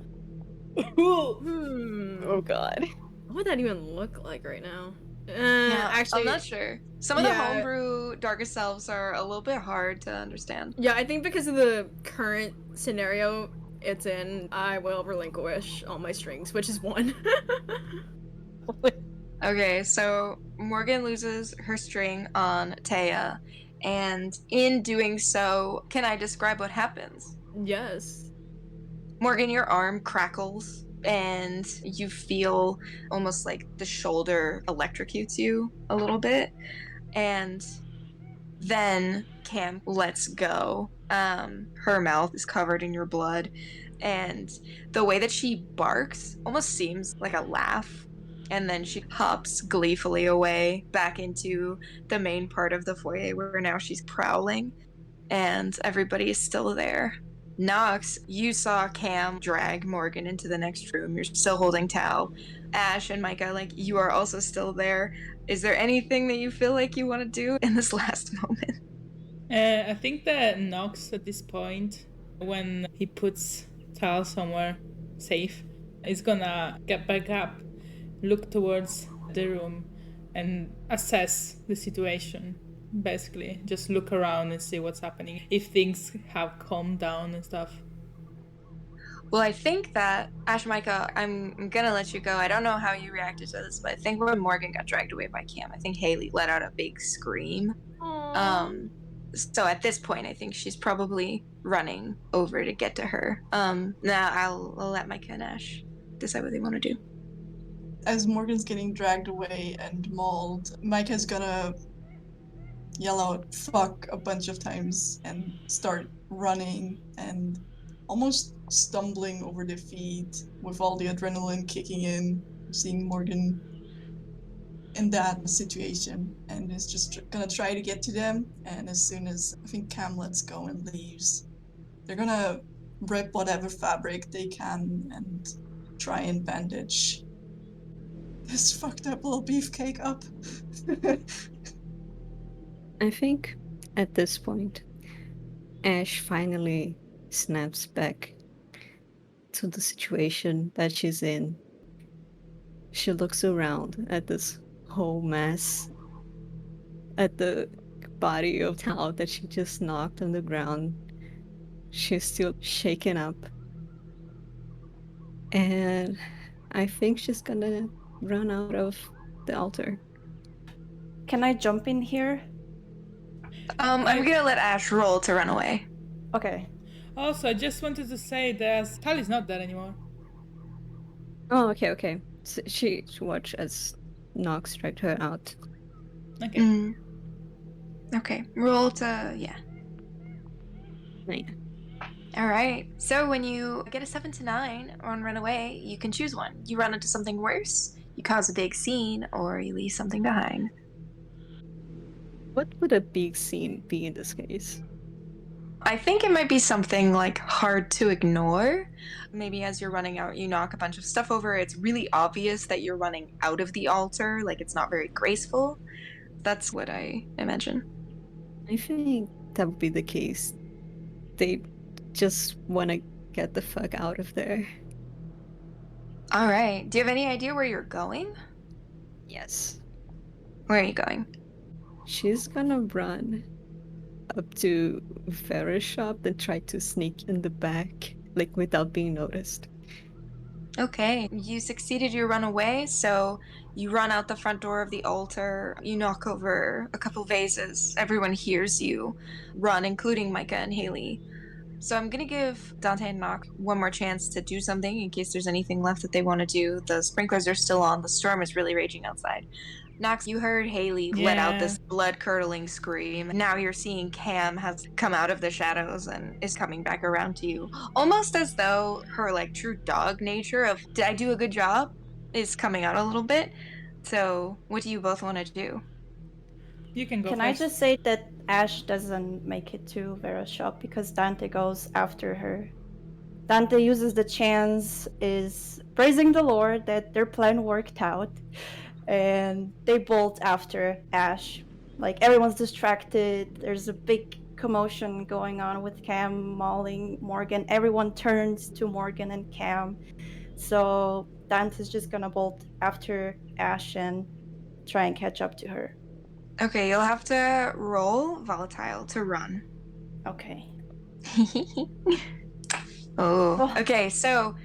Oh god. What would that even look like right now? Yeah, Actually, I'm not sure. Some of the yeah. homebrew Darkest Selves are a little bit hard to understand. Yeah, I think because of the current scenario it's in, I will relinquish all my strings, which is 1. Okay, so Morgan loses her string on Taya, and in doing so, can I describe what happens? Yes. Morgan, your arm crackles, and you feel almost like the shoulder electrocutes you a little bit, and then Cam lets go. Her mouth is covered in your blood, and the way that she barks almost seems like a laugh. And then she hops gleefully away back into the main part of the foyer where now she's prowling, and everybody is still there. Knox, you saw Cam drag Morgan into the next room. You're still holding Tal. Ash and Micah, like, you are also still there. Is there anything that you feel like you want to do in this last moment? I think that Knox at this point, when he puts Tal somewhere safe, is gonna get back up, look towards the room, and assess the situation. Basically, just look around and see what's happening. If things have calmed down and stuff. Well, I think that, Ash, Micah, I'm gonna let you go. I don't know how you reacted to this, but I think when Morgan got dragged away by Cam, I think Haley let out a big scream. So at this point, I think she's probably running over to get to her. Now I'll let Micah and Ash decide what they want to do. As Morgan's getting dragged away and mauled, Micah's gonna yell out "fuck" a bunch of times and start running and almost stumbling over their feet with all the adrenaline kicking in, seeing Morgan in that situation, and is just gonna try to get to them. And as soon as I think Cam lets go and leaves, they're gonna rip whatever fabric they can and try and bandage this fucked up little beefcake up. I think at this point, Ash finally snaps back to the situation that she's in. She looks around at this whole mess, at the body of Tal that she just knocked on the ground. She's still shaken up. And I think she's gonna run out of the altar. Can I jump in here? I'm gonna let Ash roll to run away. Okay. Also, I just wanted to say that Tal is not dead anymore. Oh, okay. So she watched as Knox dragged her out. Okay. Okay, roll to, yeah. Yeah. All right. So when you get a 7 to 9 on run away, you can choose one. You run into something worse, you cause a big scene, or you leave something behind. What would a big scene be in this case? I think it might be something like hard to ignore. Maybe as you're running out, you knock a bunch of stuff over. It's really obvious that you're running out of the altar, like it's not very graceful. That's what I imagine. I think that would be the case. They just want to get the fuck out of there. All right. Do you have any idea where you're going? Yes. Where are you going? She's gonna run up to Vera's shop and try to sneak in the back, like without being noticed. Okay, you succeeded your run away, so you run out the front door of the altar, you knock over a couple vases, everyone hears you run, including Micah and Haley. So I'm gonna give Dante and Knox one more chance to do something in case there's anything left that they want to do. The sprinklers are still on, the storm is really raging outside. Knox, you heard Haley let out this blood-curdling scream. Now you're seeing Cam has come out of the shadows and is coming back around to you. Almost as though her, like, true dog nature of, did I do a good job, is coming out a little bit. So, what do you both want to do? You can go Can first. I just say that Ash doesn't make it to Vera's shop because Dante goes after her. Dante uses the chance, is praising the Lord that their plan worked out, and they bolt after Ash. Like, everyone's distracted, there's a big commotion going on with Cam mauling Morgan. Everyone turns to Morgan and Cam. So Dante's just gonna bolt after Ash and try and catch up to her. Okay, you'll have to roll volatile to run. Okay. Oh, okay, so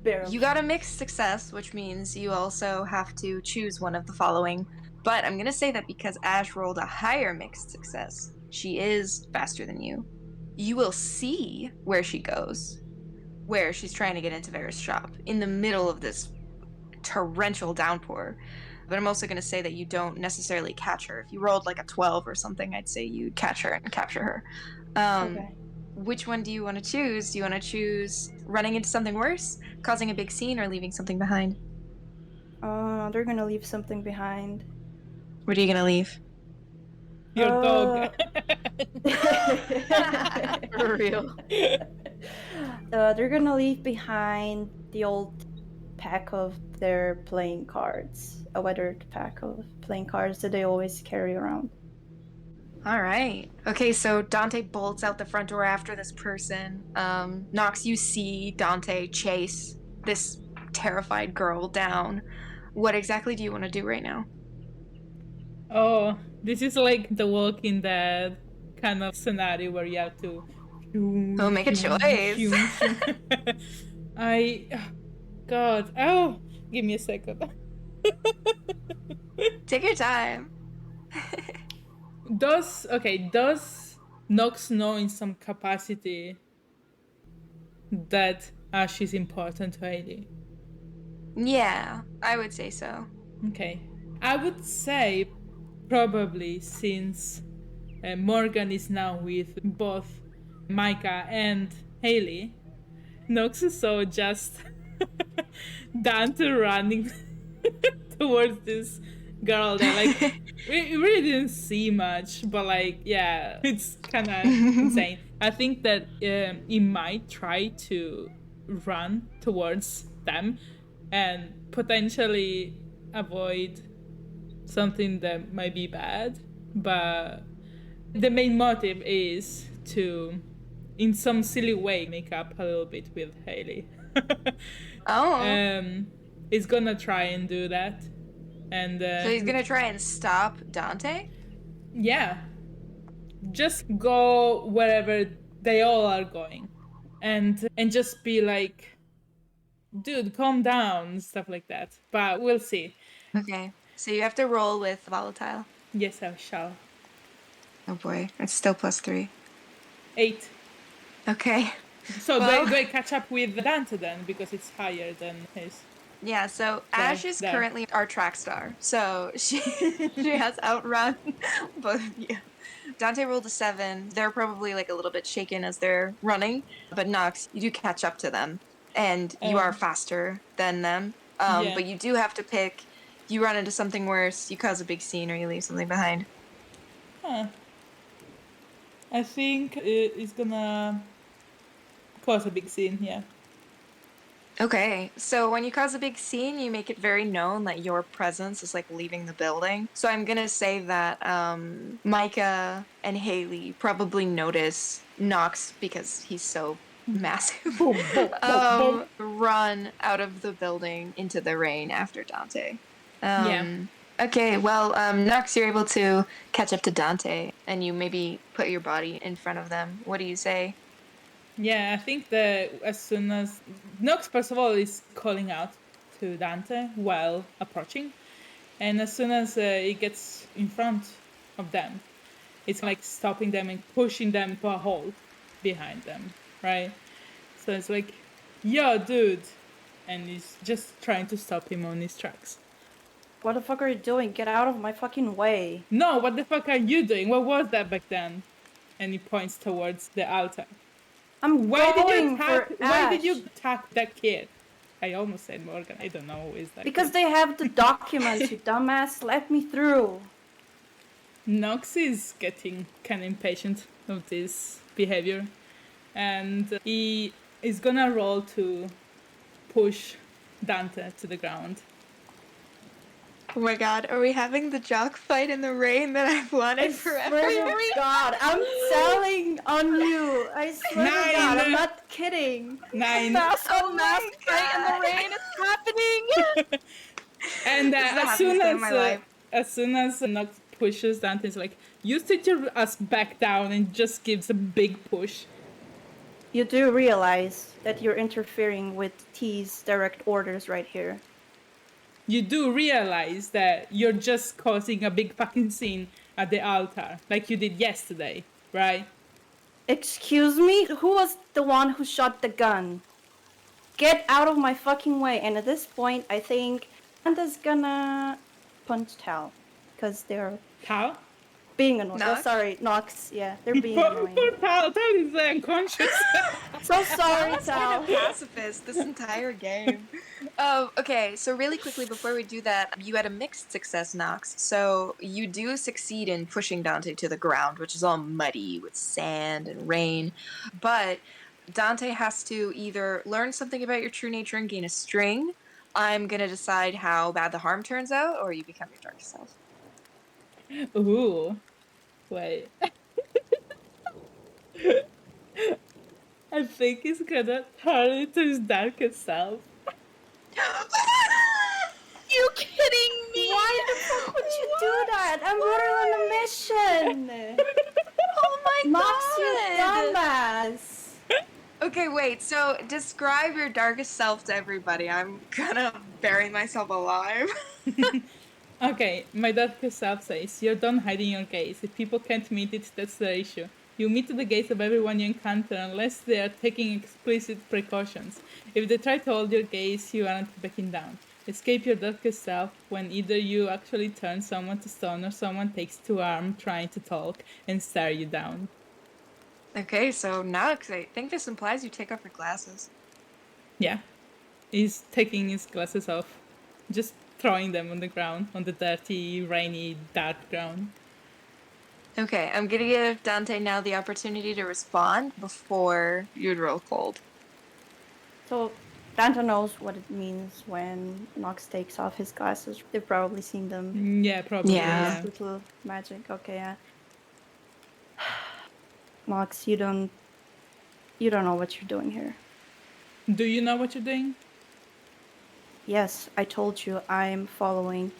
Barely. you got a mixed success, which means you also have to choose one of the following. But I'm going to say that because Ash rolled a higher mixed success, she is faster than you. You will see where she goes, where she's trying to get into Vera's shop, in the middle of this torrential downpour. But I'm also going to say that you don't necessarily catch her. If you rolled like a 12 or something, I'd say you'd catch her and capture her. Okay. Which one do you want to choose? Do you want to choose running into something worse, causing a big scene, or leaving something behind? They're gonna leave something behind. What are you going to leave? Your dog. For real. They're gonna leave behind the old pack of their playing cards, a weathered pack of playing cards that they always carry around. All right. Okay, so Dante bolts out the front door after this person. Knox, you see Dante chase this terrified girl down. What exactly do you want to do right now? Oh, this is like the Walking Dead kind of scenario where you have to. Oh, make a choice. God. Oh, give me a second. Take your time. Does Knox know in some capacity that Ash is important to Hailey? Yeah, I would say so. Okay. I would say probably since Morgan is now with both Micah and Hailey, Knox saw just Dante running towards this girl that, like, we really didn't see much, but, like, yeah, it's kind of insane. I think that he might try to run towards them and potentially avoid something that might be bad, but the main motive is to, in some silly way, make up a little bit with Hailey. Oh. He's gonna try and do that. And So he's gonna try and stop Dante? yeah. Just go wherever they all are going. And just be like, dude, calm down, stuff like that. But we'll see. Okay. So you have to roll with volatile. Yes, I shall. Oh boy, it's still +3. 8. Okay. So Well- do I catch up with Dante then, because it's higher than his? Yeah, so Ash is there. currently our track star. So she has outrun both of you. Dante rolled a 7. They're probably like a little bit shaken as they're running. But Knox, you do catch up to them. And you are faster than them. Yeah. But you do have to pick. You run into something worse, you cause a big scene, or you leave something behind. Huh. I think it's gonna cause a big scene, yeah. Okay, so when you cause a big scene, you make it very known that your presence is like leaving the building. So I'm gonna say that Micah and Haley probably notice Knox because he's so massive. Run out of the building into the rain after Dante. Yeah. Okay, well, Knox, you're able to catch up to Dante, and you maybe put your body in front of them. What do you say? Yeah, I think that as soon as Knox, first of all, is calling out to Dante while approaching, and as soon as he gets in front of them, it's like stopping them and pushing them to a halt behind them, right? So it's like, yo, dude, and he's just trying to stop him on his tracks. What the fuck are you doing? Get out of my fucking way. No, what the fuck are you doing? What was that back then? And he points towards the altar. I'm Why going for Why did you Ash. attack that kid? I almost said Morgan. I don't know who is that Because kid. they have the documents, you dumbass. Let me through. Knox is getting kind of impatient of this behavior. And he is gonna roll to push Dante to the ground. Oh my god, are we having the jock fight in the rain that I've wanted forever? I swear to God, I'm selling on you. I swear to God, I'm 9. not kidding. 9. Mask Oh on my mask fight in the rain. It's happening. And This is the happiest day of my life. as soon as Knox pushes Dante, is like, you sit your ass back down, and just gives a big push. You do realize that you're interfering with T's direct orders right here. You do realize that you're just causing a big fucking scene at the altar, like you did yesterday, right? Excuse me? Who was the one who shot the gun? Get out of my fucking way. And at this point, I think Panda's gonna punch Tal. Because they're How? being annoying. Knox? Oh, sorry, Knox. Yeah, they're being annoying. Poor Tal is unconscious. So sorry, That's Tal. been a pacifist this entire game. Okay, so really quickly before we do that, you had a mixed success, Knox. So you do succeed in pushing Dante to the ground, which is all muddy with sand and rain. But Dante has to either learn something about your true nature and gain a string. I'm gonna decide how bad the harm turns out, or you become your darkest self. Ooh. Wait. I think he's gonna turn into his darkest self. You kidding me? Why the fuck would you do that? I'm literally on a mission. Oh my Knox, god! you dumbass. Okay, wait, so describe your darkest self to everybody. I'm gonna bury myself alive. Okay, my darkest self says, you're done hiding your gaze. If people can't meet it, that's the issue. You meet the gaze of everyone you encounter unless they are taking explicit precautions. If they try to hold your gaze, you aren't backing down. Escape your darkest self when either you actually turn someone to stone or someone takes to arm trying to talk and stare you down. Okay, so Knox, I think this implies you take off your glasses. Yeah. He's taking his glasses off. Just throwing them on the ground, on the dirty, rainy, dark ground. Okay, I'm gonna give Dante now the opportunity to respond before you'd roll cold. So, Dante knows what it means when Knox takes off his glasses. They've probably seen them. Yeah, probably. Yeah. Yeah. Little magic. Okay, yeah. Knox, you don't know what you're doing here. Do you know what you're doing? Yes, I told you I'm following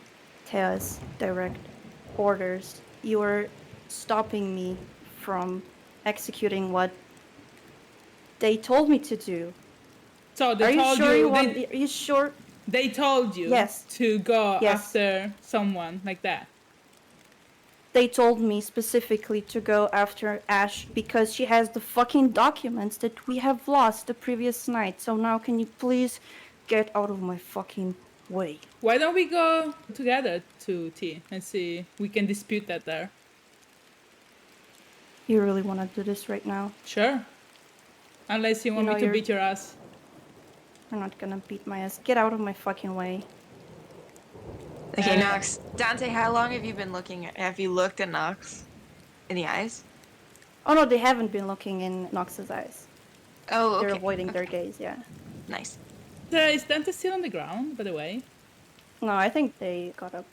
Taya's direct orders. You are stopping me from executing what they told me to do. So they Are you told sure you. Are you sure? They told you Yes. to go Yes. after someone like that. They told me specifically to go after Ash because she has the fucking documents that we have lost the previous night. So now can you please get out of my fucking way? Why don't we go together to T and see we can dispute that there? You really want to do this right now? Sure. Unless you want know, me to you're- beat your ass. I'm not gonna beat my ass. Get out of my fucking way. Okay, Knox. Dante, how long have you been looking at? Have you looked at Knox in the eyes? Oh no, they haven't been looking in Knox's eyes. Oh, okay. They're avoiding their gaze, yeah. Nice. Is Dante still on the ground, by the way? No, I think they got up.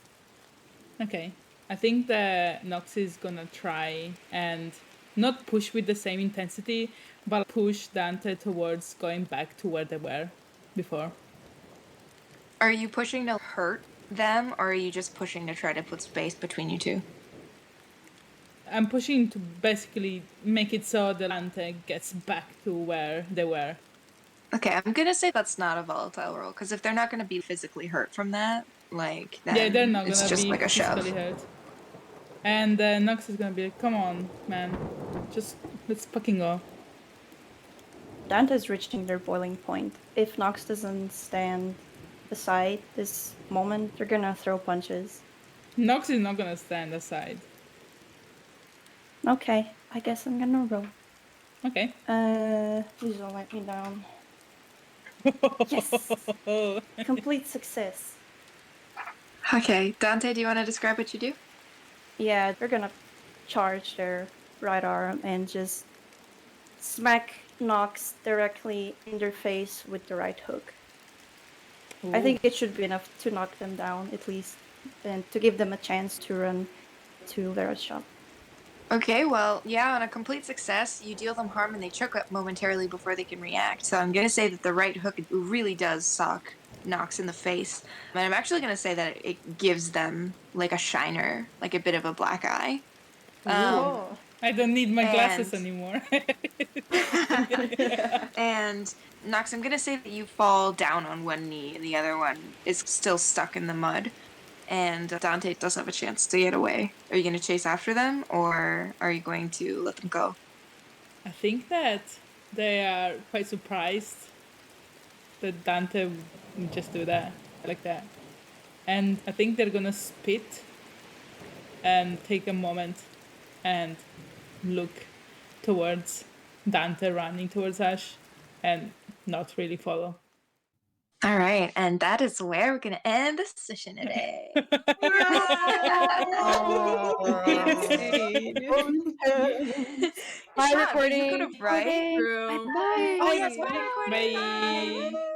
Okay. I think that Knox is gonna try and not push with the same intensity, but push Dante towards going back to where they were before. Are you pushing to hurt them, or are you just pushing to try to put space between you two? I'm pushing to basically make it so that Dante gets back to where they were. Okay, I'm gonna say that's not a volatile roll, because if they're not gonna be physically hurt from that, like, then Yeah, they're not it's gonna just be like a physically shove. hurt. And Knox is gonna be like, come on, man. Just, let's fucking go. Dante's reaching their boiling point. If Knox doesn't stand aside this moment. They're gonna throw punches. Knox is not gonna stand aside. Okay, I guess I'm gonna roll. Okay. Please don't let me down. Yes! Complete success. Okay, Dante, do you want to describe what you do? Yeah, they're gonna charge their right arm and just smack Knox directly in their face with the right hook. Ooh. I think it should be enough to knock them down, at least, and to give them a chance to run to Vera's shop. Okay, well, yeah, on a complete success, you deal them harm and they choke up momentarily before they can react. So I'm going to say that the right hook really does sock Knox in the face. And I'm actually going to say that it gives them like a shiner, like a bit of a black eye. Oh. I don't need my glasses anymore. And Knox, I'm going to say that you fall down on one knee and the other one is still stuck in the mud. And Dante does have a chance to get away. Are you going to chase after them, or are you going to let them go? I think that they are quite surprised that Dante would just do that, like that. And I think they're gonna spit and take a moment and look towards Dante running towards Ash and not really follow. All right, and that is where we're going to end the session today. Bye, Sean, recording. you could have, right? Bye. Oh, yes, bye, recording. Bye.